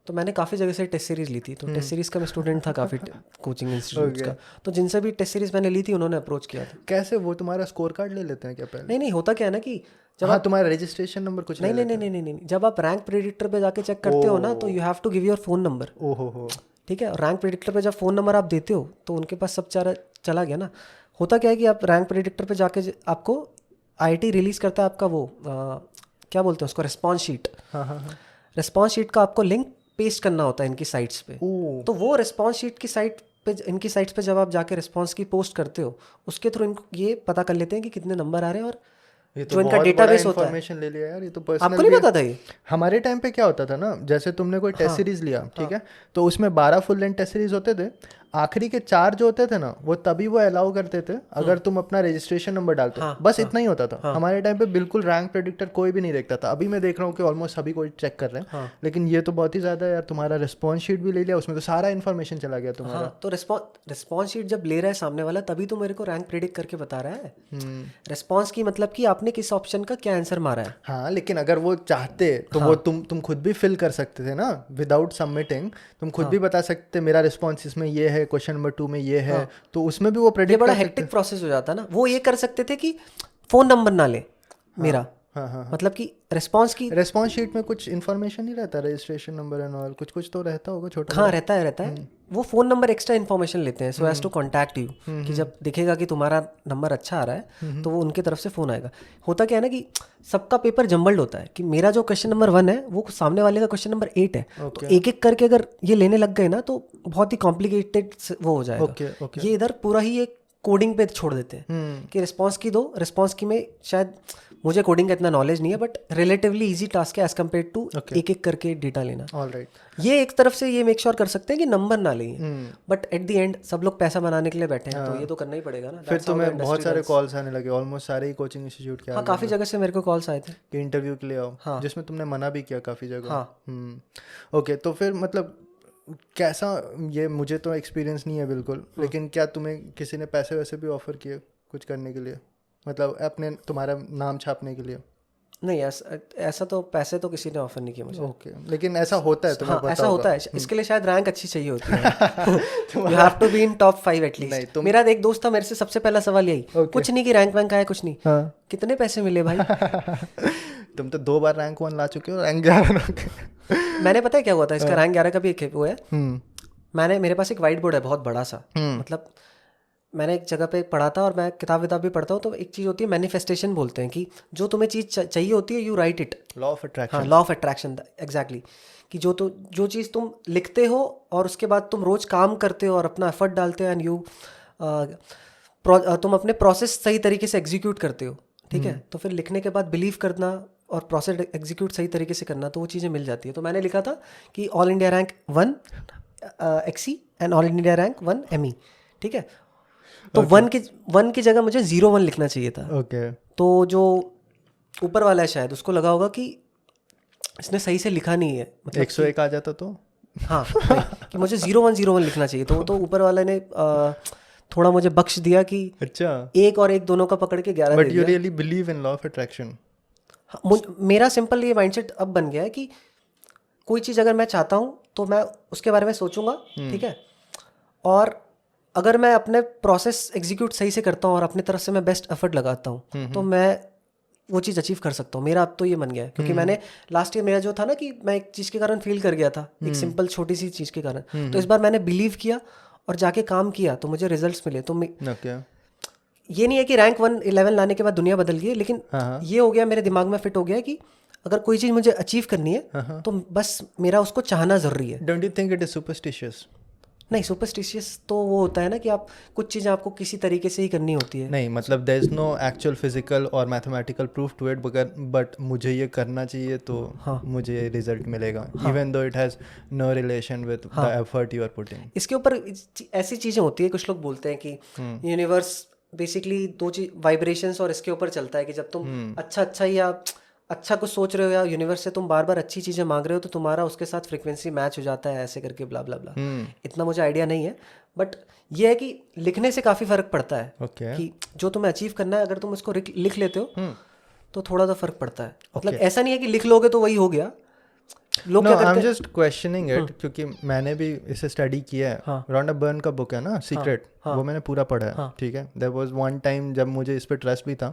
तो मैंने काफ़ी जगह से टेस्ट सीरीज़ ली थी। तो टेस्ट सीरीज़ का मैं स्टूडेंट था काफ़ी कोचिंग इंस्टीट्यूट का, तो जिनसे भी टेस्ट सीरीज़ मैंने ली थी उन्होंने अप्रोच किया था। कैसे, वो तुम्हारा स्कोर कार्ड ले लेते हैं क्या पहले? नहीं, होता क्या है ना कि जब आप तुम्हारा रजिस्ट्रेशन नंबर कुछ नहीं, जब आप रैंक प्रेडिक्टर पे जाके चेक करते हो ना, तो you have to give your phone number. ओहो, ठीक है। रैंक प्रेडिक्टर पे जब फ़ोन नंबर आप देते हो तो उनके पास सब चला गया ना। होता क्या है कि आप रैंक प्रेडिक्टर पे जाके आपको IIT रिलीज़ करता है आपका वो क्या बोलते हैं उसको, रिस्पॉन्स शीट। रिस्पॉन्स शीट का आपको लिंक पेस्ट करना होता है इनकी साइट्स पे। तो वो रिस्पॉन्स शीट की साइट पे, इनकी साइट्स पे जब आप जाके रिस्पॉन्स की पोस्ट करते हो, उसके थ्रू इनको ये पता कर लेते हैं कि कितने नंबर आ रहे हैं, और जो इनका डेटाबेस होता है। ले लिया यार, ये तो पर्सनल। आपको नहीं पता था ये? हमारे टाइम पे क्या होता था ना, जैसे तुमने कोई टेस्ट सीरीज लिया, ठीक है, तो उसमें 12 फुल लेंथ टेस्ट सीरीज होते थे। आखिरी के 4 जो होते थे ना, वो तभी वो अलाउ करते थे अगर तुम अपना रजिस्ट्रेशन नंबर डालते। बस इतना ही होता था। हमारे टाइम पे बिल्कुल रैंक प्रेडिक्टर कोई भी नहीं देखता था। अभी मैं देख रहा हूँ कि ऑलमोस्ट सभी कोई चेक कर रहे हैं। लेकिन ये तो बहुत ही ज्यादा यार, तुम्हारा रिस्पॉन्स शीट भी ले लिया, उसमें तो सारा इन्फॉर्मेशन चला गया तुम्हारा। तो रिस्पॉन्स शीट जब ले रहा है सामने वाला, तभी तो मेरे को रैंक प्रेडिक्ट करके बता रहा है। रिस्पॉन्स की मतलब कि आपने किस ऑप्शन का क्या आंसर मारा है। हाँ, लेकिन अगर वो चाहते तो वो तुम खुद भी फिल कर सकते थे ना, विदाउट सबमिटिंग। तुम खुद भी बता सकते मेरा रिस्पॉन्स इसमें ये है, क्वेश्चन नंबर 2 में ये है। तो उसमें भी वो प्रेडिक्ट बड़ा हेक्टिक प्रोसेस हो जाता ना। वो ये कर सकते थे कि फोन नंबर ना ले मेरा। मतलब कि रिस्पॉन्स शीट में कुछ इन्फॉर्मेशन नहीं रहता, रजिस्ट्रेशन नंबर एंड ऑल, कुछ तो रहता होगा छोटा। हाँ, रहता है। वो फ़ोन नंबर एक्स्ट्रा इन्फॉर्मेशन लेते हैं so as to contact you, कि जब दिखेगा कि तुम्हारा नंबर अच्छा आ रहा है तो वो उनकी तरफ से फ़ोन आएगा। होता क्या है ना कि सबका पेपर जम्बल्ड होता है, कि मेरा जो क्वेश्चन नंबर 1 है वो सामने वाले का क्वेश्चन नंबर 8 है। तो एक करके अगर ये लेने लग गए ना, तो बहुत ही कॉम्प्लिकेटेड वो हो जाएगा। ये इधर पूरा ही एक कोडिंग पे छोड़ देते हैं कि रिस्पॉन्स की दो, रिस्पॉन्स की में शायद मुझे कोडिंग का इतना नॉलेज नहीं है, बट रिलेटिवली इजी टास्क है एज कम्पेयर टू एक एक करके डेटा लेना। ऑलराइट, ये एक तरफ से ये मेक श्योर कर सकते हैं कि नंबर ना लें, बट एट द एंड सब लोग पैसा बनाने के लिए बैठे हैं, तो ये तो करना ही पड़ेगा ना। फिर तुम्हें बहुत सारे कॉल्स आने लगे, ऑलमोस्ट सारे ही कोचिंग इंस्टीट्यूट के। हाँ, काफ़ी जगह से मेरे को कॉल्स आए थे कि इंटरव्यू के लिए आओ। हाँ, जिसमें तुमने मना भी किया काफ़ी जगह। हाँ। ओके, तो फिर मतलब कैसा, ये मुझे तो एक्सपीरियंस नहीं है बिल्कुल, लेकिन क्या तुम्हें किसी ने पैसे वैसे भी ऑफर किए कुछ करने के लिए, मतलब अपने तुम्हारा नाम छापने के लिए? नहीं, ऐसा तो पैसे तो किसी ने ऑफर नहीं किया मुझे। ओके, लेकिन ऐसा होता है, तुम्हें हाँ, पता ऐसा होगा। होता है, इसके लिए शायद रैंक अच्छी चाहिए होती है। You have to be in top 5 at least. मेरा एक दोस्त था, मेरे से सबसे पहला सवाल यही, कुछ नहीं कि रैंक वैंक आया, कुछ नहीं, कितने पैसे मिले भाई? तुम तो 2 बार रैंक 1 ला चुके हो, रैंक 11। मैंने पता है क्या हुआ था, इसका रैंक 11 का भी एक वो है। मैंने, मेरे पास एक वाइट बोर्ड है बहुत बड़ा सा, मतलब मैंने एक जगह पे पढ़ा था, और मैं किताब भी पढ़ता हूँ, तो एक चीज़ होती है मैनिफेस्टेशन बोलते हैं, कि जो तुम्हें चीज़ चाहिए होती है you right it. Law of attraction. हाँ, लॉ ऑफ अट्रैक्शन, एग्जैक्टली। कि जो चीज़ तुम लिखते हो और उसके बाद तुम रोज़ काम करते हो और अपना एफर्ट डालते हो, एंड यू तुम अपने प्रोसेस सही तरीके से एग्जीक्यूट करते हो, ठीक है, तो फिर लिखने के बाद बिलीव करना और प्रोसेस एग्जीक्यूट सही तरीके से करना, तो वो चीज़ें मिल जाती है। तो मैंने लिखा था कि all India rank 1 XE and all India rank 1 ME, ठीक है। तो 1 की जगह मुझे 01 लिखना चाहिए था। ओके। तो जो ऊपर वाला है शायद उसको लगा होगा कि इसने सही से लिखा नहीं है, मतलब 101 आ जाता तो हाँ कि मुझे 0101 लिखना चाहिए। तो ऊपर वाले ने थोड़ा मुझे बख्श दिया कि अच्छा, 1 और 1 दोनों का पकड़ के 11 but you really believe in law of attraction? मेरा सिंपल ये माइंडसेट अब बन गया है कि कोई चीज़ अगर मैं चाहता हूँ तो मैं उसके बारे में सोचूंगा, ठीक है, और अगर मैं अपने प्रोसेस एग्जीक्यूट सही से करता हूँ और अपनी तरफ से मैं बेस्ट एफर्ट लगाता हूँ, तो मैं वो चीज़ अचीव कर सकता हूँ। मेरा अब तो ये बन गया है, क्योंकि मैंने लास्ट ईयर मेरा जो था ना कि मैं एक चीज़ के कारण फेल कर गया था, एक सिंपल छोटी सी चीज़ के कारण, तो इस बार मैंने बिलीव किया और जाके काम किया, तो मुझे रिजल्ट्स मिले। तो ये नहीं है कि रैंक 11 लाने के बाद दुनिया बदल गई, लेकिन ये हो गया मेरे दिमाग में फिट हो गया कि अगर कोई चीज़ मुझे अचीव करनी है तो बस मेरा उसको चाहना ज़रूरी है। Don't you think it is superstitious? नहीं, सुपरस्टिशियस तो वो होता है ना कि आप कुछ चीज़ें आपको किसी तरीके से ही करनी होती है। नहीं, मतलब there is no actual physical और mathematical proof to it, but मुझे ये करना चाहिए तो मुझे रिजल्ट मिलेगा, even though it has no relation with the effort you are putting. इसके ऊपर ऐसी चीज़ें होती है, कुछ लोग बोलते हैं कि यूनिवर्स बेसिकली 2 चीज वाइब्रेशंस और इसके ऊपर चलता है कि जब तुम अच्छा या अच्छा कुछ सोच रहे हो या यूनिवर्स से तुम बार बार अच्छी चीज़ें मांग रहे हो तो तुम्हारा उसके साथ फ्रीक्वेंसी मैच हो जाता है, ऐसे करके ब्ला ब्ला ब्ला। इतना मुझे आइडिया नहीं है, बट ये है कि लिखने से काफ़ी फ़र्क पड़ता है कि जो तुम्हें अचीव करना है अगर तुम उसको लिख लेते हो तो थोड़ा सा फ़र्क पड़ता है। मतलब ऐसा नहीं है कि लिख लोगे तो वही हो गया। No, I'm just questioning it क्योंकि मैंने भी इसे स्टडी किया है। रॉन्डा बर्न का बुक है ना सीक्रेट, वो मैंने पूरा पढ़ा है, ठीक है। देयर वाज वन टाइम जब मुझे इस पे ट्रस्ट भी था,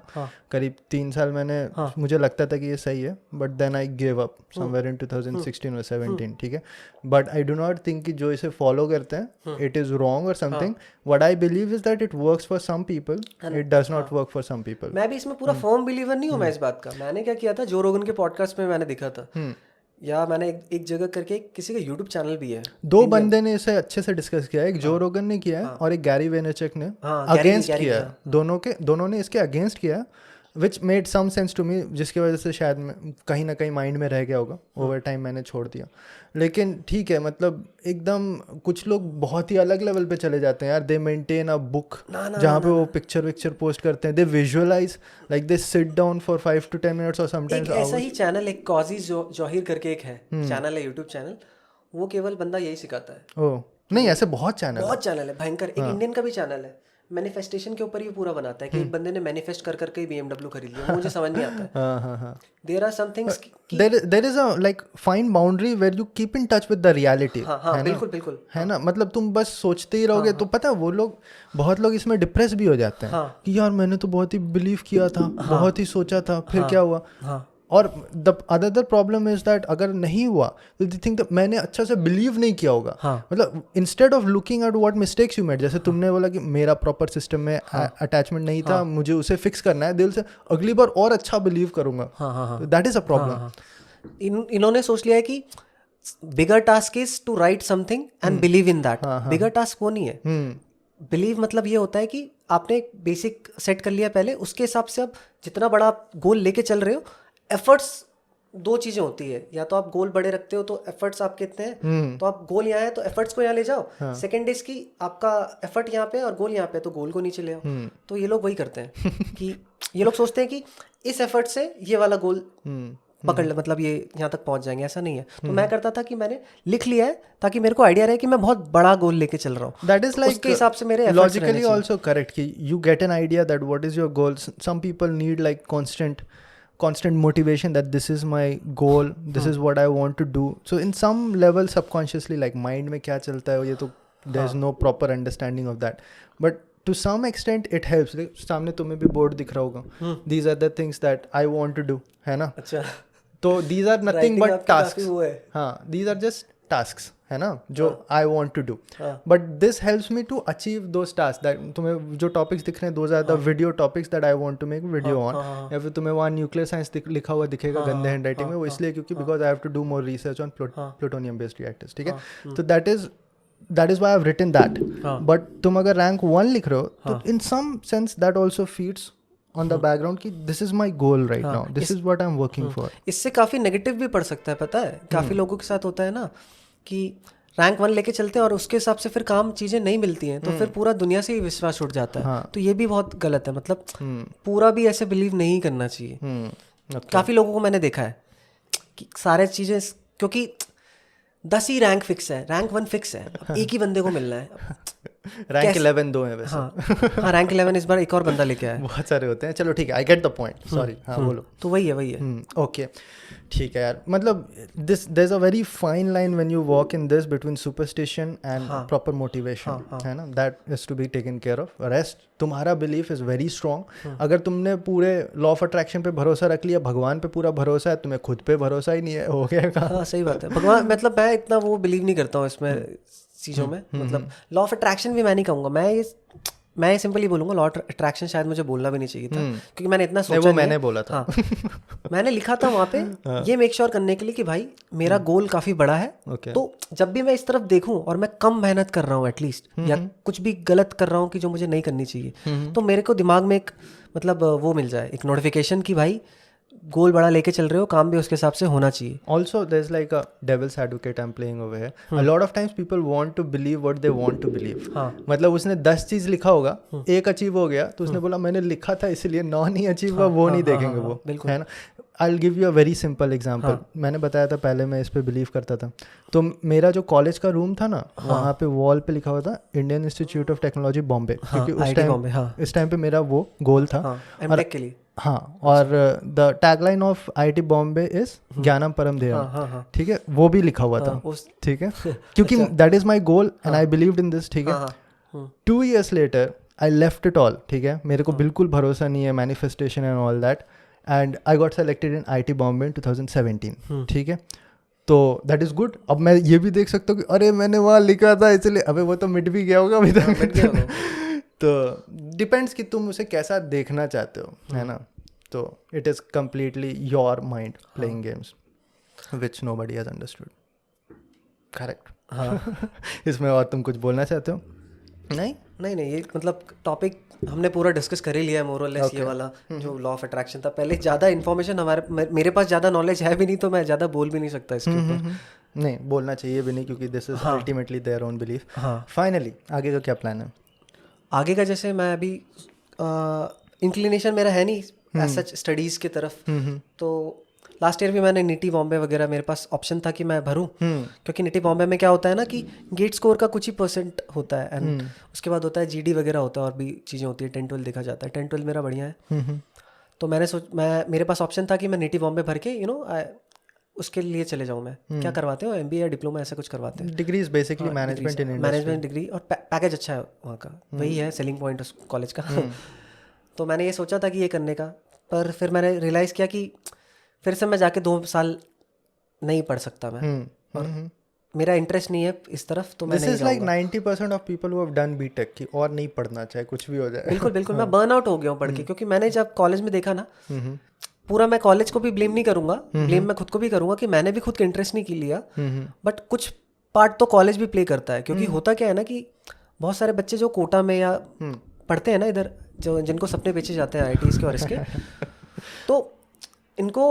करीब 3 साल मैंने मुझे लगता था कि ये सही है, but then I give up somewhere in 2016 और 17, ठीक है। But I do not think कि जो इसे फॉलो करते हैं इट इज़ रॉन्ग और something. What I believe is that it works for some people, it does not work for some people. मैं भी इसमें पूरा फर्म बिलीवर नहीं हूँ मैं इस बात का। मैंने क्या किया था, जो रोगन के पॉडकास्ट में मैंने देखा था, या मैंने एक जगह करके किसी का यूट्यूब चैनल भी है, 2 बंदे ने इसे अच्छे से डिस्कस किया है, एक जो रोगन ने किया है और एक गैरी वेनरचक ने अगेंस्ट किया है। दोनों ने इसके अगेंस्ट किया है, which made some sense to me, जिसकी वजह से शायद कहीं ना कहीं माइंड में रह गया होगा, ओवर टाइम मैंने छोड़ दिया। लेकिन ठीक है, मतलब एकदम कुछ लोग बहुत ही अलग लेवल पे चले जाते हैं यार। दे मेंटेन अ बुक जहाँ पे वो पिक्चर पोस्ट करते हैं, they visualize, like they sit down for 5 to 10 minutes और समटाइम्स आवर्स। ऐसा ही चैनल एक कॉजी जौहिर करके एक है चैनल है, यूट्यूब चैनल, वो केवल बंदा यही सिखाता है। ओह नहीं, ऐसे बहुत चैनल है भयंकर। एक इंडियन का भी चैनल है, मैनिफेस्टेशन के ऊपर ही पूरा बनाता है कि एक बंदे ने मैनिफेस्ट कर करके ही BMW खरीद लिया। मुझे समझ नहीं आता है। There are some things, there is a like fine boundary where you keep in touch with the reality. हाँ, बिल्कुल है ना। मतलब तुम बस सोचते ही रहोगे तो पता है वो लोग, बहुत लोग इसमें डिप्रेस भी हो जाते हैं कि यार मैंने तो बहुत ही बिलीव किया था, बहुत ही सोचा था, फिर क्या हुआ। और the other problem is that अगर नहीं हुआ तो दे थिंक मैंने अच्छा से बिलीव नहीं किया होगा। मतलब instead of looking at what mistakes you made, जैसे तुमने बोला कि मेरा प्रॉपर सिस्टम में अटैचमेंट नहीं था, मुझे उसे फिक्स करना है, दिल से अगली बार और अच्छा बिलीव करूंगा। That is a problem. इन्होंने सोच लिया है कि bigger task is to write something and believe in that. Bigger task वो नहीं है। बिलीव मतलब ये होता है कि आपने एक बेसिक सेट कर लिया पहले, उसके हिसाब से अब जितना बड़ा आप गोल लेके चल रहे हो, एफर्ट्स दो चीज़ें होती है, या तो आप गोल बड़े रखते हो तो एफर्ट्स आपके इतने हैं, तो आप गोल यहाँ है तो एफर्ट्स को यहाँ ले जाओ, सेकेंड इज की आपका एफर्ट यहाँ पे और गोल यहाँ पे, तो गोल को नीचे ले आओ। तो ये लोग वही करते हैं कि ये लोग सोचते हैं कि इस एफर्ट से ये वाला गोल पकड़ ले, मतलब ये यहाँ तक पहुंच जाएंगे, ऐसा नहीं है। तो मैं करता था कि मैंने लिख लिया है ताकि मेरे को आइडिया रहे कि मैं बहुत बड़ा गोल लेके चल रहा हूँ। दैट इज लाइक उसके हिसाब से मेरे लॉजिकली आल्सो करेक्ट कि you get an idea that what is your goal. Some people need like constant motivation that this is my goal, this is what I want to do. So in some level subconsciously like mind में क्या चलता है ये तो there's no proper understanding of that, but to some extent it helps. सामने तुम्हें भी board दिख रहा होगा, these are the things that I want to do, है ना? अच्छा, तो these are nothing but tasks. हाँ, these are just tasks, है ना, जो I want to do. But this helps me to achieve those tasks. That तुम्हें जो topics दिख रहे हैं those are the video topics that I want to make video on. या फिर तुम्हें वहाँ nuclear science लिखा हुआ दिखेगा गंदे handwriting में, वो इसलिए क्योंकि because I have to do more research on plutonium based reactors, ठीक है? तो that is why I've written that. But तुम अगर rank 1 लिख रहे हो तो in some sense that also feeds on the background कि this is my goal right now, this is what I'm working for. इससे काफ़ी नेगेटिव भी पड़ सकता है, पता है? काफ़ी लोगों के साथ होता है ना कि रैंक 1 लेके चलते हैं और उसके हिसाब से फिर काम चीज़ें नहीं मिलती हैं, तो फिर पूरा दुनिया से ही विश्वास उठ जाता है। तो ये भी बहुत गलत है, मतलब पूरा भी ऐसे बिलीव नहीं करना चाहिए। काफ़ी लोगों को मैंने देखा है कि सारे चीज़ें, क्योंकि 10 ही रैंक फिक्स है, रैंक 1 फिक्स है, एक ही बंदे को मिलना है। रैंक 11 दो है वैसे। हाँ, रैंक 11 इस बार एक और बंदा लेके आया। बहुत सारे होते हैं, चलो ठीक है, I get the point, sorry. हाँ बोलो। तो वही है। ओके, ठीक है यार, मतलब there is a very fine line when you walk in this between superstition and proper motivation, है ना, that is to be taken care of. Rest तुम्हारा बिलीफ इज वेरी स्ट्रॉन्ग। अगर तुमने पूरे लॉ ऑफ अट्रैक्शन पे भरोसा रख लिया, भगवान पे पूरा भरोसा है, तुम्हें खुद पे भरोसा ही नहीं है, हो गया कहाँ? हाँ, सही बात है। भगवान, मतलब मैं इतना वो बिलीव नहीं करता हूँ इसमें चीज़ों में, मतलब लॉ ऑफ अट्रैक्शन भी मैं नहीं कहूँगा, मैं ये सिंपली बोलूँगा लॉ ऑफ अट्रैक्शन शायद मुझे बोलना भी नहीं चाहिए था, क्योंकि मैंने इतना सोचा नहीं, मैंने बोला था। मैंने लिखा था वहाँ पे ये मेक श्योर करने के लिए कि भाई मेरा गोल काफ़ी बड़ा है, तो जब भी मैं इस तरफ देखूँ और मैं कम मेहनत कर रहा हूँ एटलीस्ट, या कुछ भी गलत कर रहा हूँ कि जो मुझे नहीं करनी चाहिए, तो मेरे को दिमाग में एक मतलब वो मिल जाए, एक नोटिफिकेशन कि भाई गोल बड़ा लेके चल रहे हो, काम भी उसके हिसाब से होना चाहिए। Also there's like a devil's advocate I'm playing over here. A lot of times people want to believe what they want to believe. मतलब उसने 10 चीज लिखा होगा, एक अचीव हो गया तो उसने बोला मैंने लिखा था इसलिए 9 नहीं अचीव हुआ, वो नहीं देखेंगे वो, है ना। I'll give you a very simple example. मैंने बताया था पहले मैं इस पे बिलीव करता था, तो मेरा जो कॉलेज का रूम था ना, वहाँ पे वॉल पे लिखा हुआ था Indian institute of technology Bombay, क्योंकि उस टाइम पे मेरा वो गोल था एमटेक के लिए। हाँ, और the tagline of IIT Bombay is ज्ञानम परम ध्येयम, ठीक है, वो भी लिखा हुआ था, ठीक है, क्योंकि that is my goal and I believed in this, ठीक है। 2 years later I left it all, ठीक है, मेरे को बिल्कुल भरोसा नहीं है manifestation and all that, and I got selected in IIT Bombay in 2017, ठीक है। तो दैट इज गुड। अब मैं ये भी देख सकता हूँ कि अरे मैंने वहाँ लिखा था इसलिए, अबे वो तो मिट भी गया होगा अभी तक। तो डिपेंड्स कि तुम उसे कैसा देखना चाहते हो, है ना। तो it is completely your mind playing games which nobody has understood, correct. हाँ। इसमें और तुम कुछ बोलना चाहते हो? नहीं, ये मतलब टॉपिक हमने पूरा डिस्कस कर ही लिया है मोर और लेस। ये वाला जो लॉ ऑफ अट्रैक्शन था, पहले ज़्यादा इन्फॉर्मेशन मेरे पास ज़्यादा नॉलेज है भी नहीं, तो मैं ज़्यादा बोल भी नहीं सकता इसके ऊपर। नहीं, बोलना चाहिए भी नहीं, क्योंकि this is ultimately their own belief. Finally आगे का क्या प्लान है? आगे का जैसे मैं अभी इंक्लिनेशन मेरा है नहीं सच स्टडीज़ की तरफ, तो लास्ट ईयर भी मैंने निटी बॉम्बे वगैरह, मेरे पास ऑप्शन था कि मैं भरूं, क्योंकि निटी बॉम्बे में क्या होता है ना कि गेट स्कोर का कुछ ही % होता है, एंड उसके बाद होता है GD वगैरह होता है, और भी चीज़ें होती है, 10-12 देखा जाता है। 10-12 मेरा बढ़िया है, तो मेरे पास ऑप्शन था कि मैं निटी बॉम्बे भर के उसके लिए चले जाऊँ। मैं क्या करवाते हो, MBA या डिप्लोमा ऐसा कुछ करवाते हैं, डिग्रीज बेसिकली मैनेजमेंट डिग्री, और पैकेज अच्छा है वहाँ का, वही है सेलिंग पॉइंट उस कॉलेज का। तो मैंने ये सोचा था कि ये करने का, पर फिर मैंने रियलाइज़ किया कि फिर से मैं जाके 2 साल नहीं पढ़ सकता मैं, और मेरा इंटरेस्ट नहीं है इस तरफ, तो मैं नहीं जाऊंगा। This is like 90% of people who have done B.Tech की और नहीं पढ़ना चाहे कुछ भी हो जाए। बिल्कुल मैं बर्न आउट हो गया हूँ पढ़ के, क्योंकि मैंने जब कॉलेज में देखा ना, पूरा मैं कॉलेज को भी ब्लेम नहीं करूंगा, ब्लेम मैं खुद को भी करूंगा कि मैंने भी खुद का इंटरेस्ट नहीं लिया, बट कुछ पार्ट तो कॉलेज भी प्ले करता है, क्योंकि होता क्या है ना कि बहुत सारे बच्चे जो कोटा में या पढ़ते हैं ना इधर, जो जिनको सपने बेचे जाते हैं IITs के और इसके, तो इनको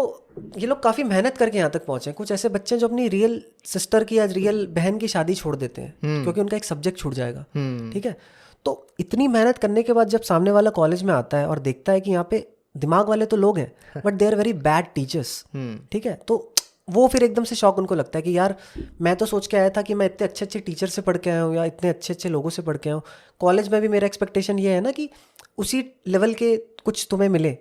ये लोग काफ़ी मेहनत करके यहाँ तक पहुँचे हैं। कुछ ऐसे बच्चे जो अपनी रियल सिस्टर की या रियल बहन की शादी छोड़ देते हैं क्योंकि उनका एक सब्जेक्ट छूट जाएगा, ठीक है। तो इतनी मेहनत करने के बाद जब सामने वाला कॉलेज में आता है और देखता है कि यहाँ पे दिमाग वाले तो लोग हैं but they are very bad teachers, ठीक है, तो वो फिर एकदम से शौक उनको लगता है कि यार मैं तो सोच के आया था कि मैं इतने अच्छे अच्छे टीचर से पढ़ के आया हूँ या इतने अच्छे अच्छे लोगों से पढ़ के आया हूँ, कॉलेज में भी मेरा एक्सपेक्टेशन ये है ना कि उसी लेवल के कुछ तुम्हें मिले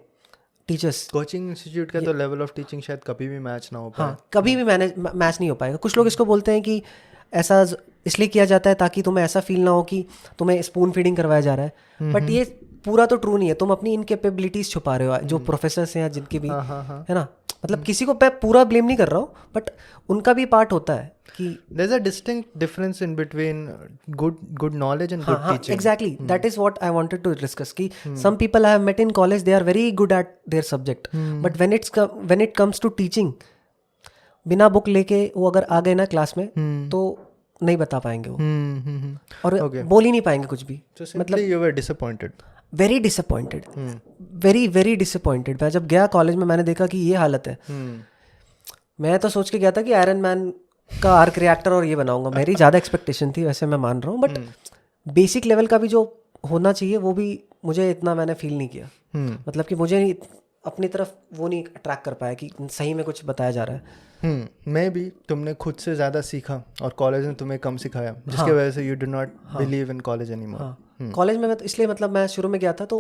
टीचर्स। कोचिंग इंस्टीट्यूट का तो लेवल ऑफ टीचिंग शायद कभी भी मैच ना हो पाए। हाँ, कभी भी मैच नहीं हो पाएगा। कुछ लोग इसको बोलते हैं कि ऐसा इसलिए किया जाता है ताकि तुम्हें ऐसा फील ना हो कि तुम्हें स्पून फीडिंग करवाया जा रहा है, बट ये पूरा तो ट्रू नहीं है। तुम अपनी इनकेपेबिलिटीज छुपा रहे हो, जो प्रोफेसर्स हैं या जिनके भी, है ना, मतलब किसी को मैं पूरा ब्लेम नहीं कर रहा हूँ बट उनका भी पार्ट होता है कि there is a distinct difference in between good knowledge and good teaching. Exactly, that is what I wanted to discuss कि some people I have met in college, they are very good at their subject, but when it comes to teaching, बिना book लेके वो अगर आ गए ना class में तो नहीं बता पाएंगे वो, और बोल ही नहीं पाएंगे कुछ भी। मतलब you were disappointed? Very disappointed, very very disappointed. मैं जब गया कॉलेज में मैंने देखा कि ये हालत है। मैं तो सोच के गया था कि आयरन मैन का आर्क रिएक्टर और ये बनाऊंगा, मेरी ज़्यादा एक्सपेक्टेशन थी, वैसे मैं मान रहा हूँ, बट बेसिक लेवल का भी जो होना चाहिए वो भी मुझे इतना मैंने फील नहीं किया। मतलब कि मुझे अपनी तरफ वो नहीं अट्रैक्ट कर पाया कि सही में कुछ बताया जा रहा है। मैं भी, तुमने खुद से ज़्यादा सीखा और कॉलेज ने तुम्हें कम सिखाया, जिसकी वजह से you do not believe in college anymore. College में मैं तो इसलिए, मतलब मैं शुरू में गया था तो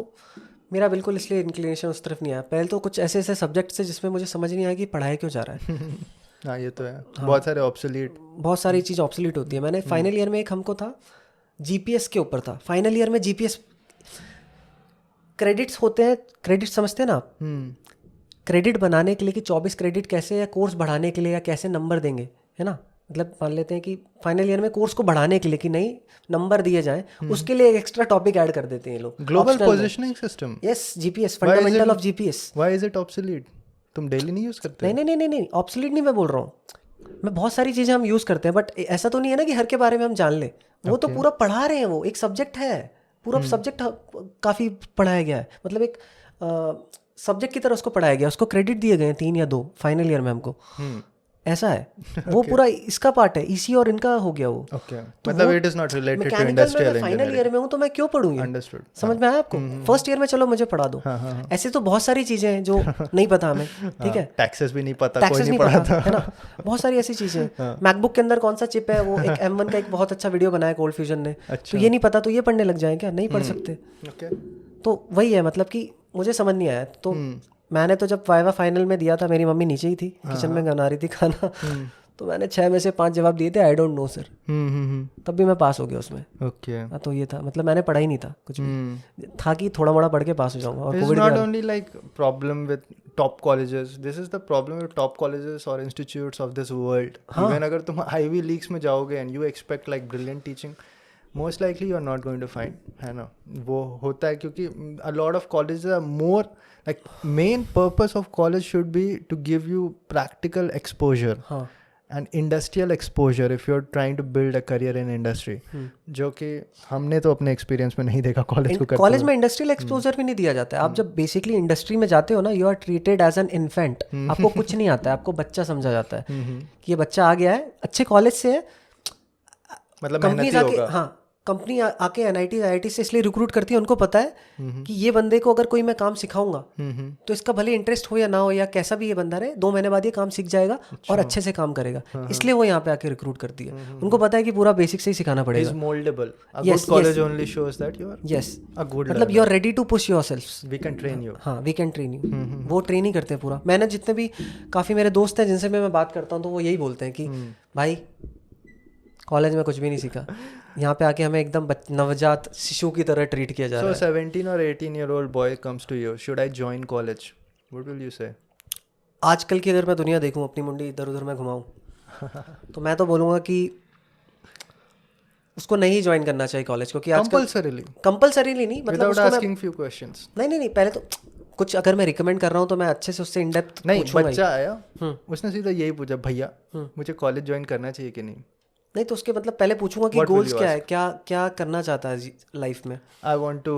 मेरा बिल्कुल इसलिए इंक्लिनेशन उस तरफ नहीं आया। पहले तो कुछ ऐसे ऐसे सब्जेक्ट्स थे जिसमें मुझे समझ नहीं आया कि पढ़ाया क्यों जा रहा है। हाँ, ये तो है। बहुत सारे ऑब्सोलीट, बहुत सारी चीज़ ऑब्सोलीट होती है। मैंने फाइनल ईयर में एक हमको था GPS के ऊपर था। फाइनल ईयर में GPS क्रेडिट्स होते हैं, क्रेडिट समझते हैं ना आप? क्रेडिट बनाने के लिए कि 24 क्रेडिट कैसे, या कोर्स बढ़ाने के लिए, या कैसे नंबर देंगे, है ना। मतलब मान लेते हैं कि फाइनल ईयर में कोर्स को बढ़ाने के लिए कि नहीं नंबर दिए जाएं, उसके लिए एक एक्स्ट्रा टॉपिक ऐड कर देते हैं ये लोग। Global positioning system, yes, GPS, fundamental of GPS। Why is it obsolete? तुम डेली नहीं यूज करते? नहीं, ऑब्सोलीट नहीं मैं बोल रहा हूँ। मैं बहुत सारी चीज़ें हम यूज़ करते हैं, बट ऐसा तो नहीं है ना कि हर के बारे में हम जान लें। वो तो पूरा पढ़ा रहे हैं, वो एक सब्जेक्ट है, पूरा सब्जेक्ट काफ़ी पढ़ाया गया है। मतलब एक सब्जेक्ट की तरह उसको पढ़ाया गया, उसको क्रेडिट दिए गए हैं 3 या 2 फाइनल ईयर में हमको। ऐसा है वो पूरा इसका पार्ट है, इसी और इनका हो गया वो। तो मतलब it is not related to industrial engineering. Final year में हूँ तो मैं क्यों पढ़ूंगी? अंडरस्टूड, समझ में आया आपको? फर्स्ट ईयर में चलो मुझे पढ़ा दो। ऐसे तो बहुत सारी चीजें हैं जो नहीं पता हमें, ठीक है। टैक्सेस भी नहीं पता, कोई नहीं पढ़ाता, है ना। बहुत सारी ऐसी चीजें हैं। मैकबुक के अंदर कौन सा चिप है, वो एक M1 का एक बहुत अच्छा वीडियो बनाया कोल्ड फ्यूजन ने, तो ये नहीं पता तो ये पढ़ने लग जाए क्या? नहीं पढ़ सकते। तो वही है, मतलब कि मुझे समझ नहीं आया। तो मैंने तो जब वाइवा फाइनल में दिया था, मेरी मम्मी नीचे ही थी, किचन में बना रही थी खाना, तो मैंने 6 में से 5 जवाब दिए थे आई डोंट नो सर। तब भी मैं पास हो गया उसमें। ओके, तो ये था, मतलब मैंने पढ़ा ही नहीं था कुछ भी, था कि थोड़ा मोड़ा पढ़ के पास हो जाऊंगा। और Covid not only like problem with top colleges, this is the problem with top colleges और institutes of this world. Even अगर तुम आईवी लीग्स में जाओगे and you expect like brilliant teaching, most likely you are not going to find, है ना। वो होता है क्योंकि a lot of colleges are more like, main purpose of college should be to give you practical exposure and industrial exposure if you are trying to build a career in industry, जो कि हमने तो अपने experience में नहीं देखा college को करते। कॉलेज में इंडस्ट्रियल एक्सपोजर भी नहीं दिया जाता है। आप जब बेसिकली इंडस्ट्री में जाते हो ना, you are treated as an infant. आपको कुछ नहीं आता है, आपको बच्चा समझा जाता है कि ये बच्चा आ गया है, अच्छे कॉलेज से है, मतलब मेहनती होगा। हाँ, कंपनी आके NIT IIT से इसलिए रिक्रूट करती है, उनको पता है कि ये बंदे को अगर कोई मैं काम सिखाऊंगा तो इसका भले इंटरेस्ट हो या ना हो, या कैसा भी ये बंदा रहे, 2 महीने बाद ये काम सीख जाएगा और अच्छे से काम करेगा। इसलिए वो यहाँ पे आके रिक्रूट करती है। उनको पता है कि पूरा बेसिक से ही सिखाना पड़ेगा। Moldable, a good college only shows that you are a good, मतलब you are ready to push yourself, we can train you. हाँ, वी कैन ट्रेन यू। वो ट्रेन ही करते हैं पूरा। मैंने जितने भी काफ़ी मेरे दोस्त हैं जिनसे मैं बात करता हूँ, तो वो यही बोलते हैं कि भाई कॉलेज में कुछ भी नहीं सीखा, यहाँ पे आके हमें एकदम नवजात शिशु की तरह ट्रीट किया जा रहा है। So 17 or 18-year-old boy comes to you, should I join college? What will you say? आजकल की अगर मैं दुनिया देखूँ, अपनी मुंडी इधर उधर मैं घुमाऊँ, तो मैं तो बोलूँगा कि उसको नहीं ज्वाइन करना चाहिए कॉलेज, क्योंकि आजकल कंपल्सरीली नहीं, मतलब without asking few questions। नहीं, पहले तो कुछ अगर मैं रिकमेंड कर रहा हूँ तो मैं अच्छे से उससे इन डेप्थ नहीं, बच्चा आया, उसने सीधा यही पूछा, भैया मुझे कॉलेज ज्वाइन करना चाहिए कि नहीं? नहीं तो उसके मतलब पहले पूछूंगा कि What will गोल्स you क्या है, क्या क्या करना चाहता है लाइफ में. I want to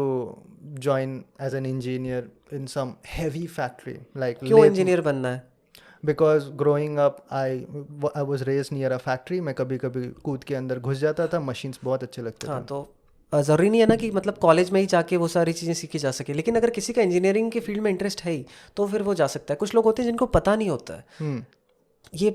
join as an engineer in some heavy factory like क्यों lathe, इंजीनियर बनना है? because growing up I was raised near a factory. मैं कभी कभी कूद के अंदर घुस जाता था, मशीन्स बहुत अच्छे लगते हाँ थे. तो ज़रूरी नहीं है ना कि मतलब कॉलेज में ही जाके वो सारी चीज़ें सीखी जा सके, लेकिन अगर किसी का इंजीनियरिंग के फील्ड में इंटरेस्ट है ही तो फिर वो जा सकता है. कुछ लोग होते हैं जिनको पता नहीं होता है. ये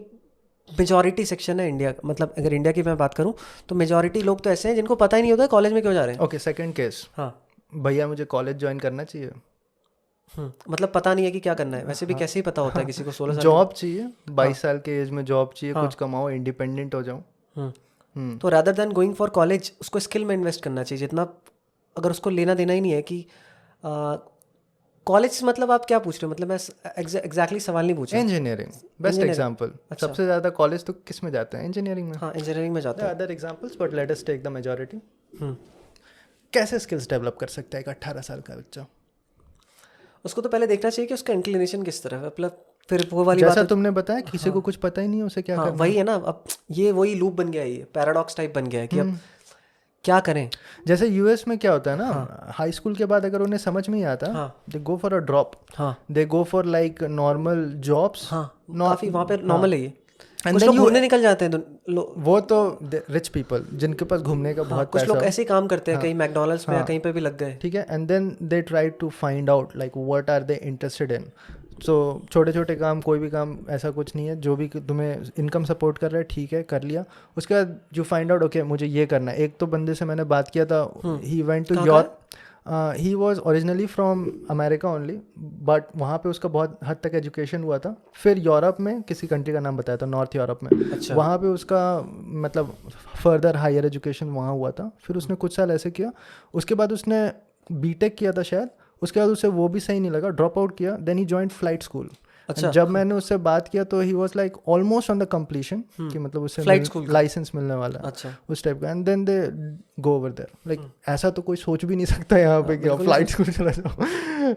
मेजॉरिटी सेक्शन है इंडिया, मतलब अगर इंडिया की मैं बात करूं तो मेजॉरिटी लोग तो ऐसे हैं जिनको पता ही नहीं होता है कॉलेज में क्यों जा रहे हैं. Okay, second case. हाँ. भैया मुझे कॉलेज ज्वाइन करना चाहिए. मतलब पता नहीं है कि क्या करना है. वैसे भी कैसे ही पता होता है किसी को 16 साल जॉब चाहिए, 22 साल के एज में जॉब चाहिए, कुछ कमाओ, इंडिपेंडेंट हो जाऊं. तो rather than going for college उसको स्किल में इन्वेस्ट करना चाहिए जितना, अगर उसको लेना देना ही नहीं है कि कॉलेज मतलब आप क्या पूछ रहे हो, मतलब मैं एग्जैक्टली सवाल नहीं पूछ रहा. Engineering best example. सबसे ज्यादा कॉलेज तो किस में जाते हैं? इंजीनियरिंग में. हाँ इंजीनियरिंग में जाते हैं. Other examples but let us take the majority. कैसे स्किल्स डेवलप कर सकता है एक 18 साल का बच्चा? उसको तो पहले देखना चाहिए कि उसका इंक्लिनेशन किस तरफ है. मतलब फिर वो वाली जैसा बात तुमने बताया किसी को कुछ पता ही नहीं है उसे क्या करना. वही है ना. अब ये वही लूप बन गया है, ये पैराडॉक्स टाइप बन गया है कि अब क्या करें. जैसे यूएस में क्या होता है ना, हाई स्कूल के बाद अगर उन्हें समझ में ही आता, they go for a drop, they go for like normal jobs. काफी वहाँ पे नॉर्मल है ये. कुछ लोग घूमने निकल जाते हैं वो तो रिच पीपल जिनके पास घूमने का बहुत कुछ पैसा. लोग ऐसे ही काम करते हैं, कहीं मैकडोनल्ड्स में या कहीं पे भी लग गए. ठीक है. And then they try to find out like what are they interested in. So छोटे छोटे काम, कोई भी काम ऐसा कुछ नहीं है, जो भी तुम्हें इनकम सपोर्ट कर रहा है ठीक है, कर लिया. उसके बाद यू फाइंड आउट ओके मुझे ये करना है. एक तो बंदे से मैंने बात किया था, he went to Europe. He was originally from America only, but वहाँ पे उसका बहुत हद तक एजुकेशन हुआ था. फिर यूरोप में किसी कंट्री का नाम बताया था, नॉर्थ यूरोप में. अच्छा. वहाँ पे उसका मतलब फर्दर हायर एजुकेशन वहाँ हुआ था. फिर उसने कुछ साल ऐसे किया, उसके बाद उसने बीटेक किया था शायद. उसके बाद उसे वो भी सही नहीं लगा, ड्रॉप आउट किया. Then he joined flight school. अच्छा. जब मैंने उससे बात किया तो he was like almost on the completion कि मतलब उससे लाइसेंस मिलने वाला है. अच्छा. उस टाइप का. And then they go over there. Like ऐसा तो कोई सोच भी नहीं सकता यहाँ पे कि फ्लाइट स्कूल चला जाओ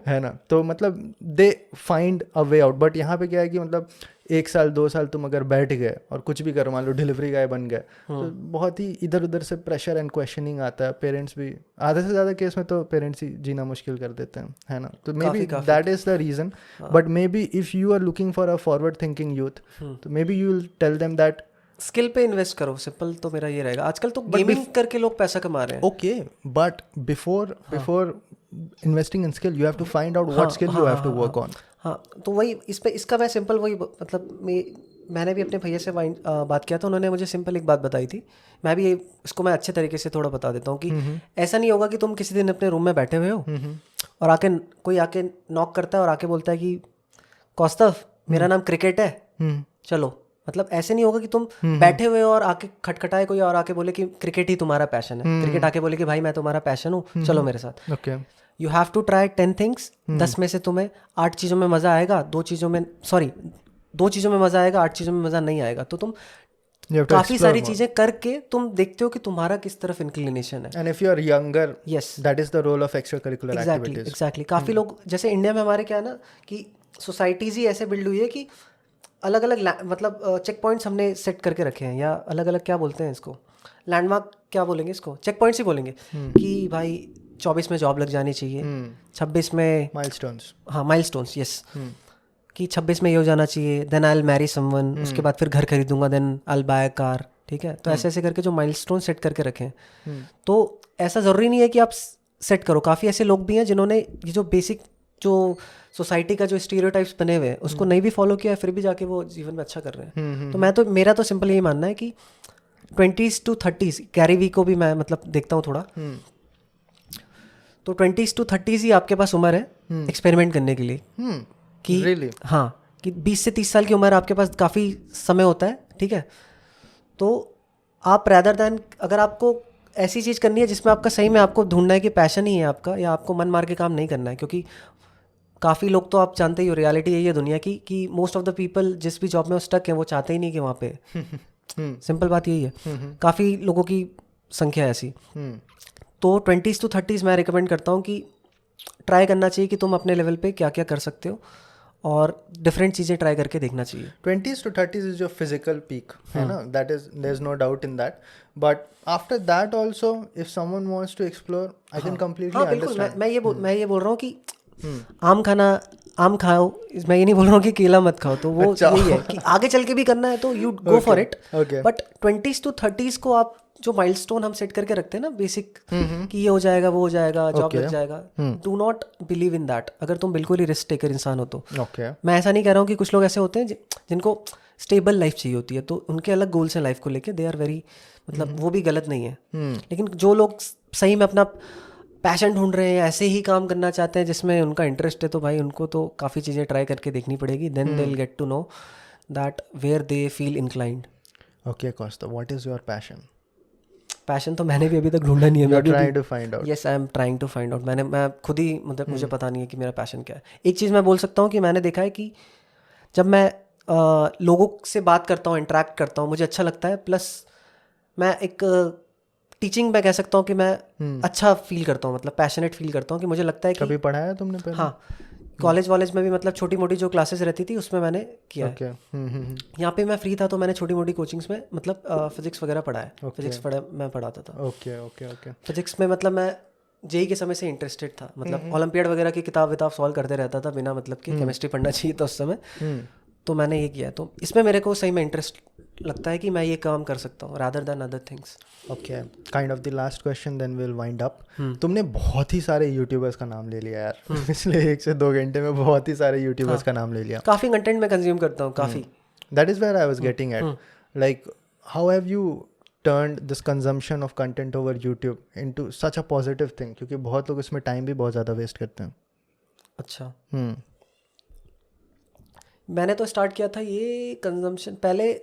है ना. तो मतलब they find a way out. But यहाँ पे क्या है कि मतलब 1 साल 2 साल तुम अगर बैठ गए और कुछ भी करो, मान लो डिलीवरी गाय बन गए, तो बहुत ही इधर उधर से प्रेशर एंड क्वेश्चनिंग आता है. पेरेंट्स भी आधे से ज़्यादा केस में तो पेरेंट्स ही जीना मुश्किल कर देते हैं, है ना. तो maybe that is the reason. But maybe if you are looking for a forward thinking youth, तो maybe you will tell them that skill पे इन्वेस्ट करो. सिंपल तो मेरा ये रहेगा. आजकल तो गेमिंग करके लोग पैसा कमा रहे हैं. Okay, but before investing in skill you have to find out what skill you have to work on. हाँ तो वही इसका मैं सिंपल वही मतलब मैंने भी अपने भैया से बात किया था. उन्होंने मुझे सिंपल एक बात बताई थी. मैं भी इसको मैं अच्छे तरीके से थोड़ा बता देता हूँ कि ऐसा नहीं होगा कि तुम किसी दिन अपने रूम में बैठे हुए हो और कोई आके नॉक करता है और आके बोलता है कि कौस्तव मेरा नाम क्रिकेट है, चलो. मतलब ऐसे नहीं होगा कि तुम बैठे हुए हो और आके खटखटाए कोई और आके बोले कि क्रिकेट ही तुम्हारा पैशन है. क्रिकेट आके बोले कि भाई मैं तुम्हारा पैशन हूँ, चलो मेरे साथ. Okay. You have to try 10 things. 10 में से तुम्हें 8 चीज़ों में मज़ा आएगा, 2 चीज़ों में मज़ा आएगा, 8 चीज़ों में मज़ा नहीं आएगा. तो तुम काफ़ी सारी चीज़ें करके तुम देखते हो कि तुम्हारा किस तरफ इंक्लिनेशन है. And if you are younger, yes, that is the role of extra curricular activities. Exactly. काफ़ी लोग जैसे इंडिया में हमारे क्या है ना कि सोसाइटीज़ ही ऐसे बिल्ड हुई है कि अलग अलग मतलब चेक पॉइंट्स हमने सेट करके रखे हैं, या अलग अलग क्या बोलते हैं इसको, लैंडमार्क क्या बोलेंगे इसको, चेक पॉइंट्स ही बोलेंगे कि भाई 24 में जॉब लग जानी चाहिए, 26 में माइलस्टोन्स. हाँ माइलस्टोन्स, यस. कि 26 में ये हो जाना चाहिए, then I will marry someone, उसके बाद फिर घर खरीदूंगा, then I will buy a car. ठीक है. तो ऐसे ऐसे करके जो माइलस्टोन सेट करके रखे हैं. तो ऐसा ज़रूरी नहीं है कि आप सेट करो. काफ़ी ऐसे लोग भी हैं जिन्होंने ये जो बेसिक जो सोसाइटी का जो स्टीरियोटाइप्स बने हुए हैं उसको नहीं भी फॉलो किया है, फिर भी जाके वो जीवन में अच्छा कर रहे हैं. तो मेरा तो सिंपल यही मानना है कि 20s to 30s, Gary Vee को भी मैं मतलब देखता हूँ थोड़ा. तो 20s to 30s ही आपके पास उम्र है एक्सपेरिमेंट करने के लिए. कि really? हाँ, कि 20 से 30 साल की उम्र आपके पास काफ़ी समय होता है. ठीक है. तो आप रैदर दैन अगर आपको ऐसी चीज़ करनी है जिसमें आपका सही में आपको ढूंढना है कि पैशन ही है आपका, या आपको मन मार के काम नहीं करना है. क्योंकि काफ़ी लोग तो आप जानते ही हो, रियलिटी यही है दुनिया की कि मोस्ट ऑफ द पीपल जिस भी जॉब में वो स्टक हैं वो चाहते ही नहीं कि वहाँ पे सिंपल बात यही है. काफ़ी लोगों की संख्या है ऐसी. तो 20s to 30s मैं रिकमेंड करता हूँ कि ट्राई करना चाहिए कि तुम अपने लेवल पे क्या क्या कर सकते हो. और डिफरेंट चीज़ें ट्राई करके देखना चाहिए। 20s to 30s is your physical peak, है ना? That is, there's no doubt in that. But after that also, if someone wants to explore, I can completely हाँ बिल्कुल, understand. मैं ये बोल रहा हूँ कि आम खाओ, मैं ये नहीं बोल रहा हूँ कि केला मत खाओ, तो वो यही है कि आगे चल के भी करना है तो you go for it. But 20s to 30s को आप जो माइलस्टोन हम सेट करके रखते हैं ना बेसिक, कि ये हो जाएगा, वो हो जाएगा, जॉब लग जाएगा, do not believe in that. अगर तुम बिल्कुल ही रिस्क टेकर इंसान हो तो मैं ऐसा नहीं कह रहा हूँ कि कुछ लोग ऐसे होते हैं जिनको स्टेबल लाइफ चाहिए होती है, तो उनके अलग गोल्स हैं लाइफ को लेके, दे आर वेरी, मतलब वो भी गलत नहीं है। लेकिन जो लोग सही में अपना पैशन ढूंढ रहे हैं, ऐसे ही काम करना चाहते हैं जिसमें उनका इंटरेस्ट है, तो भाई उनको तो काफ़ी चीज़ें ट्राई करके देखनी पड़ेगी, then they will get to know that where they feel inclined. Okay Kaustav, what is your passion? Passion तो मैंने भी अभी तक ढूंढा नहीं है। मैं trying to find out. Yes, I am trying to find out. मैं खुद ही, मतलब मुझे पता नहीं है कि मेरा पैशन क्या है। एक चीज़ मैं बोल सकता हूँ कि मैंने देखा है कि जब मैं लोगों से बात करता हूँ, इंटरेक्ट करता हूँ, मुझे अच्छा लगता है। प्लस मैं एक टीचिंग में कह सकता हूँ कि मैं अच्छा फील करता हूँ, मतलब पैशनेट फील करता हूँ, कि मुझे लगता है कि कभी पढ़ाया तुमने पहले? हाँ, कॉलेज में भी, मतलब छोटी मोटी जो क्लासेस रहती थी उसमें मैंने किया है। यहाँ पे मैं फ्री था तो मैंने छोटी मोटी कोचिंग्स में, मतलब फिजिक्स वगैरह पढ़ा है। फिजिक्स मैं पढ़ाता था। ओके। फिजिक्स में मतलब मैं जेई के समय से इंटरेस्टेड था, मतलब ओलंपियाड वगैरह की किताब सॉल्व करते रहता था बिना मतलब कि केमिस्ट्री पढ़ना चाहिए था उस समय। तो मैंने ये किया, तो इसमें मेरे को सही में इंटरेस्ट लगता है कि मैं ये काम कर सकता हूँ rather than other things. Okay, kind of the last question, then will wind up. तुमने बहुत ही सारे यूट्यूबर्स का नाम ले लिया यार, पिछले 1 से 2 घंटे में बहुत ही सारे यूट्यूबर्स का नाम ले लिया। काफ़ी कंटेंट मैं कंज्यूम करता हूँ, काफ़ी। That is where I was getting at, like how have you turned this consumption of content over YouTube into such a positive thing? क्योंकि बहुत लोग इसमें टाइम भी बहुत ज़्यादा वेस्ट करते हैं। अच्छा, मैंने तो स्टार्ट किया था ये कंजम्पशन पहले,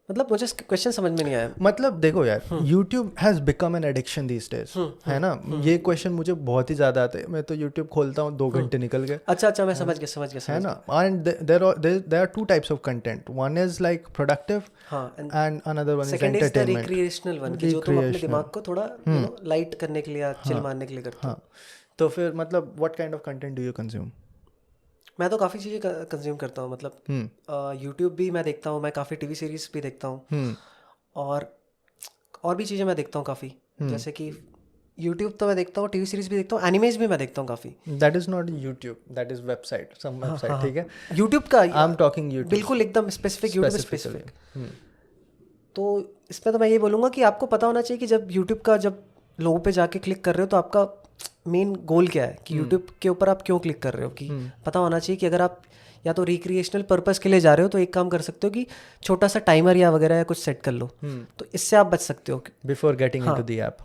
मतलब मुझे क्वेश्चन समझ में नहीं आया। मतलब देखो यार, YouTube has become an addiction these days, है ना? ये क्वेश्चन मुझे बहुत ही ज़्यादा आते हैं। मैं तो YouTube खोलता हूँ, 2 घंटे निकल गए। अच्छा, मैं समझ गया है ना? And there are 2 types of content. One is like productive, and another one is entertainment. Second is the recreational one, कि जो तुम अपने दिमाग को थोड़ा लाइट करने के लिए या चिल मारने के लिए करते हो। तो फिर मतलब what kind of content do you consume? मैं तो काफ़ी चीज़ें कंज्यूम करता हूँ, मतलब यूट्यूब भी मैं देखता हूँ, मैं काफ़ी टीवी सीरीज भी देखता हूँ, और भी चीज़ें मैं देखता हूँ काफ़ी, जैसे कि यूट्यूब तो मैं देखता हूँ, टीवी सीरीज भी देखता हूँ, एनिमेज भी मैं देखता हूँ काफ़ी। That is not YouTube, that is website, some website, ठीक है? यूट्यूब का आई एम टॉकिंग यूट्यूब, बिल्कुल एकदम स्पेसिफिक, यूट्यूब स्पेसिफिक। तो इसमें तो मैं ये बोलूँगा कि आपको पता होना चाहिए कि जब यूट्यूब का, जब लोगों पे जाके क्लिक कर रहे हो तो आपका मेन गोल क्या है, कि यूट्यूब के ऊपर आप क्यों क्लिक कर रहे हो, कि पता होना चाहिए कि अगर आप या तो रिक्रिएशनल पर्पस के लिए जा रहे हो तो एक काम कर सकते हो कि छोटा सा टाइमर या वगैरह या कुछ सेट कर लो, तो इससे आप बच सकते हो before getting into the app.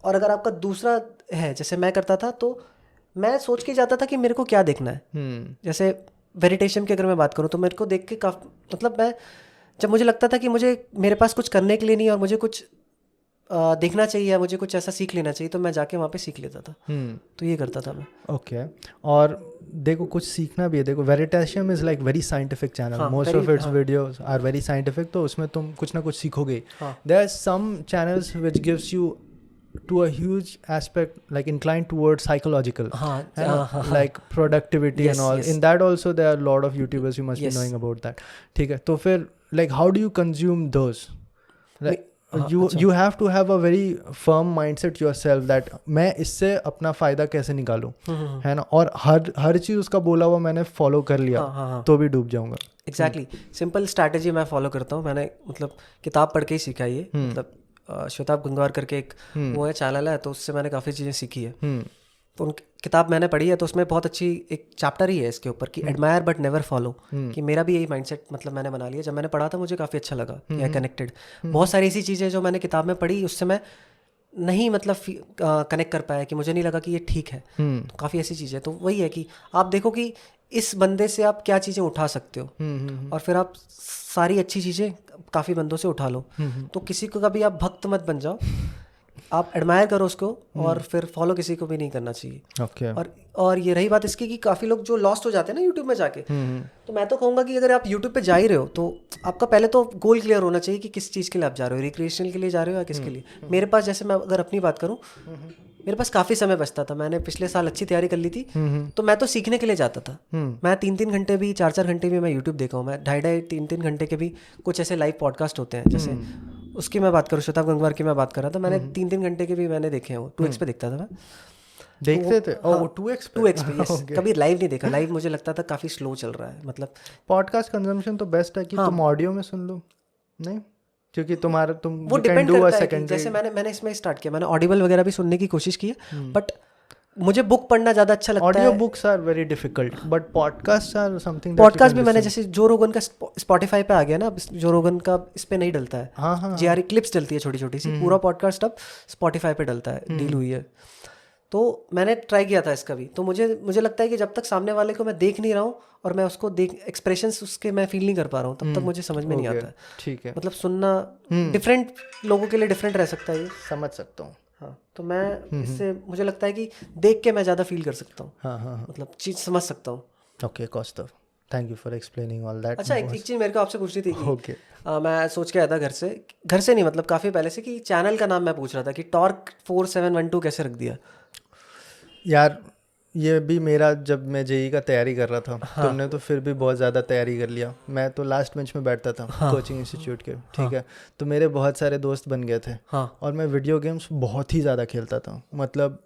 और अगर आपका दूसरा है, जैसे मैं करता था, तो मैं सोच के जाता था कि मेरे को क्या देखना है। जैसे मेडिटेशन की अगर मैं बात करूँ तो मेरे को देख के काफ़ी, मतलब मैं जब मुझे लगता था कि मेरे पास कुछ करने के लिए नहीं और मुझे कुछ देखना चाहिए या मुझे कुछ ऐसा सीख लेना चाहिए, तो मैं जाके वहाँ पे सीख लेता था। तो ये करता था मैं। ओके, और देखो कुछ सीखना भी है। देखो Veritasium is like very scientific channel, most of its videos are very scientific, तो उसमें तुम कुछ ना कुछ सीखोगे। There are some channels which gives you to a huge aspect, like inclined towards psychological, like productivity and all. In that also there are a lot of YouTubers, you must be knowing about that. ठीक है, तो फिर like how do you consume those? Like you have to have a very firm mindset yourself that मैं इससे अपना फ़ायदा कैसे निकालूं, है ना? और हर चीज़ उसका बोला हुआ मैंने फॉलो कर लिया तो भी डूब जाऊंगा। एग्जैक्टली, सिंपल स्ट्रैटेजी मैं फॉलो करता हूँ। मैंने मतलब किताब पढ़ के ही सीखा ये, मतलब श्वेताब गंगवार करके एक वो है चैनल है, तो उससे मैंने काफ़ी चीज़ें सीखी है। तो उनकी किताब मैंने पढ़ी है, तो उसमें बहुत अच्छी एक चैप्टर ही है इसके ऊपर कि एडमायर बट नेवर फॉलो, कि मेरा भी यही माइंडसेट मतलब मैंने बना लिया। जब मैंने पढ़ा था मुझे काफ़ी अच्छा लगा कि कनेक्टेड। बहुत सारी ऐसी चीज़ें जो मैंने किताब में पढ़ी उससे मैं नहीं मतलब कनेक्ट कर पाया, कि मुझे नहीं लगा कि ये ठीक है। तो काफ़ी ऐसी चीज़ें, तो वही है कि आप देखो कि इस बंदे से आप क्या चीज़ें उठा सकते हो, और फिर आप सारी अच्छी चीज़ें काफ़ी बंदों से उठा लो। तो किसी को कभी आप भक्त मत बन जाओ, आप एडमायर करो उसको, और फिर फॉलो किसी को भी नहीं करना चाहिए। और ये रही बात इसकी कि काफ़ी लोग जो लॉस्ट हो जाते हैं ना यूट्यूब में जाके, तो मैं तो कहूँगा कि अगर आप यूट्यूब पे जा ही रहे हो तो आपका पहले तो गोल क्लियर होना चाहिए कि किस चीज़ के लिए आप जा रहे हो, रिक्रिएशनल के लिए जा रहे हो या किसके लिए। मेरे पास, जैसे मैं अगर अपनी बात करूँ, मेरे पास काफ़ी समय बचता था, मैंने पिछले साल अच्छी तैयारी कर ली थी, तो मैं तो सीखने के लिए जाता था। मैं 3-3 घंटे भी 4-4 घंटे भी मैं यूट्यूब देखा हूँ, मैं 2.5-3 घंटे के भी कुछ ऐसे लाइव पॉडकास्ट होते हैं, जैसे उसकी मैं बात करूँ, शताब गंगवार की मैं बात कर रहा था, मैंने 3-3 घंटे के भी मैंने देखे हैं, 2x पे देखता था मैं। देखते थे? हाँ, 2x पे yes। कभी लाइव नहीं देखा, लाइव मुझे लगता था काफ़ी स्लो चल रहा है, मतलब पॉडकास्ट कंजम्पशन तो बेस्ट है कि तुम ऑडियो में सुन लो, नहीं क्योंकि तुम वो डिपेंड करता है कि जैसे मैंने इसमें स्टार्ट किया, मैंने ऑडिबल वगैरह भी सुनने की कोशिश की है, बट मुझे बुक पढ़ना ज़्यादा अच्छा लगता है। Audio books are very difficult but podcast are something. Podcast भी मैंने जैसे जो रोगन का स्पॉटिफाई पे आ गया ना, जो रोगन का इस पे नहीं डलता है, हाँ JRE क्लिप्स डलती है छोटी छोटी सी, पूरा पॉडकास्ट अब स्पॉटिफाई पे डलता है, डील हुई है। तो मैंने ट्राई किया था इसका भी, तो मुझे लगता है कि जब तक सामने वाले को मैं देख नहीं रहा हूँ और मैं उसको एक्सप्रेशंस उसके मैं फील नहीं कर पा रहा हूँ, तब तक मुझे समझ में नहीं आता है। ठीक है, मतलब सुनना डिफरेंट लोगों के लिए डिफरेंट रह सकता है, ये समझ सकता हूँ। हाँ, तो मैं इससे मुझे लगता है कि देख के मैं ज़्यादा फील कर सकता हूँ, हाँ, मतलब चीज़ समझ सकता हूँ। Okay Kaustav, thank you for explaining all that. अच्छा, एक चीज़ मेरे को आपसे पूछनी थी कि ओके, मैं सोच के आया था घर से नहीं, मतलब काफ़ी पहले से, कि चैनल का नाम मैं पूछ रहा था कि टॉर्क 4712 कैसे रख दिया यार। ये भी मेरा, जब मैं JEE का तैयारी कर रहा था, तुमने तो फिर भी बहुत ज़्यादा तैयारी कर लिया। मैं तो लास्ट बेंच में बैठता था कोचिंग इंस्टीट्यूट के, ठीक है, तो मेरे बहुत सारे दोस्त बन गए थे और मैं वीडियो गेम्स बहुत ही ज़्यादा खेलता था, मतलब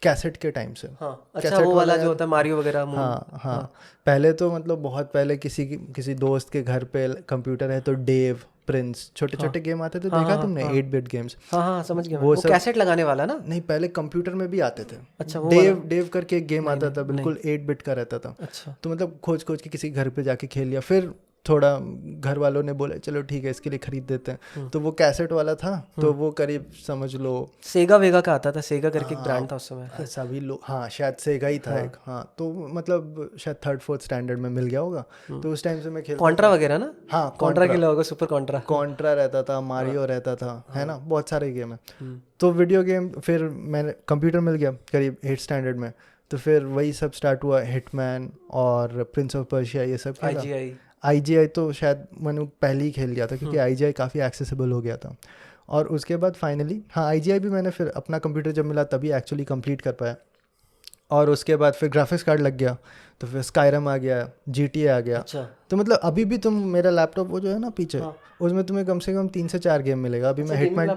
कैसेट के टाइम से। अच्छा, वो वाला जो होता है मारियो वगैरह। हाँ, पहले तो मतलब बहुत पहले किसी दोस्त के घर पे कंप्यूटर है तो डेव, प्रिंस, छोटे छोटे गेम आते थे, देखा तुमने 8-बिट गेम्स? हाँ, समझ गया। वो कैसेट लगाने वाला ना? नहीं, पहले कंप्यूटर में भी आते थे। अच्छा, डेव करके एक गेम आता था, बिल्कुल 8-बिट का रहता था। अच्छा, तो मतलब खोज के किसी घर पे जाके खेल लिया, फिर थोड़ा घर वालों ने बोला चलो ठीक है इसके लिए खरीद देते हैं, तो वो कैसेट वाला था, तो वो करीब समझ लो सेगा वेगा का आता था, सेगा करके एक ब्रांड था उस समय, सभी लोग, हाँ शायद सेगा ही था एक, हाँ, तो मतलब शायद 3rd-4th स्टैंडर्ड में मिल गया होगा, तो उस टाइम से मैं खेलता। कॉन्ट्रा वगैरह ना? हाँ, कॉन्ट्रा खेला होगा, सुपर कॉन्ट्रा रहता था, मारियो रहता था, है ना, बहुत सारे गेम है। तो वीडियो गेम, फिर मैंने कंप्यूटर मिल गया करीब 8th स्टैंडर्ड में, तो फिर वही सब स्टार्ट हुआ, हिटमैन और प्रिंस ऑफ पर्शिया, ये सब खेला। IGI तो शायद मैंने पहले ही खेल लिया था, क्योंकि IGI काफ़ी एक्सेसिबल हो गया था। और उसके बाद फाइनली IGI भी मैंने फिर अपना कंप्यूटर जब मिला तभी एक्चुअली कंप्लीट कर पाया। और उसके बाद फिर ग्राफिक्स कार्ड लग गया, तो फिर स्काईरम आ गया, GTA आ गया। अच्छा। तो मतलब अभी भी तुम मेरा लैपटॉप वो जो है ना पीछे, उसमें तुम्हें कम से कम 3 से 4 गेम मिलेगा। अभी मैं हिटमैन,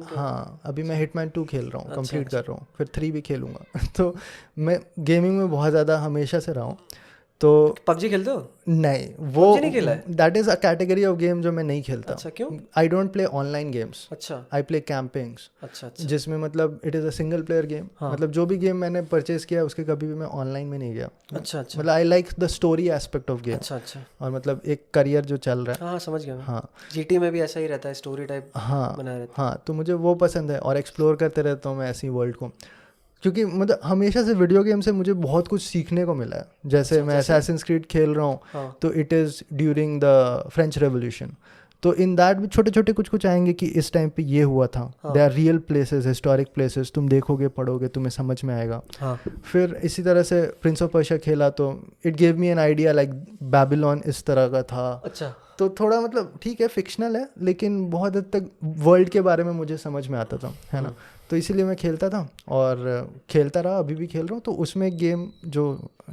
हाँ अभी मैं हिटमैन 2 खेल रहा हूँ, कंप्लीट कर रहा हूँ, फिर 3 भी खेलूँगा। तो मैं गेमिंग में बहुत ज़्यादा हमेशा से रहा हूँ। तो PUBG खेलते हो? नहीं, वो नहीं खेला है? That is a category of game जो मैं नहीं खेलता। अच्छा, क्यों? I don't play online games. अच्छा, आई प्ले कैंपिंग्स। अच्छा, जिसमें मतलब it is a single player game. मतलब जो भी गेम मैंने परचेज किया उसके कभी भी मैं ऑनलाइन में नहीं गया। अच्छा, मतलब I like the story aspect of game. अच्छा, और मतलब एक करियर जो चल रहा है। हाँ, समझ गया। हाँ, GTA में भी ऐसा ही रहता है, स्टोरी टाइप बना रहता है। हाँ, तो मुझे वो पसंद है और एक्सप्लोर करते रहता हूँ मैं ऐसी वर्ल्ड को, क्योंकि मतलब हमेशा से वीडियो गेम से मुझे बहुत कुछ सीखने को मिला है। जैसे मैं असैसिन्स क्रीड खेल रहा हूँ, तो it is during the French revolution, तो इन दैट भी छोटे छोटे कुछ आएंगे कि इस टाइम पे ये हुआ था। They are real places, historic places, तुम देखोगे पढ़ोगे तुम्हें समझ में आएगा। फिर इसी तरह से प्रिंस ऑफ पर्शिया खेला तो it gave me an idea like Babylon इस तरह का था। अच्छा, तो थोड़ा मतलब ठीक है फिक्शनल है, लेकिन बहुत हद तक वर्ल्ड के बारे में मुझे समझ में आता था, है ना। तो इसीलिए मैं खेलता था और खेलता रहा, अभी भी खेल रहा हूँ। तो उसमें गेम जो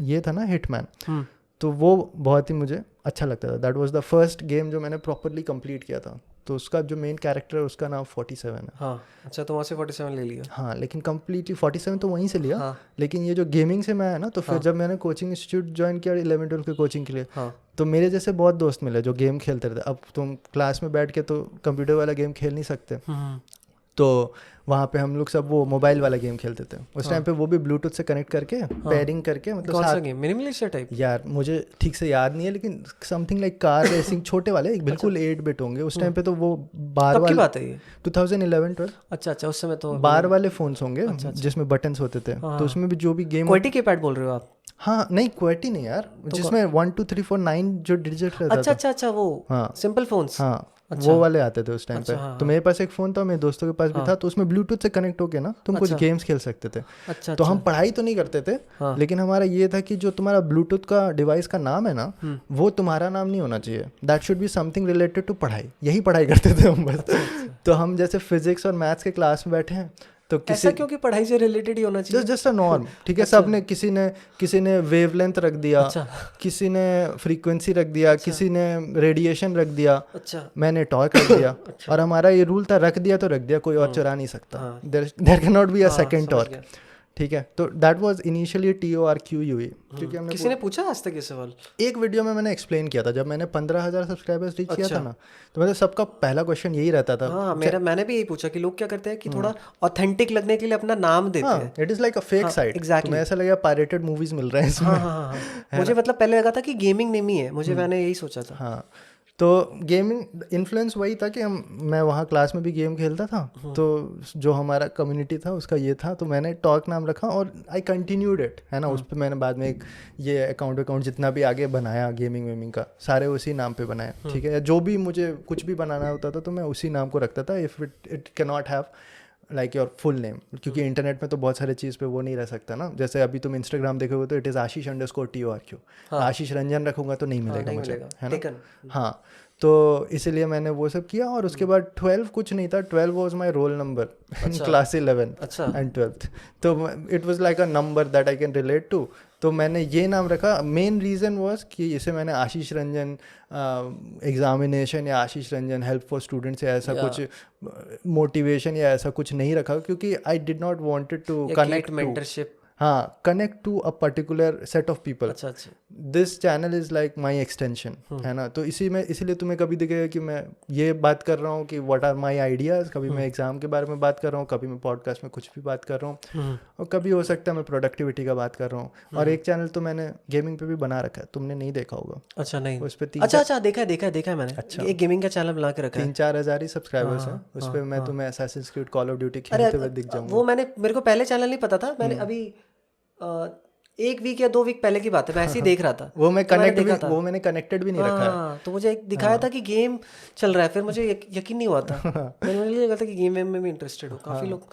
ये था ना हिटमैन, तो वो बहुत ही मुझे अच्छा लगता था। That was the first game जो मैंने प्रॉपरली कंप्लीट किया था। तो उसका जो मेन कैरेक्टर है उसका नाम 47 है। हाँ, अच्छा, तो वहाँ से 47 ले लिया? हाँ, लेकिन कम्प्लीटली 47 तो वहीं से लिया। लेकिन ये जो गेमिंग से मैं है ना, तो फिर जब मैंने कोचिंग इंस्टीट्यूट ज्वाइन किया 11-12 के कोचिंग के लिए, तो मेरे जैसे बहुत दोस्त मिले जो गेम खेलते रहते। अब तुम क्लास में बैठ के तो कंप्यूटर वाला गेम खेल नहीं सकते, तो वहाँ पे हम लोग सब वो मोबाइल वाला गेम खेलते थे उस टाइम पे, वो भी ब्लूटूथ से कनेक्ट करके पेयरिंग करके। मतलब कौन सा गेम? मिनिमलिस्टर टाइप? यार मुझे ठीक से याद नहीं है, लेकिन समथिंग लाइक कार रेसिंग, छोटे वाले बिल्कुल 8-बिट होंगे उस टाइम पे। तो वो बार वाले, बात है ये 2011-12। अच्छा, उस समय तो बार वाले फोन्स होंगे जिसमें बटन्स होते थे। तो उसमें भी जो भी गेम, क्वालिटी के पैड बोल रहे हो आप? हाँ, नहीं क्वालिटी नहीं यार, जिसमें 1 2 3 4 9 जो डिजिट रहता था। अच्छा, वो सिंपल फोन्स। हाँ, वो वाले आते थे उस टाइम पे। तो मेरे पास एक फ़ोन था, मेरे दोस्तों के पास भी था, तो उसमें ब्लूटूथ से कनेक्ट होके ना तुम कुछ गेम्स खेल सकते थे। तो हम पढ़ाई तो नहीं करते थे, लेकिन हमारा ये था कि जो तुम्हारा ब्लूटूथ का डिवाइस का नाम है ना, वो तुम्हारा नाम नहीं होना चाहिए। That should be something related to पढ़ाई। यही पढ़ाई करते थे हम बस। तो हम जैसे फिजिक्स और मैथ्स के क्लास में बैठे हैं, तो ऐसा क्योंकि पढ़ाई से रिलेटेड ही होना चाहिए, जस्ट अ नॉर्म, ठीक है। सब ने किसी ने वेवलेंथ रख दिया, अच्छा किसी ने फ्रीक्वेंसी रख दिया, किसी ने रेडिएशन रख दिया, अच्छा मैंने टॉर्क रख दिया। और हमारा ये रूल था, रख दिया तो रख दिया, कोई और चुरा नहीं सकता। There can not be a second torque, ठीक है। तो दैट वाज इनिशियली TORQUE, क्योंकि हमने किसी ने पूछा आज तक ये सवाल? एक वीडियो में मैंने एक्सप्लेन किया था, जब मैंने 15,000 सब्सक्राइबर्स रीच किया था ना, तो मतलब सबका पहला क्वेश्चन यही रहता था। हाँ, मैंने भी यही पूछा कि लोग क्या करते हैं कि थोड़ा ऑथेंटिक लगने के लिए अपना नाम देते हैं। It is like a fake site, exactly. तुम्हें ऐसा लगेगा पायरेटेड मूवीज मिल रहे हैं इसमें। हाँ मुझे मतलब पहले लगा था कि गेमिंग नेम ही है, मैंने यही सोचा था। हाँ, तो गेमिंग इन्फ्लुएंस वही था कि मैं वहाँ क्लास में भी गेम खेलता था, तो जो हमारा कम्युनिटी था उसका ये था, तो मैंने टॉक नाम रखा और आई कंटिन्यूड इट, है ना। उस पर मैंने बाद में एक ये अकाउंट जितना भी आगे बनाया गेमिंग वेमिंग का, सारे उसी नाम पे बनाया, ठीक है। जो भी मुझे कुछ भी बनाना होता था तो मैं उसी नाम को रखता था, if it can not have like your full name, क्योंकि इंटरनेट में तो बहुत सारे चीज़ पे वो नहीं रह सकता ना। जैसे अभी तुम इंस्टाग्राम देखोगे तो इट इज़ आशीष_TORQ, आशीष रंजन रखूंगा तो नहीं मिलेगा मुझे, है ना। हाँ, तो इसीलिए मैंने वो सब किया। और उसके बाद 12 कुछ नहीं था, 12 was my roll number in class 11 and 12th। तो it was like a number that I can relate to, तो मैंने ये नाम रखा। मेन रीज़न वॉज कि इसे मैंने आशीष रंजन एग्जामिनेशन या आशीष रंजन हेल्प फॉर स्टूडेंट्स या ऐसा कुछ मोटिवेशन या ऐसा कुछ नहीं रखा, क्योंकि I did not wanted to connect mentorship, हाँ, connect to a particular set of people. अच्छा। This channel is like my extension, है ना। तो इसीलिए तुम्हें कभी दिखेगा कि मैं ये बात कर रहा हूँ कि व्हाट आर माई आइडियाज़, कभी मैं एग्ज़ाम के बारे में बात कर रहा हूँ, कभी मैं पॉडकास्ट में कुछ भी बात कर रहा हूँ, और कभी हो सकता है मैं प्रोडक्टिविटी का बात कर रहा हूँ। और एक चैनल तो मैंने गेमिंग पे भी बना रखा है, तुमने नहीं देखा होगा। अच्छा, नहीं, उस पर अच्छा देखा है मैंने। अच्छा, एक गेमिंग का चैनल बना के रखा है, 3-4 हज़ार ही सब्सक्राइबर्स हैं उस पर। मैं तुम्हें Assassin's creed, call of duty खेलते हुए दिख जाऊंगा। वो मेरे को पहले चैनल नहीं पता था, मैंने अभी 1 वीक या 2 वीक पहले की बात है, मैं ऐसे ही देख रहा था। वो मैंने कनेक्टेड भी नहीं रखा है। तो मुझे एक दिखाया था कि गेम चल रहा है, फिर मुझे यकीन नहीं हुआ था। मैंने लगा था कि गेम में भी इंटरेस्टेड हो। काफ़ी लोग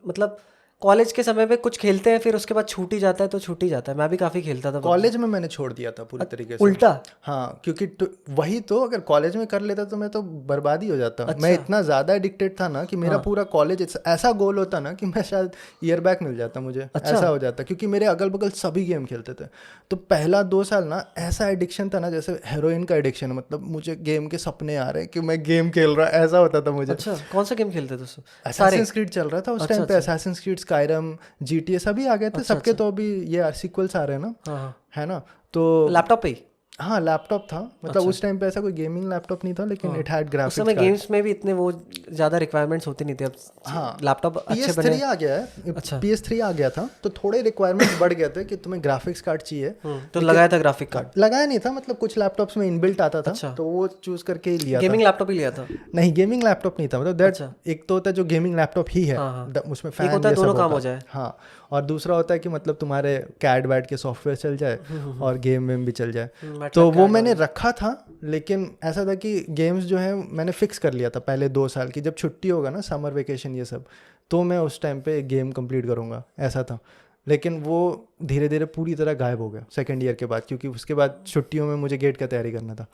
मतलब कॉलेज के समय पे कुछ खेलते हैं, फिर उसके बाद छूट ही जाता है, तो छूट ही जाता है। मैं भी काफ़ी खेलता था। कॉलेज में मैंने छोड़ दिया था पूरी तरीके से, उल्टा। हाँ, क्योंकि वही तो, अगर कॉलेज में कर लेता तो मैं तो बर्बाद ही हो जाता। मैं इतना ज़्यादा एडिक्टेड था ना कि मेरा पूरा कॉलेज ऐसा गोल होता ना कि मैं शायद ईयर बैक मिल जाता मुझे, ऐसा हो जाता, क्योंकि मेरे अगल बगल सभी गेम खेलते थे। तो पहला 2 साल ना ऐसा एडिक्शन था ना, जैसे हेरोइन का एडिक्शन है। मतलब मुझे गेम के सपने आ रहे हैं कि मैं गेम खेल रहा, ऐसा होता था मुझे। अच्छा, कौन सा गेम खेलते थे? असैसिन्स क्रीड चल रहा था उस टाइम पे, असैसिन्स क्रीड, स्काईरिम, GTA सभी आ गए थे। सबके तो अभी ये सीक्वल्स आ रहे हैं ना, है ना। तो लैपटॉप पे ही, हाँ, लैपटॉप था। मतलब उस टाइम पे ऐसा कोई गेमिंग लैपटॉप नहीं था, लेकिन इट हैड ग्राफिक्स। उस समय गेम्स में भी इतने वो ज़्यादा रिक्वायरमेंट्स होती नहीं थी। अब हाँ, लैपटॉप अच्छे बने। PS3 आ गया है। अच्छा, PS3 आ गया था तो थोड़े रिक्वायरमेंट्स बढ़ गए थे कि तुम्हें ग्राफिक्स कार्ड चाहिए। तो लगाया था ग्राफिक कार्ड? लगाया नहीं था, मतलब कुछ लैपटॉप्स में इनबिल्ट आता था, तो वो चूज करके ही लिया था। गेमिंग लैपटॉप ही लिया था? नहीं, गेमिंग लैपटॉप नहीं था। मतलब दैट एक तो होता है जो गेमिंग लैपटॉप ही है, उसमें फैन होता है, दोनों काम हो जाए। हाँ, और दूसरा होता है कि मतलब तुम्हारे कैड बैड के सॉफ्टवेयर चल जाए और गेम वेम भी चल जाए। तो वो मैंने रखा था, लेकिन ऐसा था कि गेम्स जो है मैंने फिक्स कर लिया था पहले 2 साल की, जब छुट्टी होगा ना, समर वेकेशन ये सब, तो मैं उस टाइम पे गेम कंप्लीट करूँगा, ऐसा था। लेकिन वो धीरे धीरे पूरी तरह गायब हो गया सेकेंड ईयर के बाद, क्योंकि उसके बाद छुट्टियों में मुझे गेट का तैयारी करना था।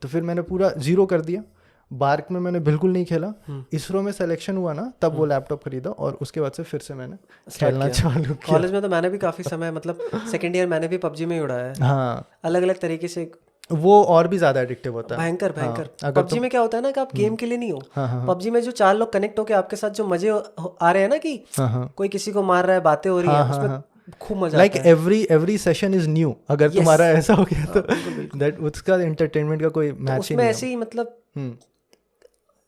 तो फिर मैंने पूरा ज़ीरो कर दिया। बार्क में मैंने बिल्कुल नहीं खेला। इसरो में सिलेक्शन हुआ ना, तब वो लैपटॉप खरीदा, और उसके बाद से फिर से मैंने खेलना चालू किया। कॉलेज में तो मैंने भी काफ़ी समय, मतलब सेकेंड ईयर मैंने भी PUBG में ही उड़ाया है। हाँ, अलग अलग तरीके से। वो और भी ज़्यादा एडिक्टिव होता है, भयंकर। PUBG में क्या होता है ना कि आप गेम के लिए नहीं हो। PUBG में जो 4 लोग कनेक्ट होकर आपके साथ जो मजे आ रहे हैं ना, कि कोई किसी को मार रहा है, बातें हो रही है, उसमें खूब मजा आता है। Like every session is new. अगर तुम्हारा ऐसा हो गया तो दैट उसका एंटरटेनमेंट का कोई मैच ही नहीं है। उसमें ऐसे ही मतलब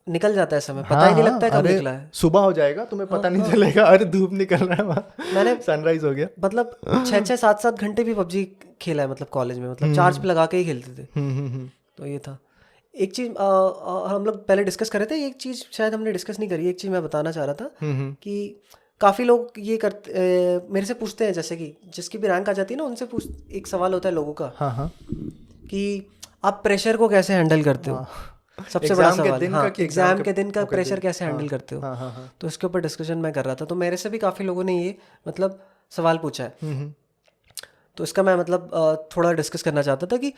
निकल जाता है समय, पता ही नहीं लगता है कब निकला है। सुबह हो जाएगा, तुम्हें पता नहीं चलेगा, अरे धूप निकल रहा है वहाँ, मैंने सनराइज हो गया। मतलब 6-6, 7-7 घंटे भी PUBG खेला है, मतलब कॉलेज में, मतलब चार्ज पे लगा के ही खेलते थे। तो ये था एक चीज़ हम लोग पहले डिस्कस कर रहे थे। एक चीज़ शायद हमने डिस्कस नहीं करी, एक चीज़ मैं बताना चाह रहा था कि काफ़ी लोग ये करते, मेरे से पूछते हैं, जैसे कि जिसकी भी रैंक आ जाती है ना, उनसे एक सवाल होता है लोगों का, कि आप प्रेशर को कैसे हैंडल करते हो। सबसे बड़ा सवाल, एग्जाम के दिन का प्रेशर कैसे हैंडल करते हो। तो इसके ऊपर डिस्कशन मैं कर रहा था, तो मेरे से भी काफ़ी लोगों ने ये मतलब सवाल पूछा है। तो इसका मैं मतलब थोड़ा डिस्कस करना चाहता था कि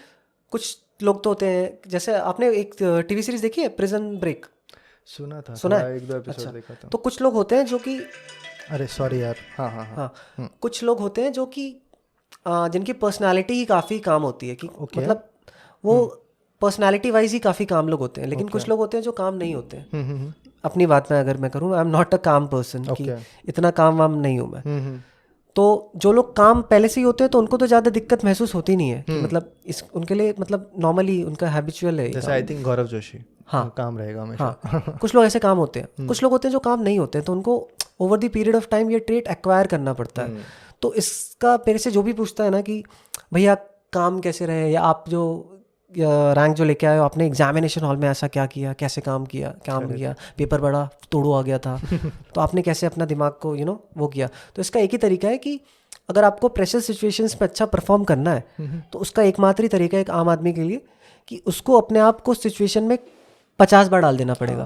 कुछ लोग तो होते हैं, जैसे आपने एक टीवी सीरीज देखी है, प्रिजन ब्रेक? सुना था, सुना थोड़ा है? एक दो एपिसोड अच्छा, देखा था। तो कुछ लोग होते हैं जो कि अरे सॉरी यार, हाँ हाँ हाँ, हाँ, कुछ लोग होते हैं जो कि जिनकी पर्सनालिटी ही काफ़ी काम होती है कि Okay. मतलब वो पर्सनालिटी वाइज ही काफ़ी काम लोग होते हैं, लेकिन Okay. कुछ लोग होते हैं जो काम नहीं होते हैं। हम्म, अपनी बात में अगर मैं करूँ, आई एम नॉट अ काम पर्सन कि Okay. इतना काम वाम नहीं हूँ मैं। हम्म, तो जो लोग काम पहले से ही होते हैं तो उनको तो ज़्यादा दिक्कत महसूस होती नहीं है कि मतलब इस उनके लिए मतलब नॉर्मली उनका हैबिचुअल है ये जैसे काम। आई थिंक गौरव जोशी, हाँ काम रहेगा हमेशा। हाँ, कुछ लोग ऐसे काम होते हैं, कुछ लोग होते हैं जो काम नहीं होते हैं, तो उनको over the period of time ये ट्रेट एक्वायर करना पड़ता है। तो इसका मेरे से जो भी पूछता है ना कि भैया काम कैसे रहे, या आप जो रैंक जो लेके आए हो आपने एग्जामिनेशन हॉल में ऐसा क्या किया, कैसे काम किया, पेपर बड़ा तोड़ो आ गया था तो आपने कैसे अपना दिमाग को वो किया। तो इसका एक ही तरीका है कि अगर आपको प्रेशर सिचुएशंस में अच्छा परफॉर्म करना है तो उसका एकमात्र ही तरीका है एक आम आदमी के लिए कि उसको अपने आप को सिचुएशन में 50 बार डाल देना पड़ेगा।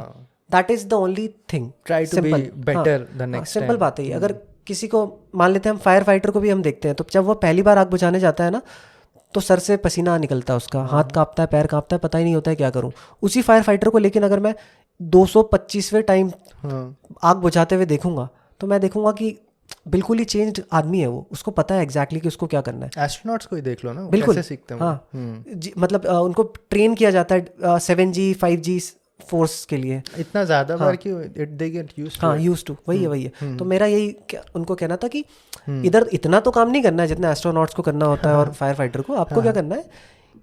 That is the only thing. Try to be better the next time. Simple बात है ये। अगर किसी को मान लेते हैं हम फायर फाइटर को भी हम देखते हैं, तो जब वो पहली बार आग बुझाने जाता है ना तो सर से पसीना निकलता है, उसका हाथ कांपता है, पैर कांपता है, पता ही नहीं होता है क्या करूं। उसी फायर फाइटर को लेकिन अगर मैं 225वें टाइम आग बुझाते हुए देखूंगा तो मैं देखूंगा कि बिल्कुल ही चेंज्ड आदमी है वो, उसको पता है एग्जैक्टली कि उसको क्या करना है। एस्ट्रोनॉट्स को ही देख लो ना, बिल्कुल कैसे सीखते हैं। हाँ मतलब उनको ट्रेन किया जाता है 7G 5G फोर्स के लिए इतना ज़्यादा बार कि it they get used to. हाँ यूज्ड टू, वही है। तो मेरा यही उनको कहना था कि इधर इतना तो काम नहीं करना है जितना एस्ट्रोनॉट्स को करना होता है और फायर फाइटर को। आपको क्या करना है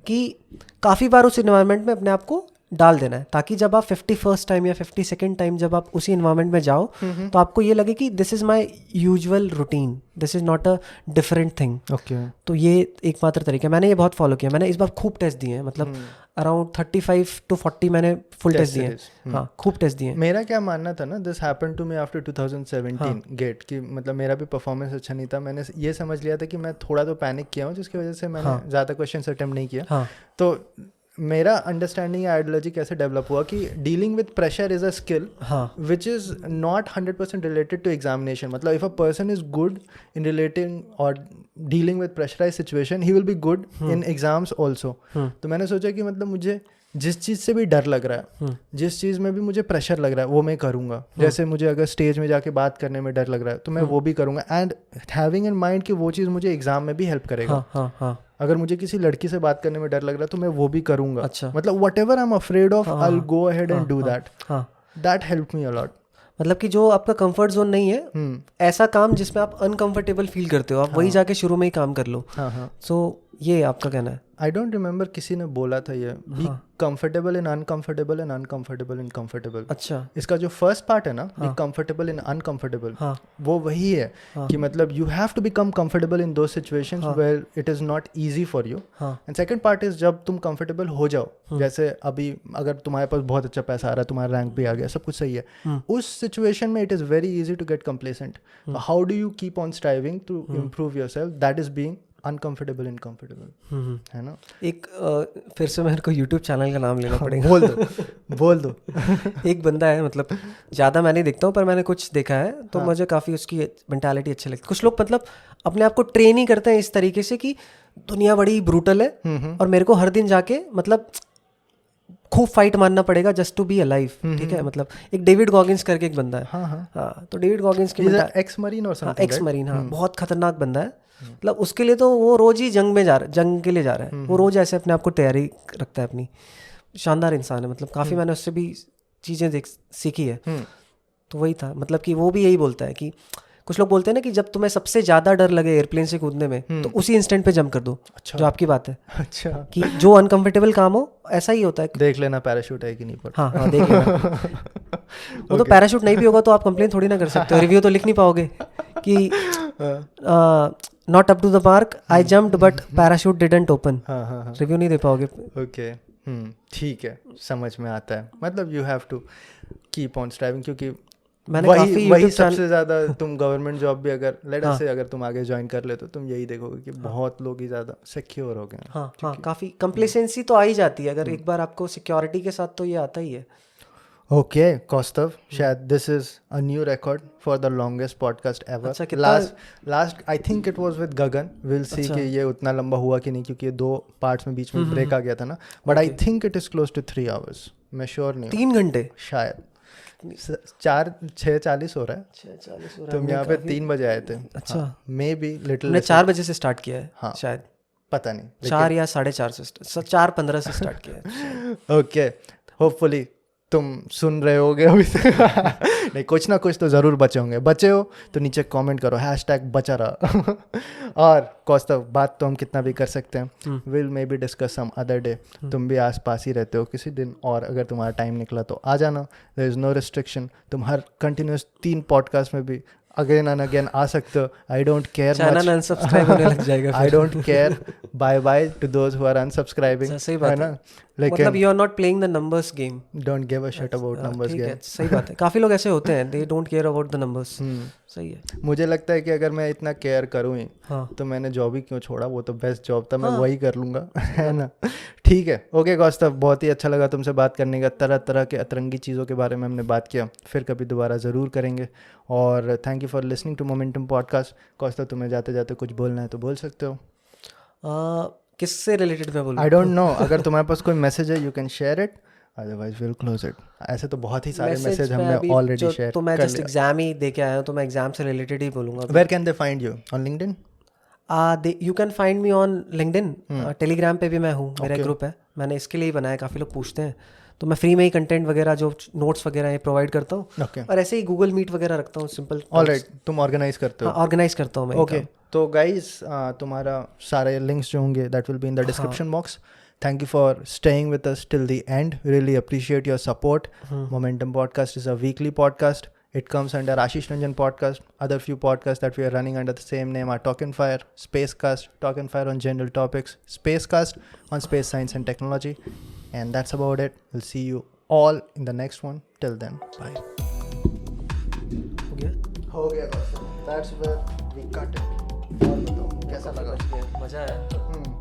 कि काफ़ी बार उस इन्वायरमेंट में अपने आप को डाल देना है, ताकि जब आप 51st टाइम या 52nd टाइम जब आप उसी इन्वायरमेंट में जाओ तो आपको ये लगे कि this is my usual routine, this is not a different thing. Okay, तो ये एकमात्र तरीका है। मैंने ये बहुत फॉलो किया। मैंने इस बार खूब टेस्ट दिए हैं, मतलब अराउंड 35 to 40 मैंने फुल टेस्ट दिए हैं। हाँ खूब टेस्ट दिए हैं। मेरा क्या मानना था ना, this happened to me after 2017 GATE कि मतलब मेरा भी परफॉर्मेंस अच्छा नहीं था। मैंने ये समझ लिया था कि मैं थोड़ा तो पैनिक किया हूँ, जिसकी वजह से मैंने ज़्यादा क्वेश्चन अटेम्प्ट नहीं किया। तो मेरा अंडरस्टैंडिंग आइडियोलॉजी कैसे डेवलप हुआ कि dealing with pressure is a skill which is not 100% related to examination. मतलब if a person is good in relating और dealing with pressurize situation, he will be good in exams also. तो मैंने सोचा कि मतलब मुझे जिस चीज़ से भी डर लग रहा है, जिस चीज़ में भी मुझे प्रेशर लग रहा है, वो मैं करूँगा। जैसे मुझे अगर स्टेज में जाके बात करने में डर लग रहा है तो मैं वो भी करूँगा, एंड हैविंग इन माइंड कि वो चीज़ मुझे एग्जाम में भी हेल्प करेगा। अगर मुझे किसी लड़की से बात करने में डर लग रहा है तो मैं वो भी करूँगा। अच्छा। मतलब what ever I am afraid of, I will go ahead and do that. That help me a lot. मतलब कि जो आपका कंफर्ट जोन नहीं है, ऐसा काम जिसमें आप अनकंफर्टेबल फील करते हो, आप वही जाके शुरू में ही काम कर लो। सो ये आपका कहना है। आई डोंट रिमेंबर किसी ने बोला था ये, be comfortable in uncomfortable and uncomfortable in comfortable. अच्छा, इसका जो फर्स्ट पार्ट है ना, बी कंफर्टेबल इन अनकंफर्टेबल, वो वही है कि मतलब you have to become comfortable in those situations where it is not easy for you. And second part is जब तुम कंफर्टेबल हो जाओ, जैसे अभी अगर तुम्हारे पास बहुत अच्छा पैसा आ रहा है, तुम्हारा रैंक भी आ गया, सब कुछ सही है, उस सिचुएशन में it is very easy to get complacent. How do you keep on striving to improve your self? That is being uncomfortable in comfortable, है ना। एक फिर से मेरे को यूट्यूब चैनल का नाम लेना पड़ेगा। बोल दो एक बंदा है, मतलब ज़्यादा मैं नहीं देखता हूँ पर मैंने कुछ देखा है तो मुझे काफ़ी उसकी मेंटालिटी अच्छी लगती है। कुछ लोग मतलब अपने आप को ट्रेन ही करते हैं इस तरीके से कि दुनिया बड़ी ब्रूटल है और मेरे को हर दिन जाके मतलब खूब फाइट मारना पड़ेगा जस्ट टू बी अलाइव। ठीक है, मतलब एक डेविड गॉगिंस करके एक बंदा है। हाँ, तो डेविड गॉगिंस की एक्स मरीन और समथिंग, एक्स मरीन, हाँ, बहुत खतरनाक बंदा है। मतलब उसके लिए तो वो रोज ही जंग के लिए जा रहा है। वो रोज ऐसे अपने आप को तैयारी रखता है अपनी। शानदार इंसान है, मतलब काफ़ी मैंने उससे भी चीज़ें सीखी है। तो वही था, मतलब कि वो भी यही बोलता है कि कुछ लोग बोलते हैं ना कि जब तुम्हें सबसे ज़्यादा डर लगे एयरप्लेन से कूदने में तो उसी इंस्टेंट पे जंप कर दो। अच्छा। जो आपकी बात है, अच्छा, कि जो अनकंफर्टेबल काम हो ऐसा ही होता है। देख लेना पैराशूट है कि नहीं पर। हाँ, देख लेना। वो तो पैराशूट नहीं भी होगा तो आप कंप्लेन थोड़ी ना कर सकते हो, रिव्यू तो लिख नहीं पाओगे कि not up to the mark, I jumped but parachute didn't open. Review नहीं दे पाओगे। ओके, ठीक है, समझ में आता है। मतलब you have to keep on striving, क्योंकि मैंने वही सबसे ज़्यादा तुम गवर्नमेंट जॉब भी अगर से अगर तुम आगे ज्वाइन कर ले तो तुम यही देखोगे कि बहुत लोग ही ज़्यादा सिक्योर हो गए। हाँ, काफ़ी कंप्लेसेंसी तो आ ही जाती है अगर एक बार आपको सिक्योरिटी के साथ, तो ये आता ही है। ओके कौस्तव, शायद this is a new record for the longest podcast ever. Last I think it was with Gagan, will see कि ये उतना लंबा हुआ कि नहीं, क्योंकि ये 2 पार्ट्स में बीच में ब्रेक आ गया था ना, but I think it is close to 3 hours. मैं श्योर नहीं, 3 घंटे शायद। 6:40 हो रहा है, 6:40 हो रहा है। तुम यहाँ पे 3 बजे आए थे। अच्छा, मे बी लिटिल हमने 4 बजे से स्टार्ट किया है। हाँ, शायद पता नहीं, 4 या 4:30 से 4:15 से स्टार्ट किया है। ओके, होपफुली तुम सुन रहे होगे अभी तक। नहीं, कुछ ना कुछ तो ज़रूर बचे होंगे। बचे हो तो नीचे कमेंट करो #बचा रहा। और कौस्तव, बात तो हम कितना भी कर सकते हैं, will may be discuss some other day. तुम भी आस पास ही रहते हो किसी दिन, और अगर तुम्हारा टाइम निकला तो आ जाना, देयर इज़ नो रिस्ट्रिक्शन। तुम हर कंटिन्यूस 3 पॉडकास्ट में भी अगेन एंड अगेन आ सकते हो। I don't care channel unsubscribe होने लग जाएगा। I don't care. Bye bye to those who are unsubscribing, सही बात है ना? लेकिन मतलब you are not playing the numbers game. Don't give a shit about numbers ठीक गेम। है, सही बात है। काफी लोग ऐसे होते हैं, they don't care about the numbers. सही है। मुझे लगता है कि अगर मैं इतना केयर करूँ ही हाँ, तो मैंने जॉब ही क्यों छोड़ा, वो तो बेस्ट जॉब था, मैं हाँ। वही कर लूँगा। है ना? ठीक है, ओके कौस्तव, बहुत ही अच्छा लगा तुमसे बात करने का। तरह तरह के अतरंगी चीज़ों के बारे में हमने बात किया, फिर कभी दोबारा ज़रूर करेंगे। और thank you for listening to momentum podcast. Kaustav, तुम्हें जाते जाते कुछ बोलना है तो बोल सकते हो। किससे रिलेटेड मैं बोलूँ? आई डोंट नो, अगर तुम्हारे पास कोई मैसेज है you can share it, otherwise will close it. ऐसे तो बहुत ही सारे मैसेज हमने ऑलरेडी शेयर तो मैं कर जस्ट लिया। एग्जाम ही दे के आया हूँ, तो मैं एग्जाम से रिलेटेड ही बोलूँगा। Where can they find you? On LinkedIn? You can find me on LinkedIn. Telegram पे भी मैं हूँ, मेरा Okay. ग्रुप है, मैंने इसके लिए ही बनाया। काफ़ी लोग पूछते हैं, तो मैं फ्री में ही कंटेंट वगैरह जो नोट्स वगैरह है प्रोवाइड करता हूँ। ओके, और ऐसे ही गूगल मीट वगैरह रखता हूँ, सिंपल। ऑलराइट, तुम ऑर्गेनाइज करते हो? ऑर्गेनाइज करता हूँ मैं। ओके, तो गाइज तुम्हारा सारे लिंक्स जो होंगे that will be in the description box. Thank you for staying with us till the end. Really appreciate your support. Momentum Podcast is a weekly podcast. It comes under Ashish Ranjan Podcast. Other few podcasts that we are running under the same name are Talk and Fire, Spacecast, Talk and Fire on general topics, Spacecast on space science and technology. And that's about it. We'll see you all in the next one. Till then, bye. हो गया बस. That's where we cut it. और बताओ कैसा लगा? मजा आया।